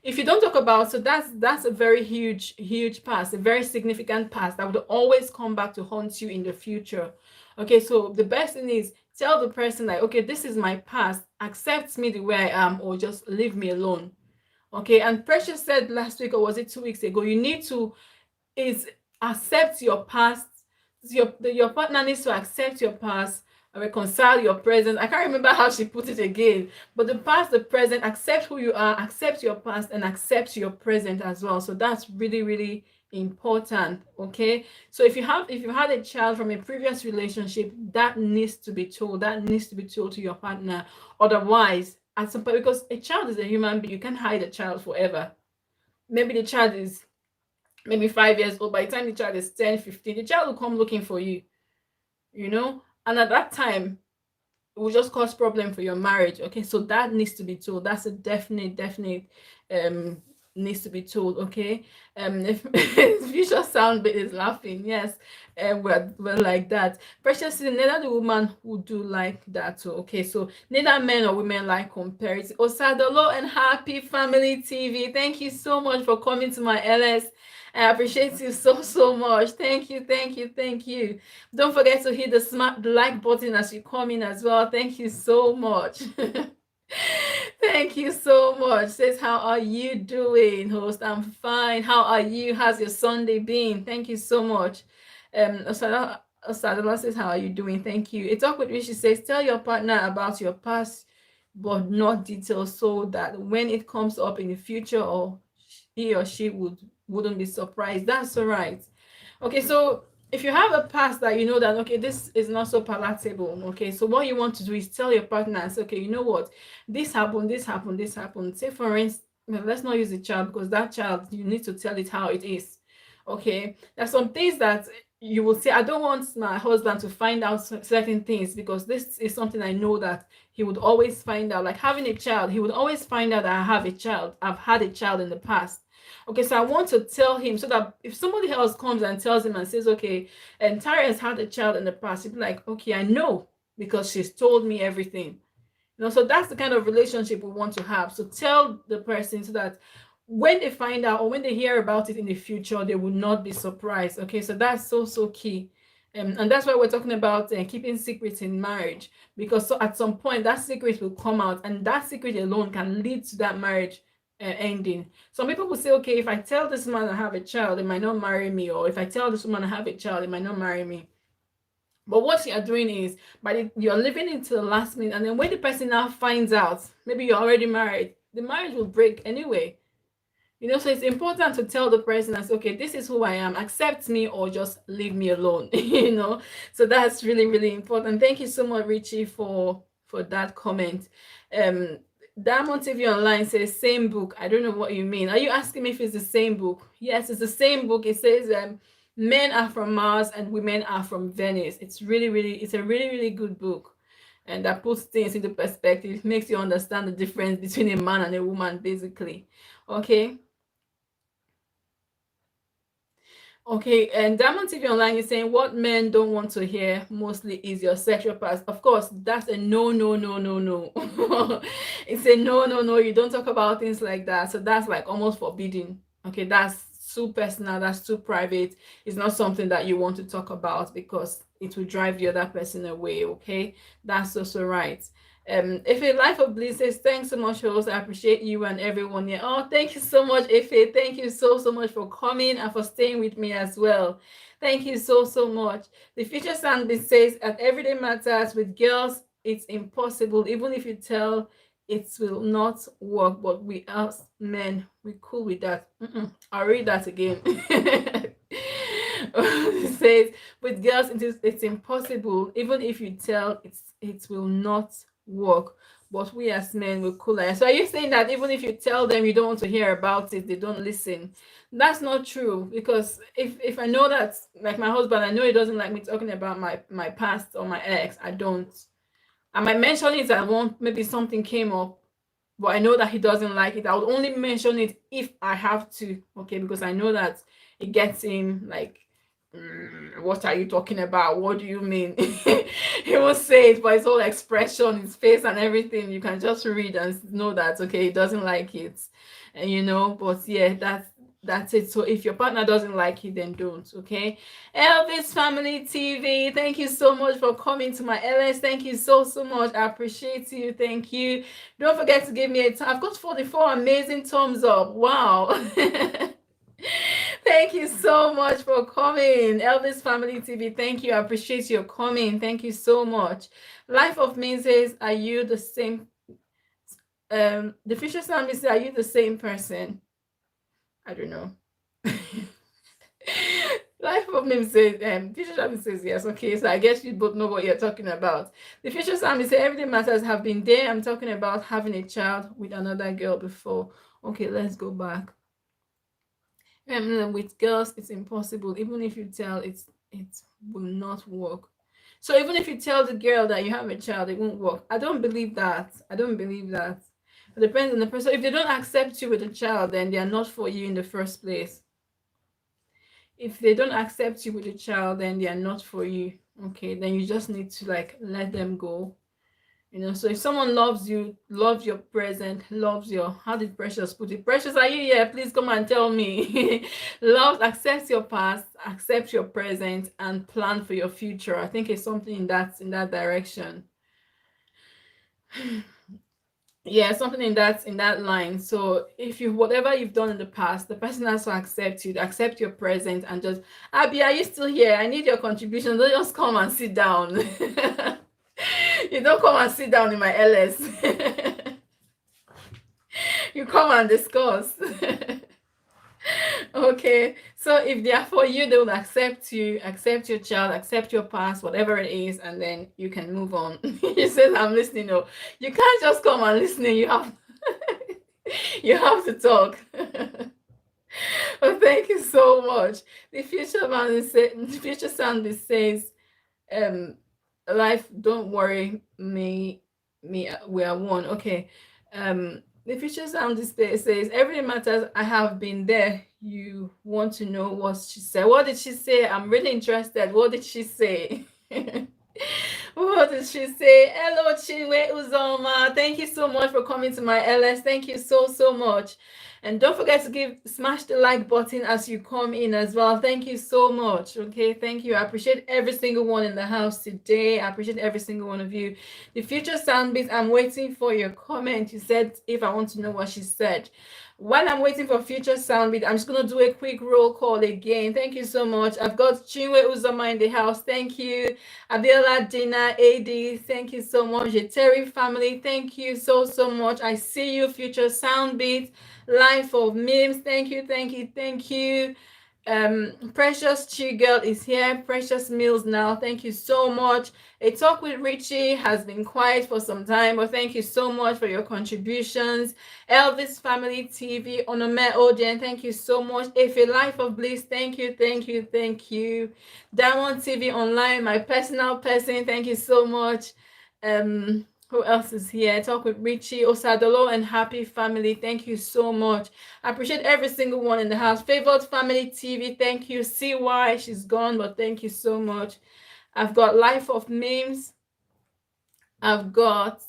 If you don't talk about, so that's a very huge past, a very significant past that would always come back to haunt you in the future. Okay, so the best thing is tell the person, like, okay, this is my past, accept me the way I am, or just leave me alone. Okay, and Precious said last week, or was it 2 weeks ago, you need to accept your past. Your partner needs to accept your past and reconcile your present. I can't remember how she put it again, but the past, the present, accept who you are, accept your past, and accept your present as well. So that's really, really important. Okay, so if you had a child from a previous relationship, that needs to be told. That needs to be told to your partner. Otherwise, at some point, because a child is a human being, you can't hide a child forever. Maybe the child is maybe 5 years old. By the time the child is 10, 15, the child will come looking for you, and at that time, it will just cause problem for your marriage. Okay, so that needs to be told. That's a definite um needs to be told. Okay, if future sound bit is laughing, yes, and we're like that. Precious, neither the woman who do like that too. Okay, so neither men or women like comparison. Osadolo and Happy Family TV, thank you so much for coming to my LS. I appreciate you so much. Thank you, thank you. Don't forget to hit the like button as you come in as well. Thank you so much. Thank you so much. Says, how are you doing, host? I'm fine. How are you? How's your Sunday been? Thank you so much. Osadala says, how are you doing? Thank you. A talk with Rishi says, tell your partner about your past, but not details, so that when it comes up in the future, or he or she wouldn't be surprised. That's all right. Okay, so if you have a past that you know that, okay, this is not so palatable, okay, so what you want to do is tell your partner and say, okay, you know what, this happened, this happened, this happened. Say, for instance, well, let's not use the child, because that child, you need to tell it how it is. Okay, there's some things that you will say, I don't want my husband to find out certain things, because this is something I know that he would always find out. Like having a child, he would always find out that I have a child, I've had a child in the past. Okay, so I want to tell him, so that if somebody else comes and tells him and says, okay, and Tara has had a child in the past, he'd be like, okay, I know, because she's told me everything. So that's the kind of relationship we want to have. So tell the person, so that when they find out or when they hear about it in the future, they will not be surprised. Okay, so that's so key. And that's why we're talking about keeping secrets in marriage, because so at some point that secret will come out, and that secret alone can lead to that marriage ending. Some people will say, okay, if I tell this man I have a child, they might not marry me, or if I tell this woman I have a child, they might not marry me. But what you're doing is, you're living into the last minute, and then when the person now finds out, maybe you're already married, the marriage will break anyway. So it's important to tell the person that's, okay, this is who I am, accept me or just leave me alone. So that's really important. Thank you so much, Richie, for that comment. Diamond TV Online says same book. I don't know what you mean. Are you asking me if it's the same book? Yes, it's the same book. It says men are from Mars and women are from Venus. It's it's a really good book, and that puts things into perspective. It makes you understand the difference between a man and a woman, basically. Okay. Okay, and Diamond TV Online is saying what men don't want to hear mostly is your sexual past. Of course, that's a no. It's a no. You don't talk about things like that. So that's like almost forbidden. Okay, that's too personal, that's too private. It's not something that you want to talk about, because it will drive the other person away. Okay, that's also right. If a life of bliss says, thanks so much, host. I appreciate you and everyone here. Oh, thank you so much, Ife. Thank you so much for coming and for staying with me as well. Thank you so much. The future sound says, at everyday matters with girls, it's impossible. Even if you tell, it will not work. But we as men, we cool with that. I'll read that again. It says, with girls, it's impossible. Even if you tell, it will not work, but we as men will cooler. So are you saying that even if you tell them you don't want to hear about it, they don't listen? That's not true, because if I know that, like my husband, I know he doesn't like me talking about my past or my ex, I don't. I might mention it, I want, maybe something came up, but I know that he doesn't like it. I would only mention it if I have to, okay, because I know that it gets him like, what are you talking about? What do you mean? He will say it, but his whole expression, his face and everything, you can just read and know that, okay, he doesn't like it. And but yeah, that's it. So if your partner doesn't like it, then don't. Okay. Elvis Family TV, thank you so much for coming to my LS. Thank you so much. I appreciate you. Thank you. Don't forget to give me a I've got 44 amazing thumbs up. Wow. Thank you so much for coming, Elvis Family TV. Thank you. I appreciate your coming. Thank you so much. Life of Me says, are you the same? The future Sammy says, are you the same person? I don't know. Life of Me says, future Sammy says yes. Okay, so I guess you both know what you're talking about. The future Sammy says, everything matters have been there. I'm talking about having a child with another girl before. Okay, let's go back. With girls, it's impossible. Even if you tell, it will not work. So even if you tell the girl that you have a child, it won't work. I don't believe that. I don't believe that. It depends on the person. If they don't accept you with a child, then they are not for you in the first place. If they don't accept you with a child, then they are not for you. Okay, then you just need to like let them go. So if someone loves you, loves your present, loves your, how did Precious put it? Precious, are you here? Please come and tell me. Loves, accepts your past, accepts your present, and plan for your future. I think it's something in that direction. Yeah, something in that line. So if you, whatever you've done in the past, the person has to accept you, accept your present, and just, Abby, are you still here? I need your contribution. Don't just come and sit down. You don't come and sit down in my LS. You come and discuss. Okay, so if they are for you, they will accept you, accept your child, accept your past, whatever it is, and then you can move on. He says, I'm listening. No, you can't just come and listen. You have you have to talk. Well, thank you so much. The future sound says, life, don't worry, we are one. Okay. The future sound display says, everything matters. I have been there. You want to know what she said? What did she say? I'm really interested. What did she say? What did she say? Hello, Chinwe Uzoma. Thank you so much for coming to my LS. Thank you so much. And don't forget to smash the like button as you come in as well. Thank you so much. Okay, thank you. I appreciate every single one in the house today. I appreciate every single one of you. The future soundbits, I'm waiting for your comment. You said if I want to know what she said. While I'm waiting for future soundbit, I'm just gonna do a quick roll call again. Thank you so much. I've got Chinwe Uzoma in the house. Thank you. Abiola, Dina, AD, thank you so much. The Terry family, thank you so much. I see you, future soundbit. Life of memes, thank you. Precious Chi Girl is here. Precious Mills now, thank you so much. A Talk with Richie has been quiet for some time, but thank you so much for your contributions. Elvis Family TV, Onome Odien, thank you so much. If a Life of Bliss, thank you. Diamond TV Online, my personal person, thank you so much. Who else is here? Talk with Richie, Osadolo, and Happy Family. Thank you so much. I appreciate every single one in the house. Favored Family TV, thank you. CY, she's gone, but thank you so much. I've got Life of Memes. I've got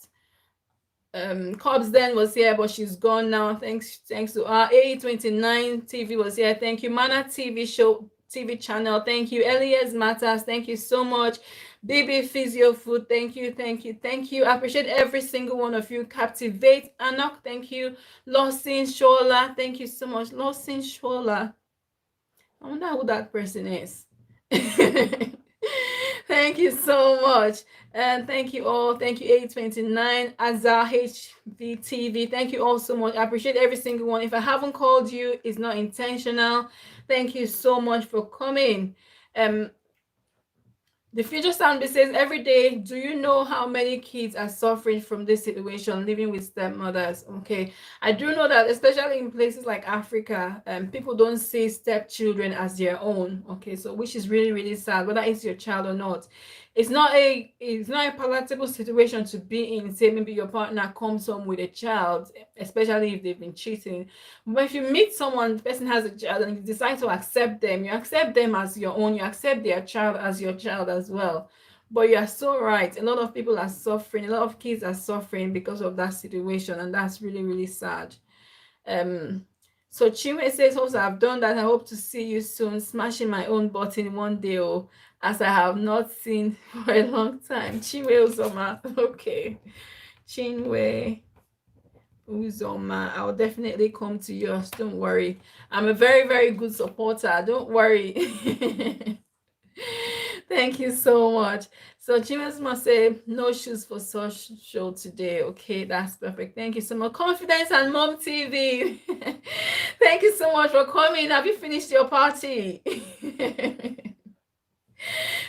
Cobbs then was here, but she's gone now. Thanks to A29 TV was here. Thank you. Mana TV channel. Thank you. Elias Matters. Thank you so much. BB Physio Food. Thank you. I appreciate every single one of you. Captivate Anok. Thank you. Losin Shola. Thank you so much. Losin Shola. I wonder who that person is. Thank you so much. And thank you all. Thank you, 829, Azar HVTV. Thank you all so much. I appreciate every single one. If I haven't called you, it's not intentional. Thank you so much for coming. The future sound says, every day, do you know how many kids are suffering from this situation, living with stepmothers? Okay, I do know that, especially in places like Africa, people don't see stepchildren as their own. Okay, so which is really sad, whether it's your child or not. It's not a palatable situation to be in. Say maybe your partner comes home with a child, especially if they've been cheating. But if you meet someone, the person has a child, and you decide to accept them, you accept them as your own, you accept their child as your child as well. But you are so right. A lot of people are suffering, a lot of kids are suffering because of that situation, and that's really sad. So Chinwe says, also, I've done that. I hope to see you soon. Smashing my own button one day, as I have not seen for a long time. Chinwe Uzoma. Okay. Chinwe Uzoma. I'll definitely come to yours. Don't worry. I'm a very good supporter. Don't worry. Thank you so much. So Chimes must say no shoes for such show today. Okay, that's perfect. Thank you so much. Confidence and Mom TV. Thank you so much for coming. Have you finished your party?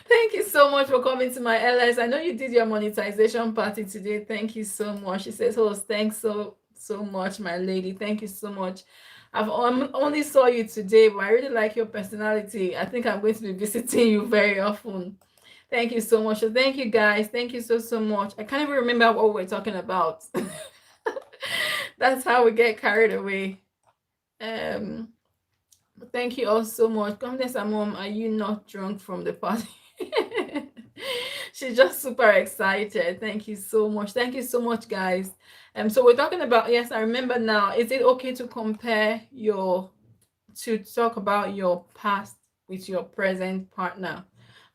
Thank you so much for coming to my LS. I know you did your monetization party today. Thank you so much. She says, host, thanks so much, my lady. Thank you so much. I've only saw you today, but I really like your personality. I think I'm going to be visiting you very often. Thank you so much. So thank you guys. Thank you so much. I can't even remember what we're talking about. That's how we get carried away. Um, thank you all so much. Confidence and mom, are you not drunk from the party? She's just super excited. Thank you so much. Thank you so much, guys. So we're talking about, yes, I remember now. Is it okay to compare your to talk about your past with your present partner?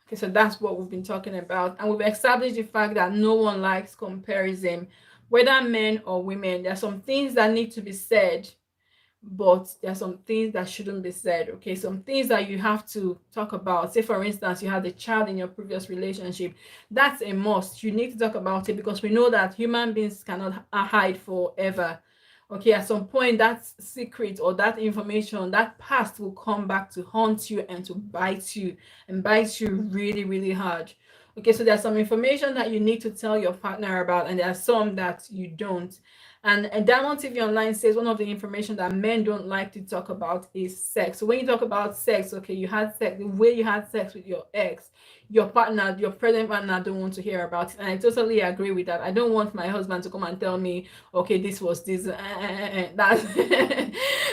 Okay, so that's what we've been talking about. And we've established the fact that no one likes comparison, whether men or women. There are some things that need to be said, but there are some things that shouldn't be said. Okay, some things that you have to talk about. Say, for instance, you had a child in your previous relationship. That's a must. You need to talk about it because we know that human beings cannot hide forever. Okay, at some point, that secret or that information, that past will come back to haunt you and to bite you and bite you really, really hard. Okay, so there's some information that you need to tell your partner about, and there are some that you don't. And Diamond TV Online says one of the information that men don't like to talk about is sex. So when you talk about sex, okay, you had sex, the way you had sex with your ex, your partner, your present partner don't want to hear about it. And I totally agree with that. I don't want my husband to come and tell me, okay, this was this. That's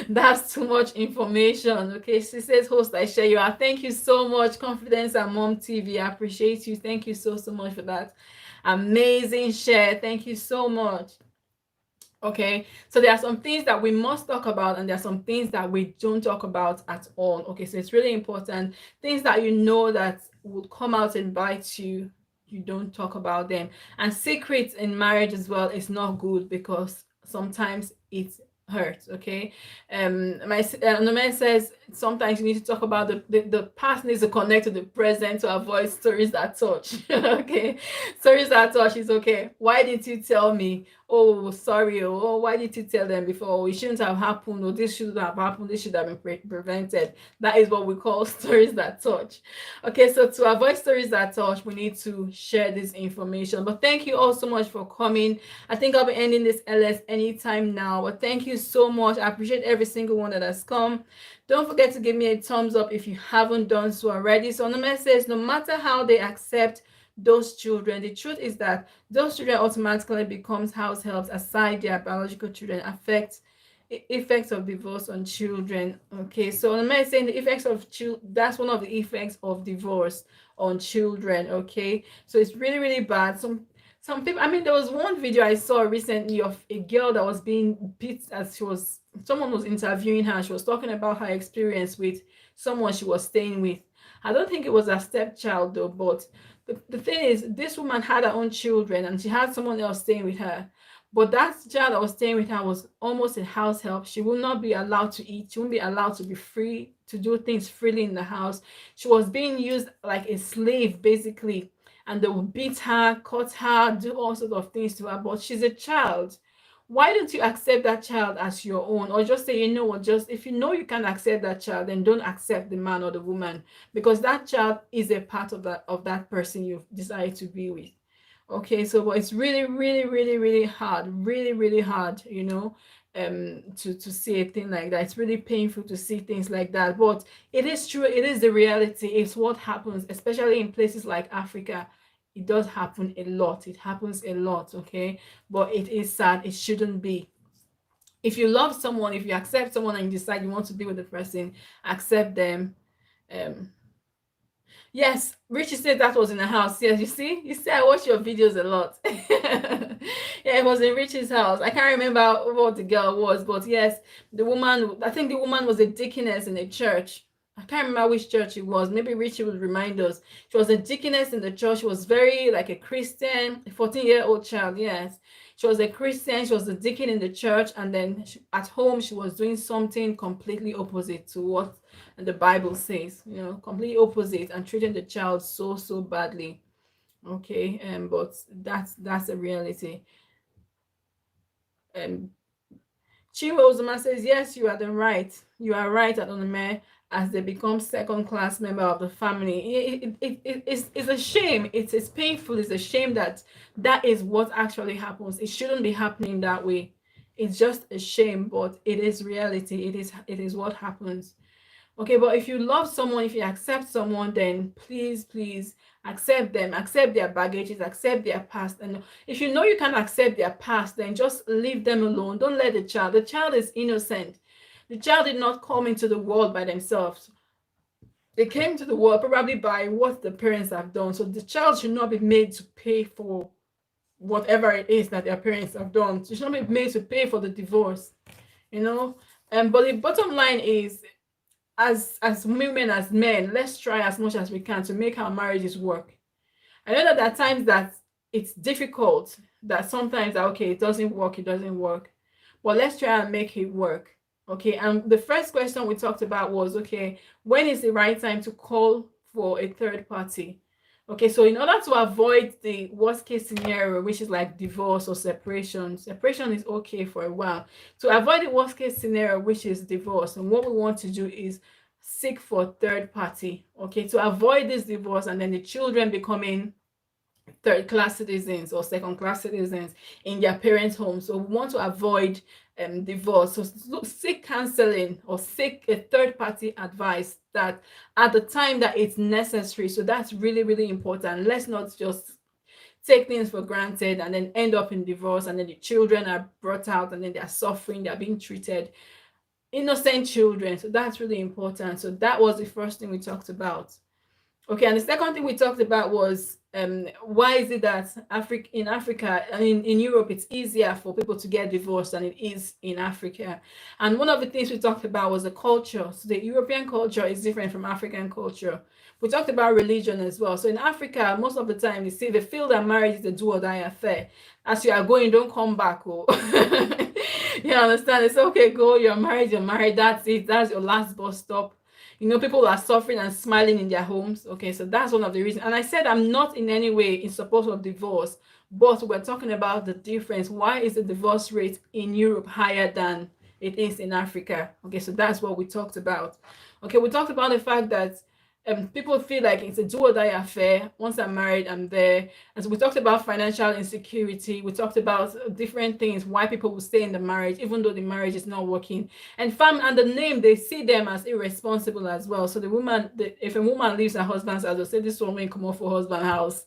that's too much information. Okay, she says, host, I share you. Thank you so much, Confidence and Mom TV. I appreciate you. Thank you so much for that amazing share. Thank you so much. Okay, so there are some things that we must talk about, and there are some things that we don't talk about at all. Okay, so it's really important. Things that you know that would come out and bite you, you don't talk about them. And secrets in marriage as well is not good because sometimes it hurts. Okay, the man says sometimes you need to talk about the past needs to connect to the present to avoid stories that touch. Okay, stories that touch is okay. Why didn't you tell me? Oh, sorry. Oh, why did you tell them before? Oh, it shouldn't have happened. Or this shouldn't have happened. This should have been prevented. That is what we call stories that touch. Okay, so to avoid stories that touch, we need to share this information. But thank you all so much for coming. I think I'll be ending this LS anytime now. But thank you so much. I appreciate every single one that has come. Don't forget to give me a thumbs up if you haven't done so already. So on the message, no matter how they accept those children, the truth is that those children automatically becomes house helps aside their biological children. Effects of divorce on children. Okay, so I'm not saying the effects of that's one of the effects of divorce on children. Okay, so it's really, really bad. Some people, I mean, there was one video I saw recently of a girl that was being beat as someone was interviewing her. She was talking about her experience with someone she was staying with. I don't think it was a stepchild though, but the thing is, this woman had her own children and she had someone else staying with her. But that child that was staying with her was almost a house help. She will not be allowed to eat. She won't be allowed to be free to do things freely in the house. She was being used like a slave, basically. And they would beat her, cut her, do all sorts of things to her. But she's a child. Why don't you accept that child as your own? Or just say, you know what, just if you know you can't accept that child, then don't accept the man or the woman. Because that child is a part of that person you've decided to be with. Okay, so but it's really, really, really, really hard, really, really hard, to see a thing like that. It's really painful to see things like that, but it is true. It is the reality. It's what happens, especially in places like Africa. It does happen a lot. It happens a lot. Okay, but it is sad. It shouldn't be. If you love someone, if you accept someone and you decide you want to be with the person, accept them. um Yes, Richie said that was in the house. Yes, you see, I watch your videos a lot. Yeah, it was in Richie's house. I can't remember what the girl was, but yes, I think the woman was a deaconess in a church. I can't remember which church it was. Maybe Richie would remind us. She was a deaconess in the church. She was very like a Christian, a 14-year-old child. Yes, she was a Christian. She was a deacon in the church, and then at home she was doing something completely opposite to what the Bible says. Completely opposite, and treating the child so badly. Okay, but that's a reality. Chimo Ozuma says, yes, you are right. You are right, Adonai, as they become second-class member of the family. It's a shame. It's painful. It's a shame that is what actually happens. It shouldn't be happening that way. It's just a shame, but it is reality. It is what happens. Okay, but if you love someone, if you accept someone, then please accept them, accept their baggages, accept their past. And if you know you can't accept their past, then just leave them alone. Don't let the child is innocent. The child did not come into the world by themselves. They came to the world probably by what the parents have done. So the child should not be made to pay for whatever it is that their parents have done. They should not be made to pay for the divorce, you know. But the bottom line is, as women, as men, let's try as much as we can to make our marriages work. I know that there are times that it's difficult, that sometimes okay, it doesn't work. But let's try and make it work. Okay. And the first question we talked about was, okay, when is the right time to call for a third party? Okay, so in order to avoid the worst case scenario, which is like divorce or separation, separation is okay for a while. To avoid the worst case scenario, which is divorce, and what we want to do is seek for third party, okay, to avoid this divorce and then the children becoming third class citizens or second class citizens in their parents' home. So we want to avoid divorce. So seek counseling or seek a third party advice that at the time that it's necessary. So that's really important. Let's not just take things for granted and then end up in divorce, and then the children are brought out and then they're suffering, they're being treated innocent children. So that's really important. So that was the first thing we talked about. Okay, and the second thing we talked about was why is it that in Africa, in Europe, it's easier for people to get divorced than it is in Africa. And one of the things we talked about was the culture. So the European culture is different from African culture. We talked about religion as well. So in Africa, most of the time, you see, they feel that marriage is a do or die affair. As you are going, don't come back. Oh. You understand? It's okay, go, you're married, that's it. That's your last bus stop. You know, people are suffering and smiling in their homes. Okay, so that's one of the reasons. And I said I'm not in any way in support of divorce, but we're talking about the difference. Why is the divorce rate in Europe higher than it is in Africa? Okay, so that's what we talked about. Okay, we talked about the fact that people feel like it's a do or die affair. Once I'm married, I'm there. And so we talked about financial insecurity. We talked about different things, why people will stay in the marriage, even though the marriage is not working. And and the name, they see them as irresponsible as well. So if a woman leaves her husband's house, they'll say, this woman come off for husband's house.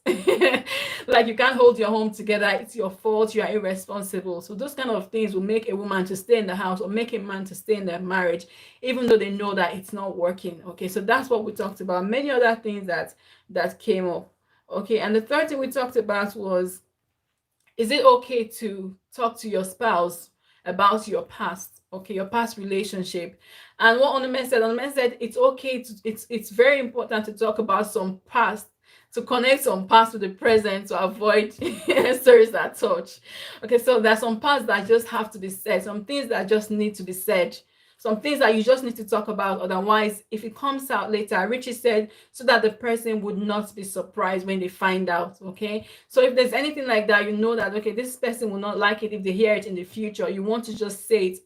Like, you can't hold your home together. It's your fault. You are irresponsible. So those kind of things will make a woman to stay in the house or make a man to stay in their marriage, even though they know that it's not working. Okay, so that's what we talked about. Many other things that came up. Okay, and the third thing we talked about was, is it okay to talk to your spouse about your past? Okay, your past relationship. And what Onome said it's okay to, it's very important to talk about some past, to connect some past to the present, to avoid stories that touch. Okay, so there's some parts that just have to be said, some things that just need to be said, some things that you just need to talk about. Otherwise, if it comes out later, Richie said, so that the person would not be surprised when they find out. Okay, so if there's anything like that, you know that, okay, this person will not like it if they hear it in the future. You want to just say it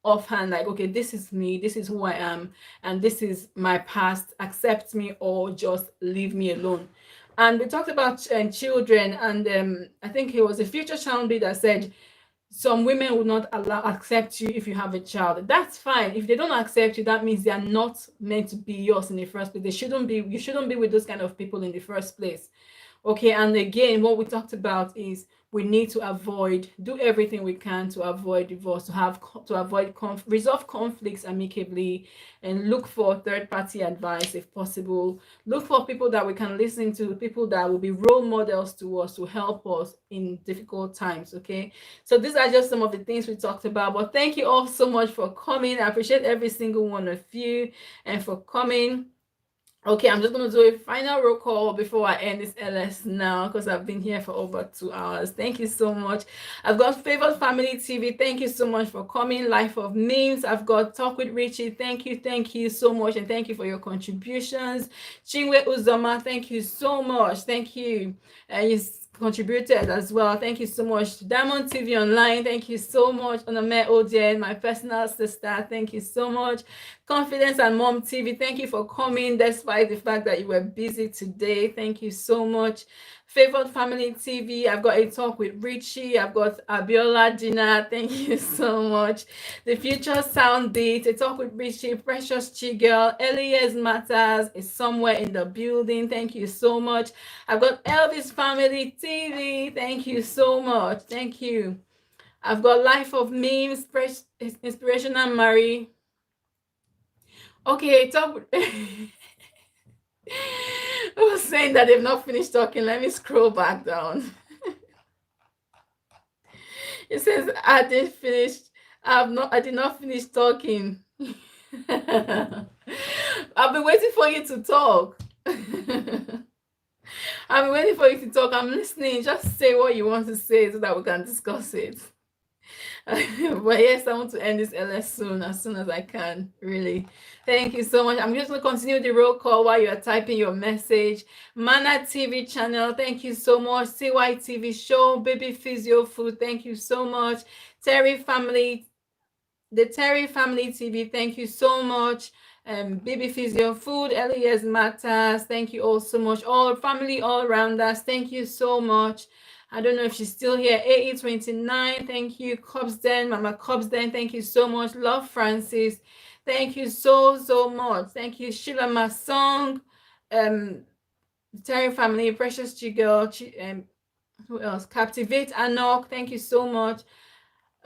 offhand, like, okay, this is me, this is who I am, and this is my past. Accept me or just leave me alone. And we talked about children, and I think it was a future child that said some women will not accept you if you have a child. That's fine. If they don't accept you, that means they are not meant to be yours in the first place. You shouldn't be with those kind of people in the first place. Okay, and again, what we talked about is we need to do everything we can to avoid divorce, resolve conflicts amicably, and look for third-party advice if possible. Look for people that we can listen to, people that will be role models to us, to help us in difficult times. Okay, so these are just some of the things we talked about. But thank you all so much for coming. I appreciate every single one of you and for coming. Okay, I'm just going to do a final roll call before I end this LS now, because I've been here for over 2 hours. Thank you so much. I've got Favored Family TV. Thank you so much for coming. Life of Memes. I've got Talk with Richie. Thank you so much, and thank you for your contributions. Chinwe Uzoma, thank you so much. Thank you. And you contributed as well. Thank you so much. Diamond TV Online, thank you so much. Onome Odien, my personal sister, thank you so much. Confidence and Mom TV, thank you for coming despite the fact that you were busy today. Thank you so much. Favored Family TV, I've got a talk with Richie. I've got Abiola Gina. Thank you so much. The Future Sound Beat, a talk with Richie. Precious Chigirl. Elias Matters is somewhere in the building. Thank you so much. I've got Elvis Family TV. Thank you so much. Thank you. I've got Life of Memes, Inspirational Marie. Okay, talk. I was saying that they've not finished talking. Let me scroll back down. It says I did finish. I did not finish talking. I've been waiting for you to talk. I've been waiting for you to talk. I'm listening. Just say what you want to say so that we can discuss it. But yes, I want to end this LS soon, as soon as I can, really. Thank you so much. I'm just going to continue the roll call while you are typing your message. Mana TV channel, thank you so much. CY TV show, Baby Physio Food, thank you so much. Terry Family, the Terry Family TV, thank you so much. Baby Physio Food, Elias Matters, thank you all so much. All family, all around us, thank you so much. I don't know if she's still here. AE29, thank you. Cobsden, Mama Cobsden, thank you so much. Love Francis, thank you so much. Thank you, Sheila Masong, Terry Family, Precious Chigirl, who else? Captivate Anok, thank you so much.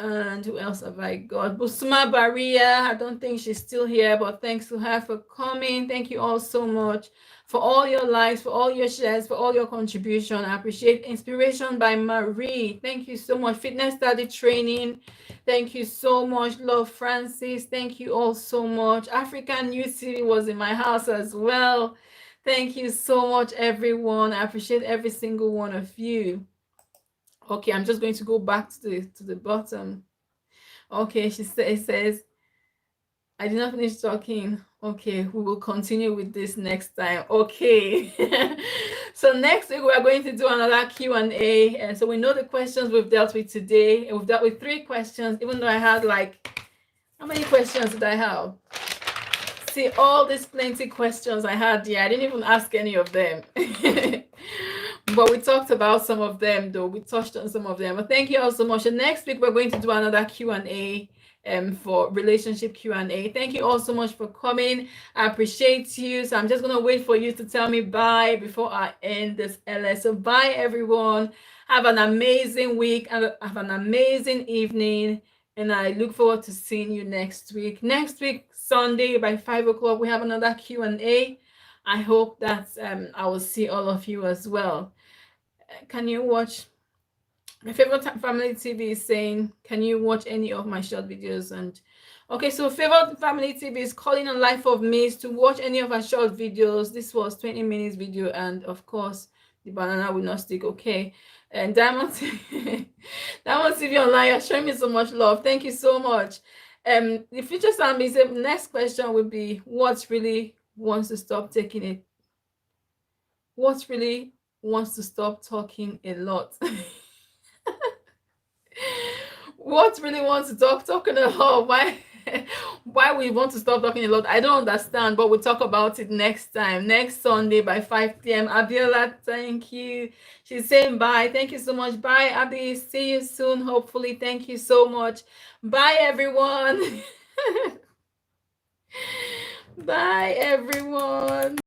And who else have I got? Busuma Baria, I don't think she's still here, but thanks to her for coming. Thank you all so much for all your likes, for all your shares, for all your contribution. I appreciate Inspiration by Marie. Thank you so much. Fitness Study Training. Thank you so much. Love Francis. Thank you all so much. African New City was in my house as well. Thank you so much, everyone. I appreciate every single one of you. Okay, I'm just going to go back to the bottom. Okay, it says, I did not finish talking. Okay, we will continue with this next time. Okay. So next week, we are going to do another Q&A. And so we know the questions we've dealt with today. We've dealt with 3 questions, even though I had like, how many questions did I have? See, all these plenty questions I had here. I didn't even ask any of them. But we talked about some of them, though. We touched on some of them. But thank you all so much. And next week, we're going to do another Q&A for relationship Q&A. Thank you all so much for coming. I appreciate you. So I'm just going to wait for you to tell me bye before I end this LS. So bye, everyone. Have an amazing week and have an amazing evening. And I look forward to seeing you next week. Next week, Sunday by 5 o'clock, we have another Q&A. I hope that I will see all of you as well. Can you watch? My favorite family TV is saying, can you watch any of my short videos? And okay, so favorite family TV is calling on Life of Miss to watch any of our short videos. This was 20 minutes video, and of course the banana will not stick. Okay. And Diamond Diamond TV Online, you're showing me so much love. Thank you so much. The future sound is the next question would be, what really wants to stop taking it? What really wants to stop talking a lot? What really wants to talking a lot? Why we want to stop talking a lot? I don't understand, but we'll talk about it next time, next Sunday by 5 p.m. Abiola, thank you. She's saying bye. Thank you so much. Bye, Abby. See you soon, hopefully. Thank you so much. Bye, everyone. Bye, everyone.